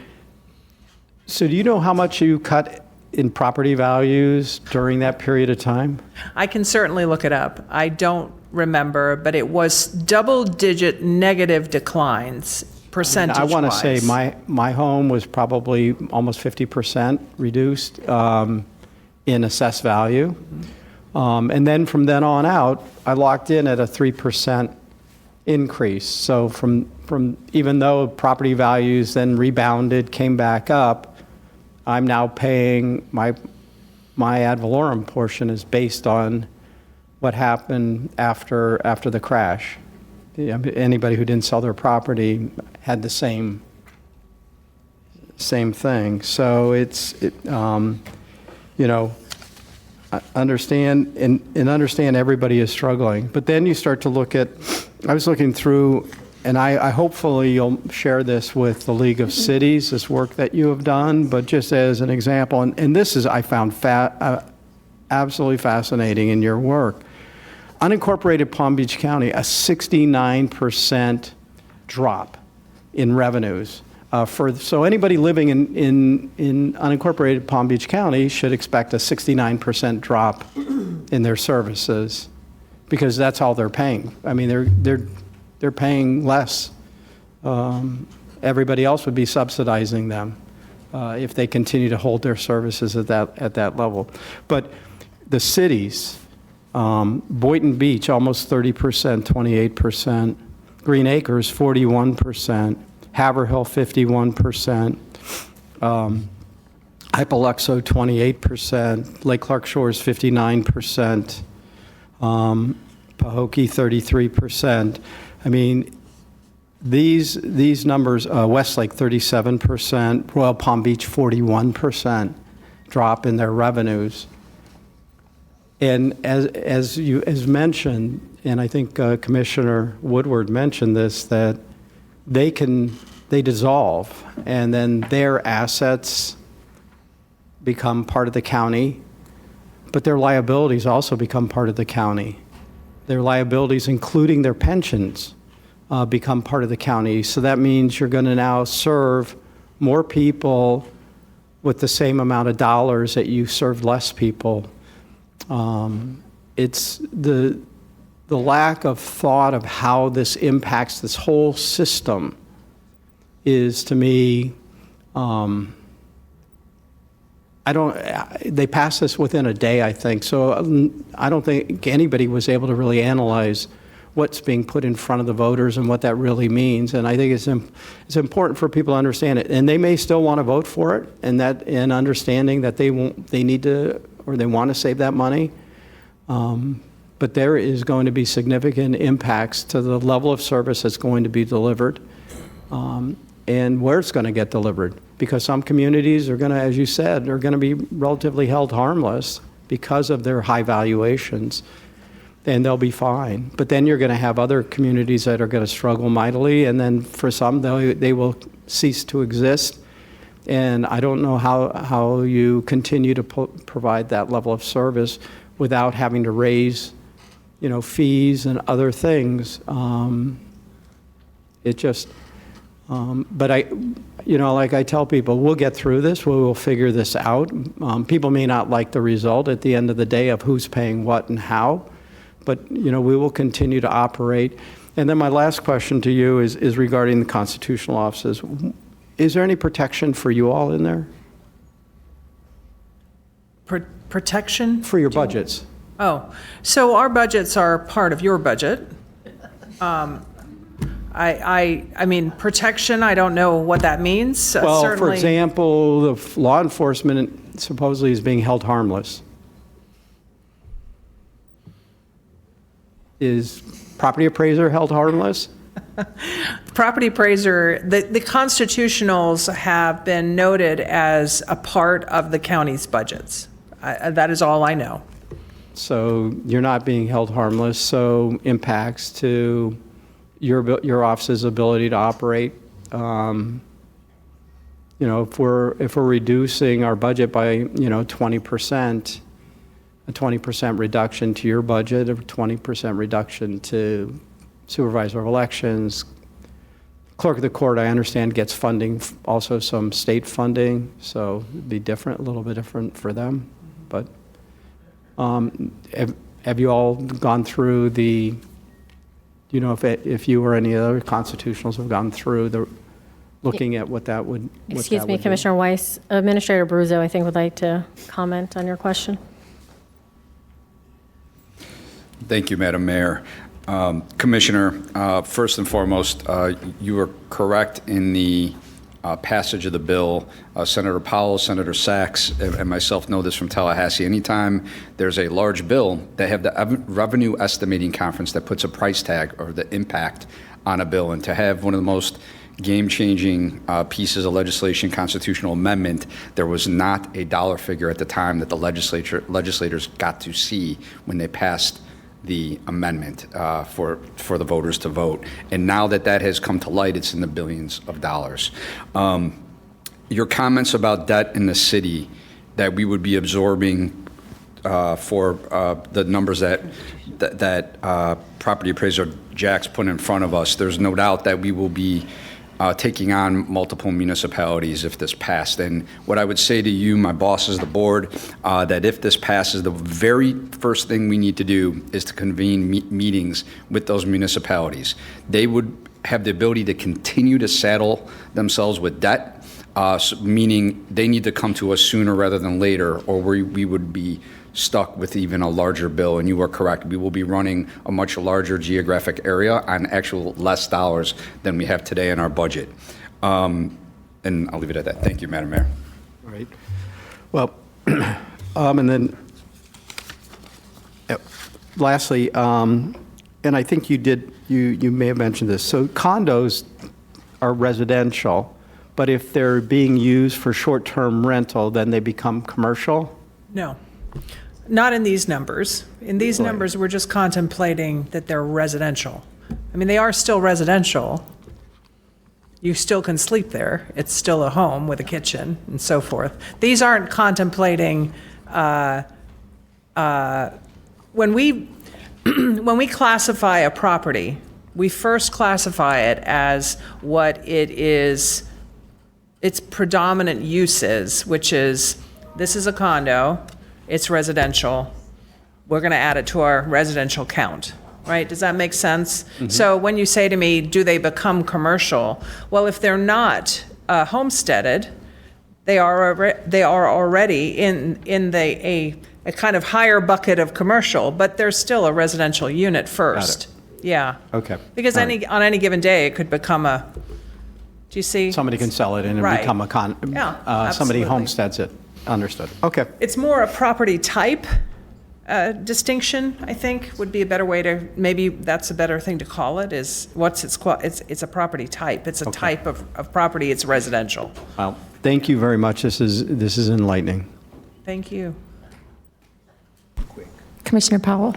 do you know how much you cut in property values during that period of time? I can certainly look it up. I don't remember, but it was double-digit negative declines percentage-wise? I want to say my home was probably almost 50% reduced in assessed value. And then from then on out, I locked in at a 3% increase. So from even though property values then rebounded, came back up, I'm now paying my ad valorem portion is based on what happened after the crash. Anybody who didn't sell their property had the same thing. So I understand and understand everybody is struggling. But then you start to look at, I was looking through, and I hopefully you'll share this with the League of Cities, this work that you have done, but just as an example, and this is, I found absolutely fascinating in your work. Unincorporated Palm Beach County, a 69% drop in revenues. So anybody living in unincorporated Palm Beach County should expect a 69% drop in their services because that's all they're paying. I mean, they're paying less. Everybody else would be subsidizing them if they continue to hold their services at that level. But the cities, Boynton Beach, almost 30%, 28%. Green Acres, 41%. Haverhill, 51%. Hypoluxo, 28%. Lake Clark Shores, 59%. Pahokee, 33%. I mean, these numbers, Westlake, 37%. Royal Palm Beach, 41% drop in their revenues. And as mentioned, and I think Commissioner Woodward mentioned this, that they dissolve, and then their assets become part of the county, but their liabilities also become part of the county. Their liabilities, including their pensions, become part of the county. So that means you're going to now serve more people with the same amount of dollars that you served less people. It's the lack of thought of how this impacts this whole system is, to me, they passed this within a day, I think. So I don't think anybody was able to really analyze what's being put in front of the voters and what that really means. And I think it's important for people to understand it. And they may still want to vote for it, and understanding that they need to, or they want to save that money. But there is going to be significant impacts to the level of service that's going to be delivered, and where it's going to get delivered. Because some communities are going to, as you said, are going to be relatively held harmless because of their high valuations, and they'll be fine. But then you're going to have other communities that are going to struggle mightily, and then for some, they will cease to exist. And I don't know how you continue to provide that level of service without having to raise, fees and other things. But like I tell people, we'll get through this. We will figure this out. People may not like the result at the end of the day of who's paying what and how, but we will continue to operate. And then my last question to you is regarding the constitutional offices. Is there any protection for you all in there? Protection? For your budgets. Oh, so our budgets are part of your budget. I mean, protection, I don't know what that means. Well, Certainly. for example, the law enforcement supposedly is being held harmless. Is property appraiser held harmless? Property appraiser, the constitutionals have been noted as a part of the county's budgets. That is all I know. So you're not being held harmless, so impacts to your office's ability to operate. If we're reducing our budget by 20%, a 20% reduction to your budget, a 20% reduction to supervisor of elections, clerk of the court, I understand, gets funding, also some state funding, so it'd be different, a little bit different for them. But have you all gone through the Do you know if you or any other constitutionals have gone through looking at what that would? Excuse me, Commissioner Weiss. Administrator Abruzzo, I think, would like to comment on your question. Thank you, Madam Mayor. Commissioner, first and foremost, you are correct in the passage of the bill. Senator Powell, Senator Sachs, and myself know this from Tallahassee. Anytime there's a large bill, they have the revenue estimating conference that puts a price tag or the impact on a bill. And to have one of the most game-changing pieces of legislation, constitutional amendment, there was not a dollar figure at the time that the legislators got to see when they passed the amendment for the voters to vote. And now that that has come to light, it's in the billions of dollars. Your comments about debt in the city that we would be absorbing for the numbers that property appraiser Jack's put in front of us, there's no doubt that we will be taking on multiple municipalities if this passed. And what I would say to you, my bosses, the board, that if this passes, the very first thing we need to do is to convene meetings with those municipalities. They would have the ability to continue to saddle themselves with debt, meaning they need to come to us sooner rather than later, or we would be stuck with even a larger bill. And you are correct. We will be running a much larger geographic area on actual less dollars than we have today in our budget. And I'll leave it at that. Thank you, Madam Mayor. All right. Well, and then lastly, and I think you may have mentioned this. So condos are residential, but if they're being used for short-term rental, then they become commercial? No, not in these numbers. In these numbers, we're just contemplating that they're residential. I mean, they are still residential. You still can sleep there. It's still a home with a kitchen and so forth. These aren't contemplating, when we classify a property, we first classify it as what it is, its predominant use is, which is, this is a condo, it's residential, we're going to add it to our residential count, right? Does that make sense? Mm-hmm. So when you say to me, do they become commercial? Well, if they're not homesteaded, they are already in a kind of higher bucket of commercial, but they're still a residential unit first. Yeah. Okay. Because on any given day, it could become a, do you see? Somebody can sell it and Right. become a Yeah, somebody absolutely. homesteads it. Understood. Okay. It's more a property type distinction, I think, would be a better way to, maybe that's a better thing to call it, is it's a property type. It's a type of property, it's residential. Well, thank you very much. This is enlightening. Thank you. Commissioner Powell.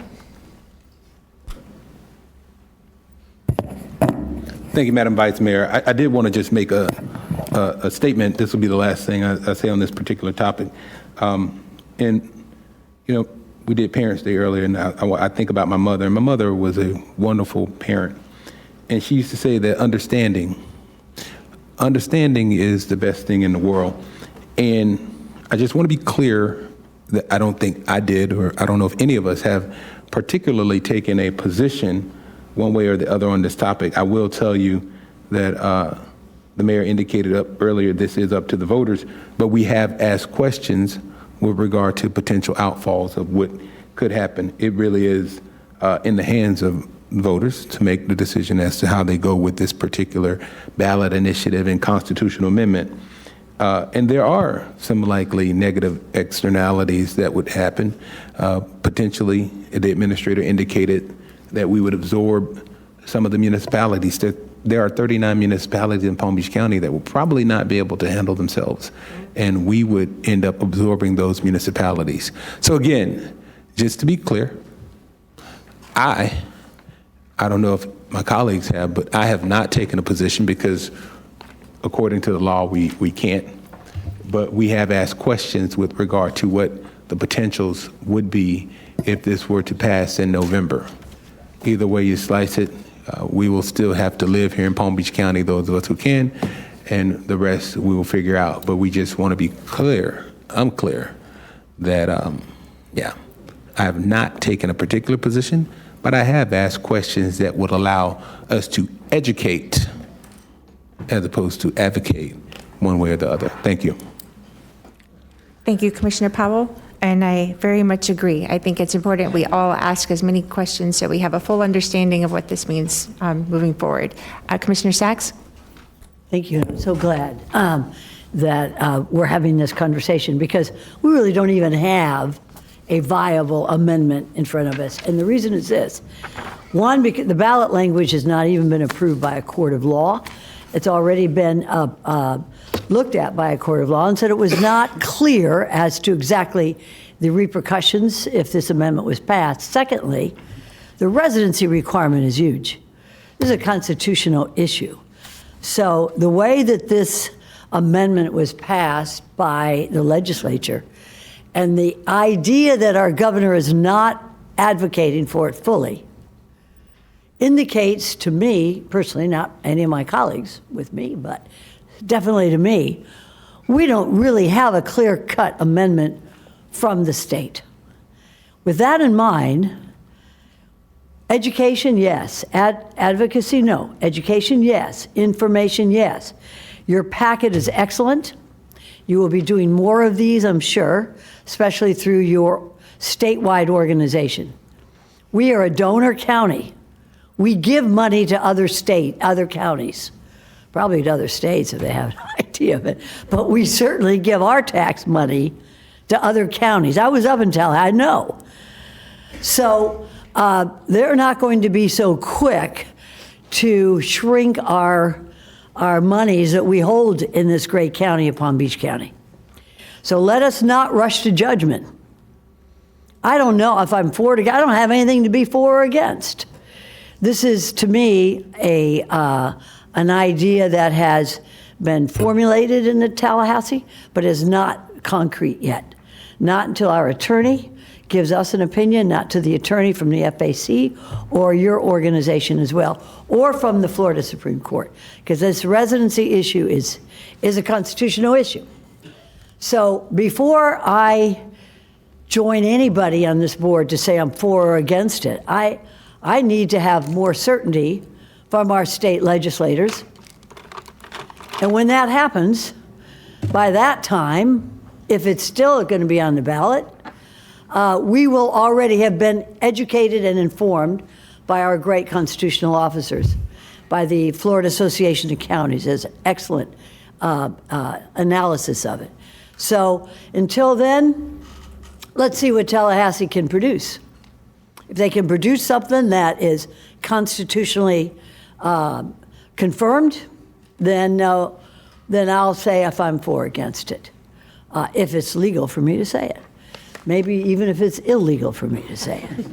Thank you, Madam Vice Mayor. I did want to just make a statement. This will be the last thing I say on this particular topic. And, you know, we did Parents' Day earlier, and I think about my mother. And my mother was a wonderful parent. And she used to say that understanding is the best thing in the world. And I just want to be clear that I don't think I did, or I don't know if any of us have particularly taken a position one way or the other on this topic. I will tell you that the mayor indicated earlier, this is up to the voters, but we have asked questions with regard to potential outfalls of what could happen. It really is in the hands of voters to make the decision as to how they go with this particular ballot initiative and constitutional amendment. And there are some likely negative externalities that would happen. Potentially, the administrator indicated that we would absorb some of the municipalities. There are 39 municipalities in Palm Beach County that will probably not be able to handle themselves, and we would end up absorbing those municipalities. So again, just to be clear, I don't know if my colleagues have, but I have not taken a position because according to the law, we can't. But we have asked questions with regard to what the potentials would be if this were to pass in November. Either way you slice it, we will still have to live here in Palm Beach County, those of us who can, and the rest we will figure out. But we just want to be clear, I'm clear, that, I have not taken a particular position, but I have asked questions that would allow us to educate as opposed to advocate one way or the other. Thank you. Thank you, Commissioner Powell, and I very much agree. I think it's important we all ask as many questions so we have a full understanding of what this means moving forward. Commissioner Sachs? Thank you. I'm so glad that we're having this conversation because we really don't even have a viable amendment in front of us. And the reason is this. One, because the ballot language has not even been approved by a court of law. It's already been looked at by a court of law and said it was not clear as to exactly the repercussions if this amendment was passed. Secondly, the residency requirement is huge. This is a constitutional issue. So the way that this amendment was passed by the legislature and the idea that our governor is not advocating for it fully indicates to me, personally, not any of my colleagues with me, but definitely to me, we don't really have a clear-cut amendment from the state. With that in mind, education, yes. Advocacy, no. Education, yes. Information, yes. Your packet is excellent. You will be doing more of these, I'm sure, especially through your statewide organization. We are a donor county. We give money to other counties, probably to other states if they have an idea of it, but we certainly give our tax money to other counties. I was up in Tallahassee, I know. So they're not going to be so quick to shrink our monies that we hold in this great county of Palm Beach County. So let us not rush to judgment. I don't know if I'm for it. I don't have anything to be for or against. This is, to me, an idea that has been formulated in the Tallahassee, but is not concrete yet. Not until our attorney gives us an opinion, not to the attorney from the FAC or your organization as well, or from the Florida Supreme Court, because this residency issue is a constitutional issue. So before I join anybody on this board to say I'm for or against it, I need to have more certainty from our state legislators. And when that happens, by that time, if it's still going to be on the ballot, we will already have been educated and informed by our great constitutional officers, by the Florida Association of Counties. There's excellent analysis of it. So until then, let's see what Tallahassee can produce. If they can produce something that is constitutionally confirmed, then I'll say if I'm for or against it, if it's legal for me to say it. Maybe even if it's illegal for me to say it.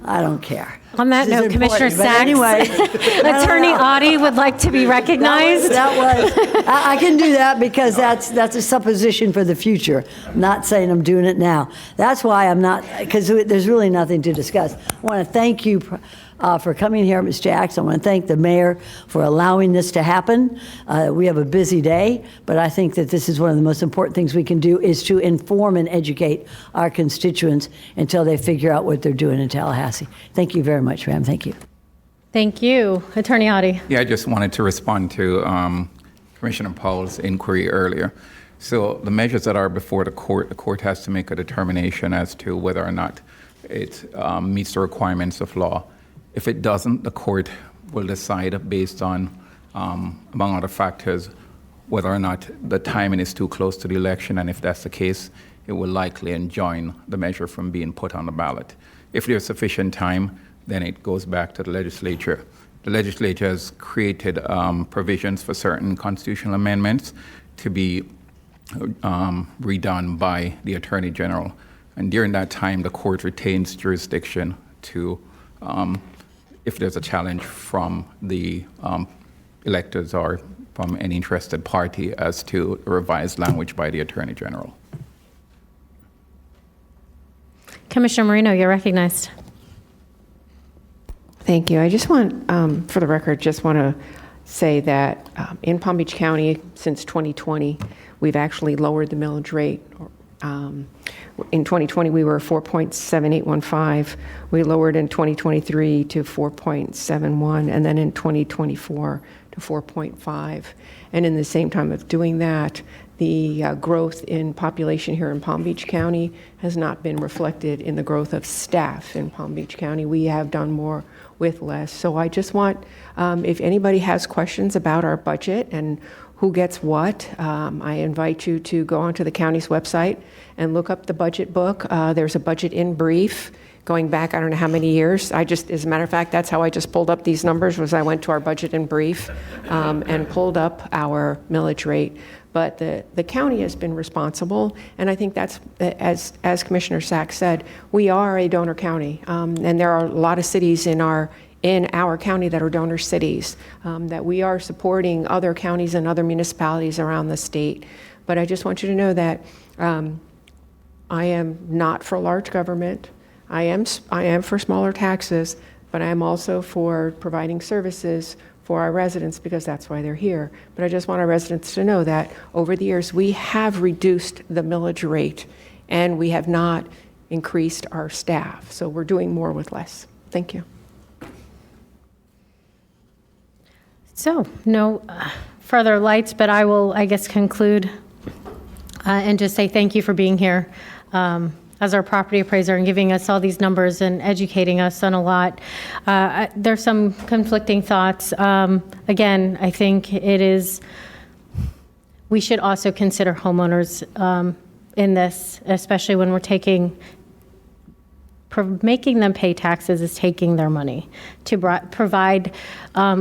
I don't care. On that This is note, Commissioner important, but Sachs, anyway, Attorney Audie would like to be recognized. I can do that because that's a supposition for the future. I'm not saying I'm doing it now. That's why I'm not, because there's really nothing to discuss. I want to thank you for coming here, Ms. Jackson. I want to thank the mayor for allowing this to happen. We have a busy day, but I think that this is one of the most important things we can do is to inform and educate our constituents until they figure out what they're doing in Tallahassee. Thank you very much, ma'am. Thank you. Thank you. Attorney Audie. Yeah, I just wanted to respond to Commissioner Powell's inquiry earlier. So the measures that are before the court has to make a determination as to whether or not it meets the requirements of law. If it doesn't, the court will decide based on, among other factors, whether or not the timing is too close to the election, and if that's the case, it will likely enjoin the measure from being put on the ballot. If there's sufficient time, then it goes back to the legislature. The legislature has created provisions for certain constitutional amendments to be redone by the Attorney General. And during that time, the court retains jurisdiction to, if there's a challenge from the electors or from any interested party as to revised language by the Attorney General. Commissioner Marino, you're recognized. Thank you. I just want, for the record, just want to say that in Palm Beach County, since 2020, we've actually lowered the millage rate In 2020, we were 4.7815. We lowered in 2023 to 4.71, and then in 2024 to 4.5. And in the same time of doing that, the growth in population here in Palm Beach County has not been reflected in the growth of staff in Palm Beach County. We have done more with less. So I just want, if anybody has questions about our budget and who gets what, I invite you to go onto the county's website and look up the budget book. There's a budget in brief going back, I don't know how many years. As a matter of fact, that's how I just pulled up these numbers, was I went to our budget in brief and pulled up our millage rate. But the county has been responsible, and I think that's, as Commissioner Sachs said, we are a donor county, and there are a lot of cities in our county that are donor cities, that we are supporting other counties and other municipalities around the state. But I just want you to know that I am not for large government. I am for smaller taxes, but I am also for providing services for our residents, because that's why they're here. But I just want our residents to know that over the years, we have reduced the millage rate, and we have not increased our staff. So we're doing more with less. Thank you. So no further lights, but I will, I guess, conclude and just say thank you for being here as our property appraiser and giving us all these numbers and educating us on a lot. There's some conflicting thoughts. Again, I think we should also consider homeowners in this, especially when we're making them pay taxes is taking their money to provide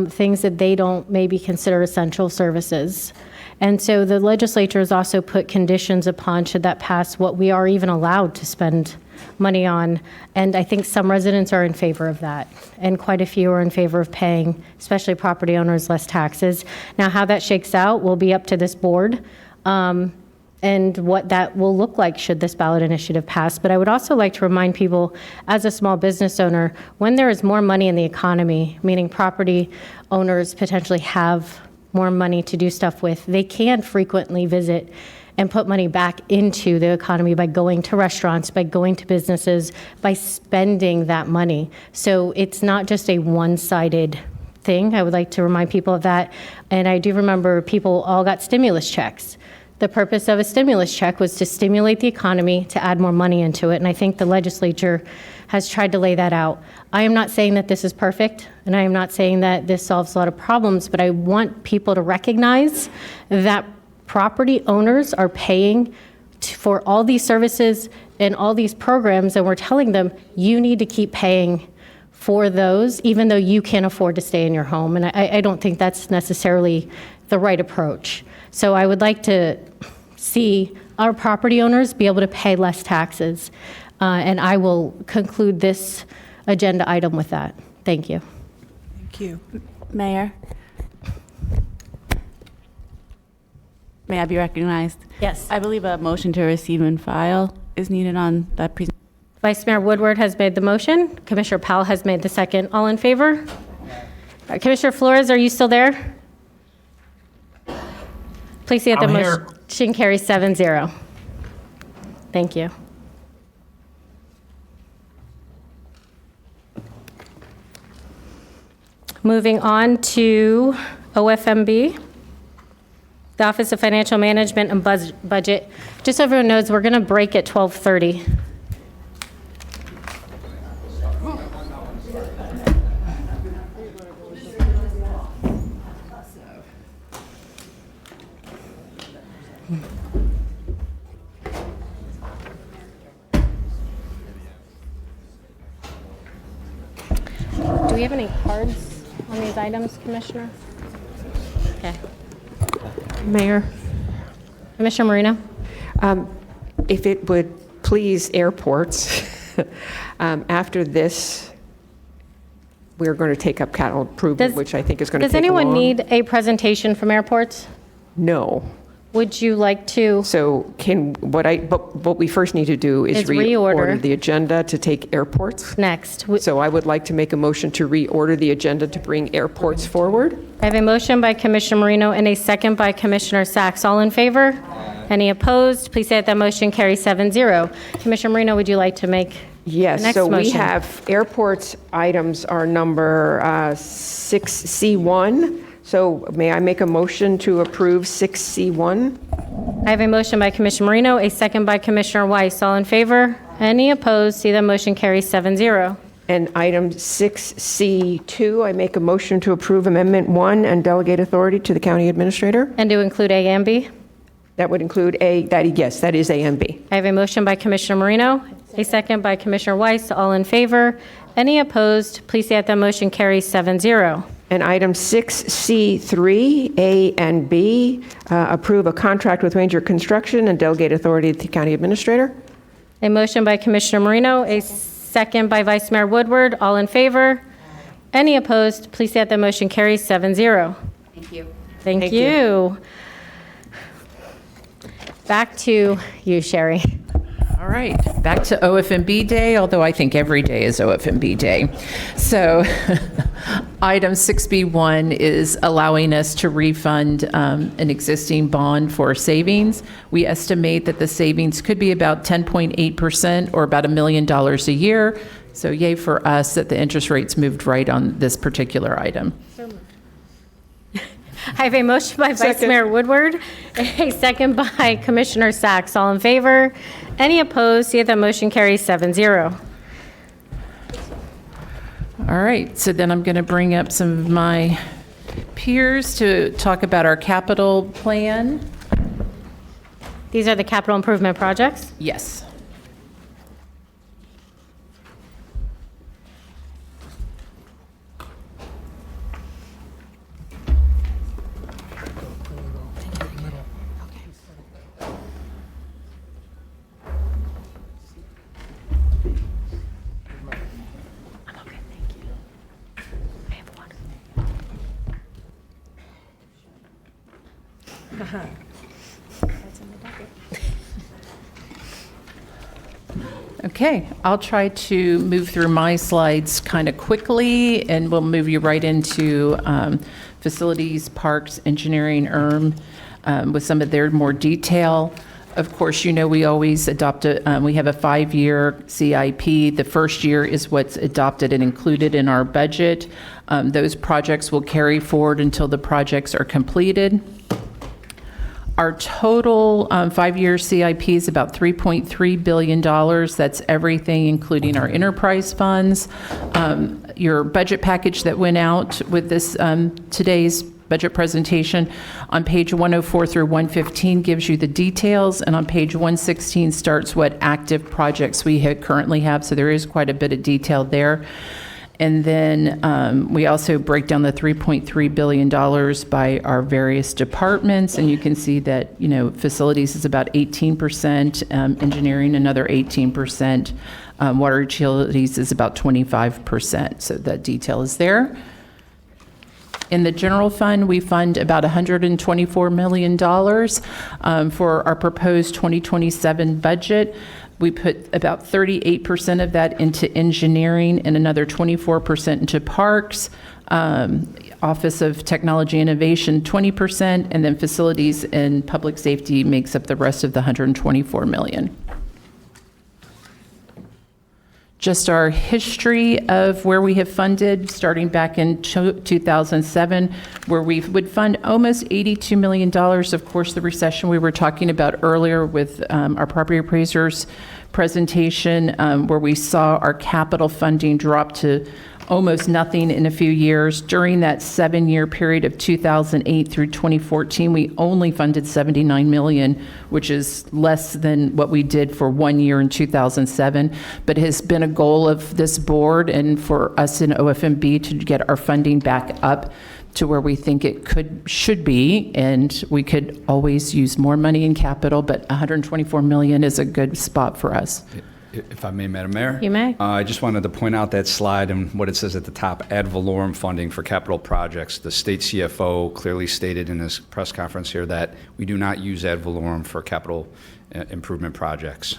things that they don't maybe consider essential services. And so the legislature has also put conditions upon, should that pass, what we are even allowed to spend money on. And I think some residents are in favor of that, and quite a few are in favor of paying, especially property owners, less taxes. Now, how that shakes out will be up to this board. And what that will look like should this ballot initiative pass. But I would also like to remind people, as a small business owner, when there is more money in the economy, meaning property owners potentially have more money to do stuff with, they can frequently visit and put money back into the economy by going to restaurants, by going to businesses, by spending that money. So it's not just a one-sided thing. I would like to remind people of that. And I do remember people all got stimulus checks. The purpose of a stimulus check was to stimulate the economy, to add more money into it, and I think the legislature has tried to lay that out. I am not saying that this is perfect, and I am not saying that this solves a lot of problems, but I want people to recognize that property owners are paying for all these services and all these programs, and we're telling them, you need to keep paying for those, even though you can't afford to stay in your home, and I don't think that's necessarily the right approach. So I would like to see our property owners be able to pay less taxes. And I will conclude this agenda item with that. Thank you. Thank you. Mayor? May I be recognized? Yes. I believe a motion to receive and file is needed on that presentation. Vice Mayor Woodward has made the motion. Commissioner Powell has made the second. All in favor? Commissioner Flores, are you still there? Please see that the motion carries 7-0. Thank you. Moving on to OFMB, the Office of Financial Management and Budget. Just so everyone knows, we're going to break at 12:30. Do we have any cards on these items, Commissioner? Okay. Mayor, Commissioner Marino? if it would please airports, after this, we're going to take up capital improvement, which I think is going to take Does anyone long. need a presentation from airports? No. Would you like to? So what we first need to do is reorder the agenda to take airports. Next. So I would like to make a motion to reorder the agenda to bring airports forward. I have a motion by Commissioner Marino and a second by Commissioner Sachs. All in favor? Any opposed? Please say that that motion carries 7-0. Commissioner Marino, would you like to make the Yes, next so we motion? have airports items are number 6C1. So may I make a motion to approve 6C1? I have a motion by Commissioner Marino, a second by Commissioner Weiss. All in favor? Any opposed? See that motion carries 7-0. And item 6C2, I make a motion to approve Amendment 1 and delegate authority to the county administrator. And to include A and B? That would include yes, that is A and B. I have a motion by Commissioner Marino, a second by Commissioner Weiss. All in favor? Any opposed? Please say that the motion carries 7-0. And item 6C3, A and B, approve a contract with Ranger Construction and delegate authority to the county administrator. A motion by Commissioner Marino, a second by Vice Mayor Woodward. All in favor? Any opposed? Please say that the motion carries 7-0. Thank you. Thank you. Back to you, Sherry. All right, back to OFMB Day, although I think every day is OFMB Day. So item 6B1 is allowing us to refund an existing bond for savings. We estimate that the savings could be about 10.8% or about $1 million a year. So yay for us that the interest rates moved right on this particular item. I have a motion by Vice Mayor Woodward, a second by Commissioner Sacks. All in favor? Any opposed? See that the motion carries 7-0. All right, so then I'm going to bring up some of my peers to talk about our capital plan. These are the capital improvement projects? Yes. Okay, I'll try to move through my slides kind of quickly, and we'll move you right into facilities, parks, engineering, with some of their more detail. Of course, you know we always adopt we have a 5-year CIP. The first year is what's adopted and included in our budget. Those projects will carry forward until the projects are completed. Our total 5-year CIP is about $3.3 billion. That's everything, including our enterprise funds. Your budget package that went out with this today's budget presentation on page 104 through 115 gives you the details, and on page 116 starts what active projects we currently have. So there is quite a bit of detail there. And then we also break down the $3.3 billion by our various departments, and you can see that, you know, facilities is about 18%, engineering another 18%, water utilities is about 25%. So that detail is there. In the general fund, we fund about $124 million for our proposed 2027 budget. We put about 38% of that into engineering and another 24% into parks, Office of Technology Innovation 20%, and then facilities and public safety makes up the rest of the $124 million. Just our history of where we have funded, starting back in 2007, where we would fund almost $82 million. Of course, the recession we were talking about earlier with our property appraisers presentation, where we saw our capital funding drop to almost nothing in a few years. During that 7-year period of 2008 through 2014, we only funded $79 million, which is less than what we did for 1 year in 2007, but it has been a goal of this board and for us in OFMB to get our funding back up to where we think it should be, and we could always use more money in capital, but $124 million is a good spot for us. If I may, Madam Mayor? You may. I just wanted to point out that slide and what it says at the top, ad valorem funding for capital projects. The state CFO clearly stated in his press conference here that we do not use ad valorem for capital improvement projects.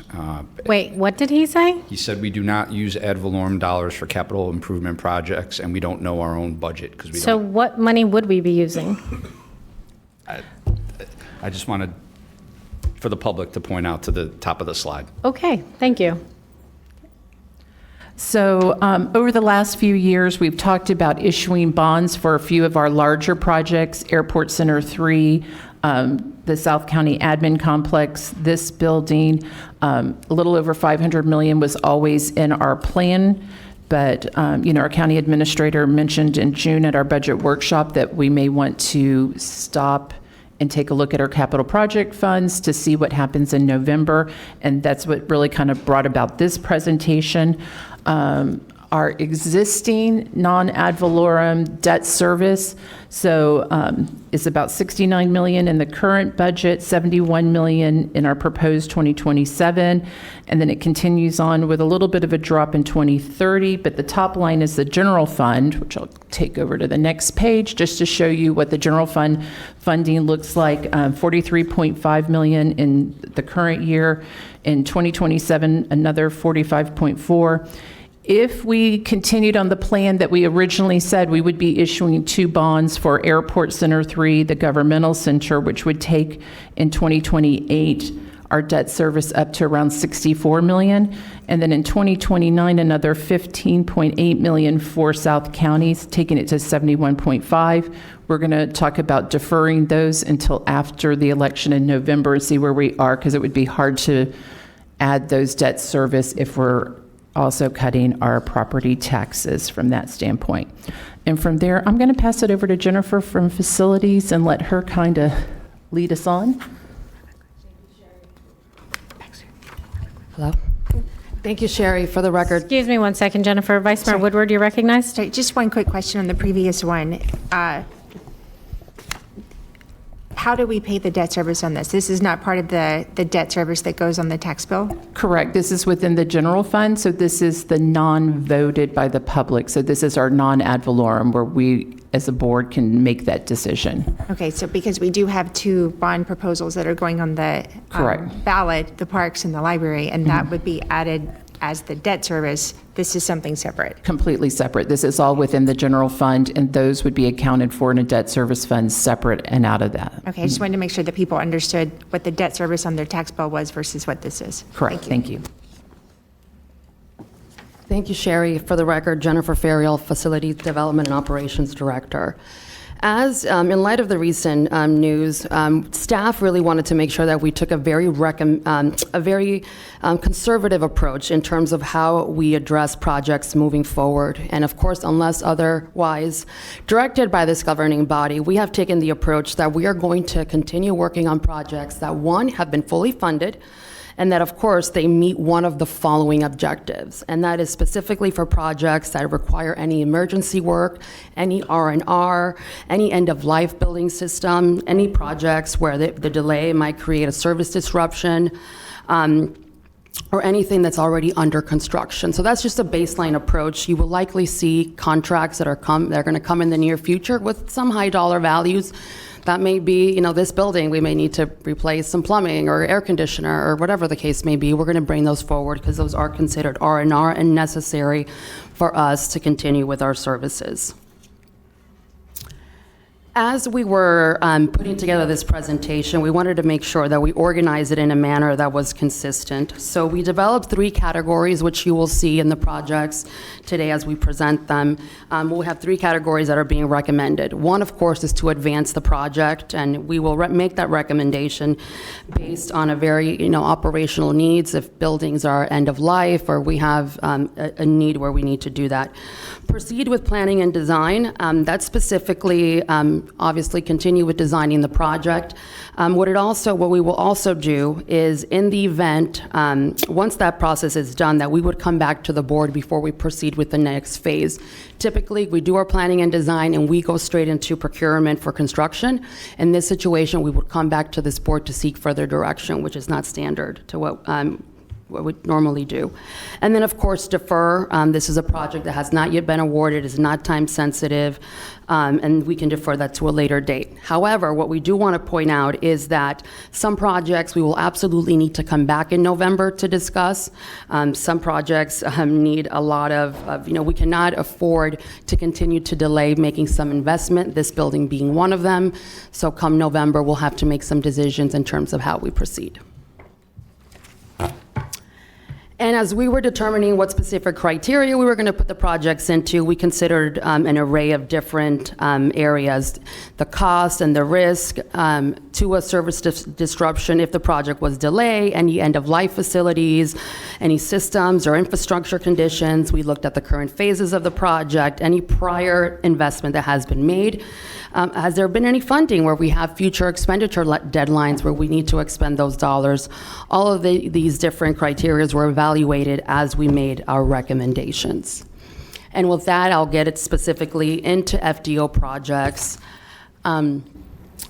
Wait, what did he say? He said we do not use ad valorem dollars for capital improvement projects, and we don't know our own budget because we So don't. what money would we be using? I just wanted for the public to point out to the top of the slide. Okay, thank you. So over the last few years, we've talked about issuing bonds for a few of our larger projects, Airport Center 3, the South County Admin Complex, this building. A little over $500 million was always in our plan, but our county administrator mentioned in June at our budget workshop that we may want to stop and take a look at our capital project funds to see what happens in November, and that's what really kind of brought about this presentation. Our existing non-ad valorem debt service, so it's about $69 million in the current budget, $71 million in our proposed 2027, and then it continues on with a little bit of a drop in 2030, but the top line is the general fund, which I'll take over to the next page just to show you what the general fund funding looks like. $43.5 million in the current year. In 2027, another $45.4. If we continued on the plan that we originally said, we would be issuing 2 bonds for Airport Center 3, the governmental center, which would take in 2028 our debt service up to around $64 million. And then in 2029, another $15.8 million for South Counties, taking it to $71.5. We're going to talk about deferring those until after the election in November and see where we are, because it would be hard to add those debt service if we're also cutting our property taxes from that standpoint. And from there, I'm going to pass it over to Jennifer from Facilities and let her kind of lead us on. Hello. Thank you, Sherry. For the record. Excuse me one second, Jennifer. Vice Mayor Woodward, you're recognized. Sorry, just one quick question on the previous one. How do we pay the debt service on this? This is not part of the debt service that goes on the tax bill? Correct. This is within the general fund, so this is the non-voted by the public. So this is our non-ad valorem, where we, as a board, can make that decision. Okay, so because we do have 2 bond proposals that are going on the Correct. Ballot, the parks and the library, and that would be added as the debt service. This is something separate. Completely separate. This is all within the general fund, and those would be accounted for in a debt service fund separate and out of that. Okay, I just wanted to make sure that people understood what the debt service on their tax bill was versus what this is. Correct. Thank you. Thank you, Sherry. For the record, Jennifer Ferriel, Facilities Development and Operations Director. As in light of the recent news, staff really wanted to make sure that we took a very conservative approach in terms of how we address projects moving forward. And of course, unless otherwise directed by this governing body, we have taken the approach that we are going to continue working on projects that, one, have been fully funded, and that, of course, they meet one of the following objectives, and that is specifically for projects that require any emergency work, any R&R, any end-of-life building system, any projects where the delay might create a service disruption, or anything that's already under construction. So that's just a baseline approach. You will likely see contracts that are going to come in the near future with some high dollar values. That may be, this building, we may need to replace some plumbing or air conditioner or whatever the case may be. We're going to bring those forward because those are considered R&R and necessary for us to continue with our services. As we were putting together this presentation, we wanted to make sure that we organize it in a manner that was consistent. So we developed 3 categories, which you will see in the projects today as we present them. We'll have 3 categories that are being recommended. One, of course, is to advance the project, and we will make that recommendation based on a very, operational needs, if buildings are end of life or we have a need where we need to do that. Proceed with planning and design. That's specifically obviously continue with designing the project. What we will also do is, in the event, once that process is done, that we would come back to the board before we proceed with the next phase. Typically, we do our planning and design and we go straight into procurement for construction. In this situation, we would come back to this board to seek further direction, which is not standard to what we normally do. And then, of course, defer. This is a project that has not yet been awarded, is not time sensitive, and we can defer that to a later date. However, what we do want to point out is that some projects we will absolutely need to come back in November to discuss. Some projects need a lot of, we cannot afford to continue to delay making some investment, this building being one of them. So come November, we'll have to make some decisions in terms of how we proceed. And as we were determining what specific criteria we were going to put the projects into, we considered an array of different areas, the cost and the risk to a service disruption if the project was delayed, any end-of-life facilities, any systems or infrastructure conditions. We looked at the current phases of the project, any prior investment that has been made. Has there been any funding where we have future expenditure deadlines where we need to expend those dollars? All of these different criteria were evaluated as we made our recommendations. And with that, I'll get it specifically into FDO projects.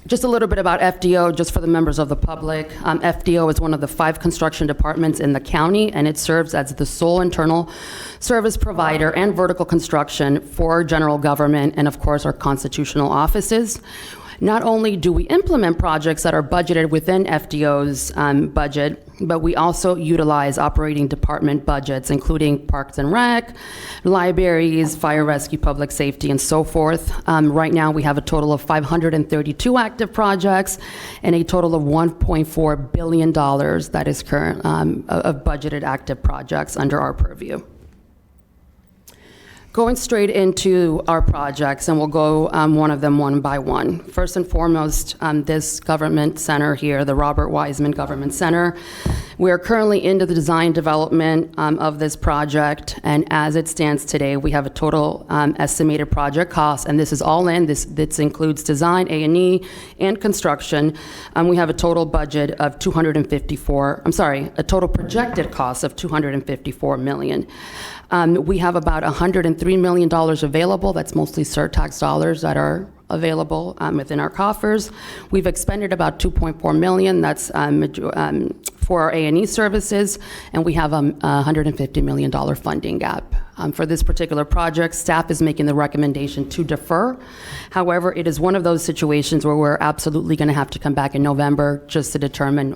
Just a little bit about FDO, just for the members of the public. FDO is one of the 5 construction departments in the county, and it serves as the sole internal service provider and vertical construction for general government and, of course, our constitutional offices. Not only do we implement projects that are budgeted within FDO's budget, but we also utilize operating department budgets, including Parks and Rec, libraries, fire rescue, public safety, and so forth. Right now, we have a total of 532 active projects and a total of $1.4 billion that is current of budgeted active projects under our purview. Going straight into our projects, and we'll go one of them one by one. First and foremost, this government center here, the Robert Wiseman Government Center. We are currently into the design development of this project, and as it stands today, we have a total estimated project cost, and this is all in. This includes design, A&E, and construction. We have a total budget of a total projected cost of $254 million. We have about $103 million available. That's mostly surtax dollars that are available within our coffers. We've expended about $2.4 million. That's for our A&E services, and we have a $150 million funding gap. For this particular project, staff is making the recommendation to defer. However, it is one of those situations where we're absolutely going to have to come back in November just to determine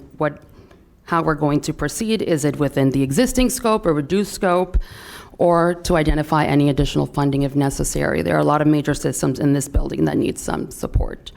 how we're going to proceed. Is it within the existing scope or reduced scope, or to identify any additional funding if necessary? There are a lot of major systems in this building that need some support.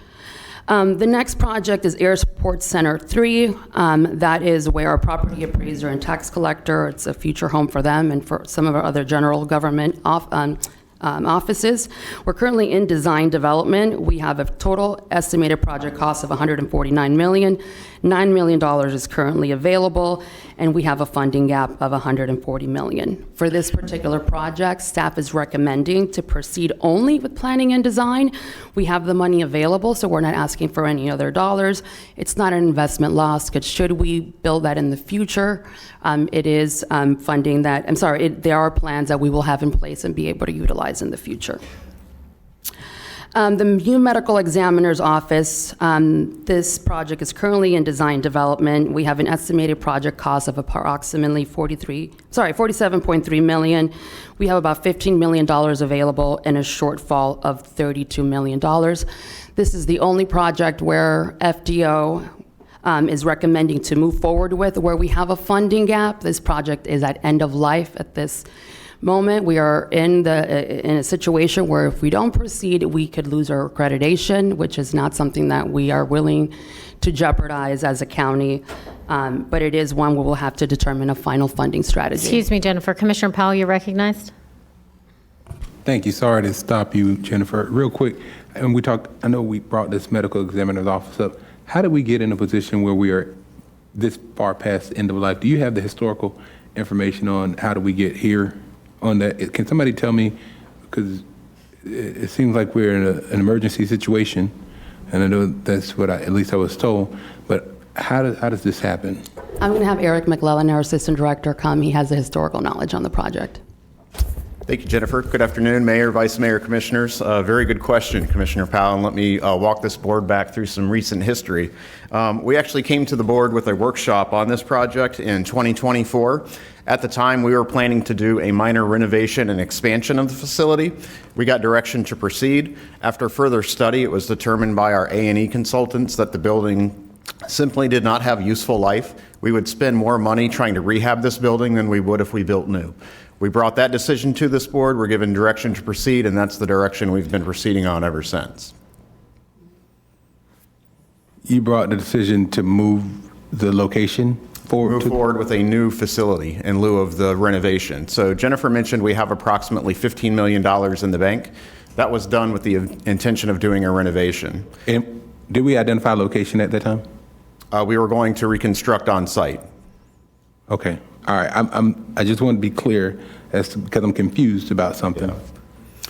The next project is Airport Center 3. That is where our property appraiser and tax collector, it's a future home for them and for some of our other general government offices. We're currently in design development. We have a total estimated project cost of $149 million. $9 million is currently available, and we have a funding gap of $140 million. For this particular project, staff is recommending to proceed only with planning and design. We have the money available, so we're not asking for any other dollars. It's not an investment loss, because should we build that in the future, it is funding that, there are plans that we will have in place and be able to utilize in the future. The new medical examiner's office, this project is currently in design development. We have an estimated project cost of approximately $47.3 million. We have about $15 million available and a shortfall of $32 million. This is the only project where FDO is recommending to move forward with, where we have a funding gap. This project is at end of life at this moment. We are in a situation where if we don't proceed, we could lose our accreditation, which is not something that we are willing to jeopardize as a county, but it is one where we'll have to determine a final funding strategy. Excuse me, Jennifer. Commissioner Powell, you're recognized. Thank you. Sorry to stop you, Jennifer. Real quick, and I know we brought this medical examiner's office up. How did we get in a position where we are this far past the end of life? Do you have the historical information on how do we get here on that? Can somebody tell me, because it seems like we're in an emergency situation, and I know that's what at least I was told, but how does this happen? I'm going to have Eric McClellan, our assistant director, come. He has the historical knowledge on the project. Thank you, Jennifer. Good afternoon, Mayor, Vice Mayor, Commissioners. Very good question, Commissioner Powell, and let me walk this board back through some recent history. We actually came to the board with a workshop on this project in 2024. At the time, we were planning to do a minor renovation and expansion of the facility. We got direction to proceed. After further study, it was determined by our A&E consultants that the building simply did not have useful life. We would spend more money trying to rehab this building than we would if we built new. We brought that decision to this board. We're given direction to proceed, and that's the direction we've been proceeding on ever since. You brought the decision to move the location? move forward with a new facility in lieu of the renovation. So Jennifer mentioned we have approximately $15 million in the bank. That was done with the intention of doing a renovation. And did we identify a location at that time? We were going to reconstruct on site. Okay. All right. I just want to be clear because I'm confused about something.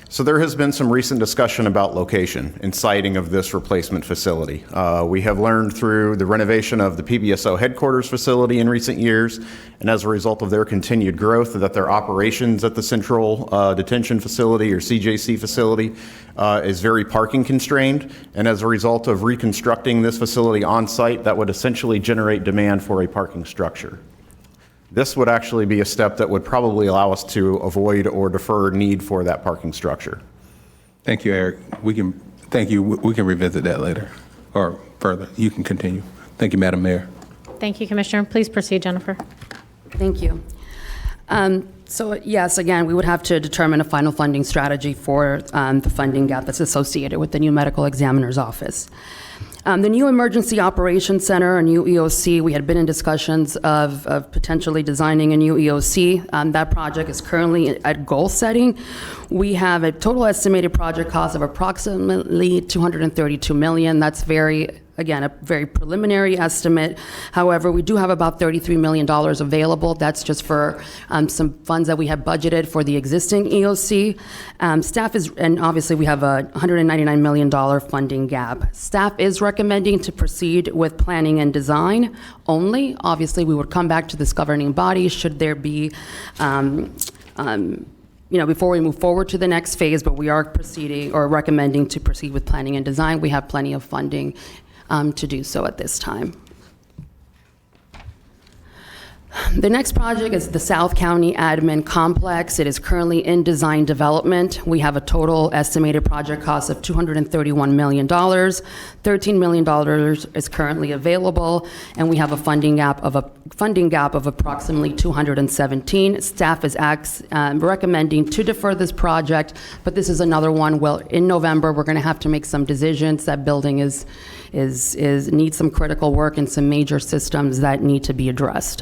So there has been some recent discussion about location and siting of this replacement facility. We have learned through the renovation of the PBSO headquarters facility in recent years, and as a result of their continued growth, that their operations at the Central Detention Facility or CJC facility is very parking constrained. And as a result of reconstructing this facility on site, that would essentially generate demand for a parking structure. This would actually be a step that would probably allow us to avoid or defer need for that parking structure. Thank you, Eric. Thank you. We can revisit that later or further. You can continue. Thank you, Madam Mayor. Thank you, Commissioner. Please proceed, Jennifer. Thank you. So yes, again, we would have to determine a final funding strategy for the funding gap that's associated with the new medical examiner's office. The new Emergency Operations Center, a new EOC, we had been in discussions of potentially designing a new EOC. That project is currently at goal setting. We have a total estimated project cost of approximately $232 million. That's again, a very preliminary estimate. However, we do have about $33 million available. That's just for some funds that we have budgeted for the existing EOC. And obviously we have a $199 million funding gap. Staff is recommending to proceed with planning and design only. Obviously, we would come back to this governing body should there be before we move forward to the next phase, but we are proceeding or recommending to proceed with planning and design. We have plenty of funding to do so at this time. The next project is the South County Admin Complex. It is currently in design development. We have a total estimated project cost of $231 million. $13 million is currently available, and we have a funding gap of approximately $217. Staff is recommending to defer this project, but this is another one. Well, in November, we're going to have to make some decisions. That building needs some critical work and some major systems that need to be addressed.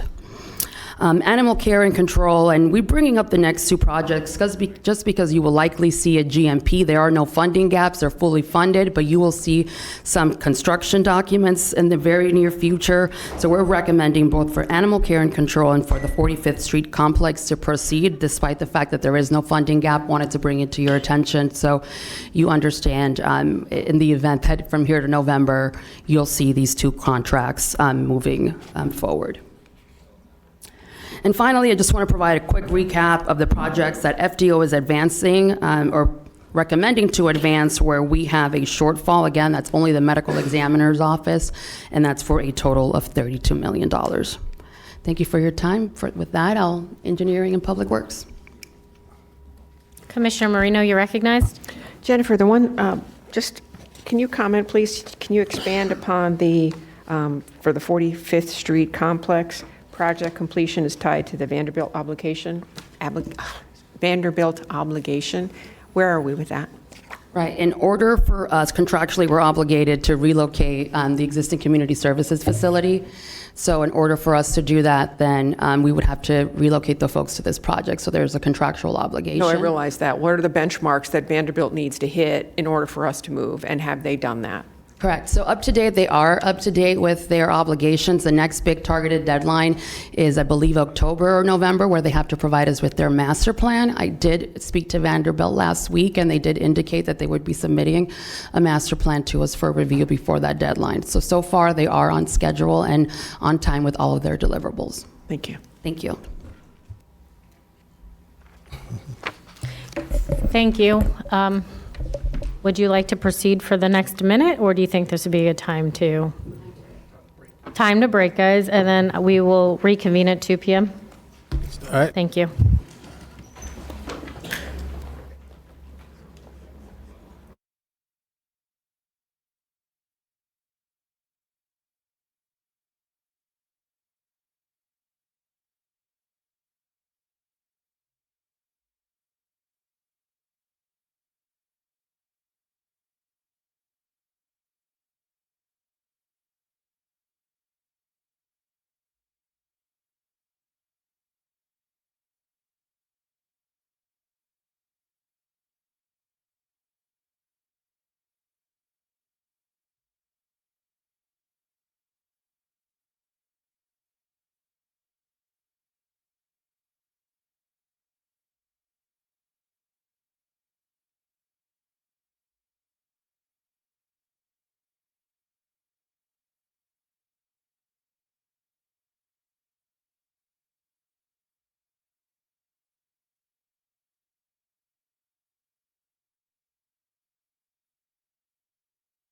Animal care and control, and we're bringing up the next two projects just because you will likely see a GMP. There are no funding gaps, they're fully funded, but you will see some construction documents in the very near future. So we're recommending both for animal care and control and for the 45th Street complex to proceed, despite the fact that there is no funding gap. Wanted to bring it to your attention so you understand in the event that from here to November, you'll see these two contracts moving forward. And finally, I just want to provide a quick recap of the projects that FDO is advancing or recommending to advance where we have a shortfall. Again, that's only the medical examiner's office, and that's for a total of $32 million. Thank you for your time. With that, engineering and public works. Commissioner Marino, you're recognized. Jennifer, the one, can you comment, please? Can you expand upon for the 45th Street complex? Project completion is tied to the Vanderbilt obligation. Where are we with that? Right. In order for us, contractually, we're obligated to relocate the existing community services facility. So in order for us to do that, then we would have to relocate the folks to this project. So there's a contractual obligation. No, I realize that. What are the benchmarks that Vanderbilt needs to hit in order for us to move, and have they done that? Correct. So up to date, they are up to date with their obligations. The next big targeted deadline is, I believe, October or November, where they have to provide us with their master plan. I did speak to Vanderbilt last week, and they did indicate that they would be submitting a master plan to us for review before that deadline. So far, they are on schedule and on time with all of their deliverables. Thank you. Thank you. Thank you. Would you like to proceed for the next minute, or do you think this would be a time to break, guys, and then we will reconvene at 2 p.m.? All right. Thank you.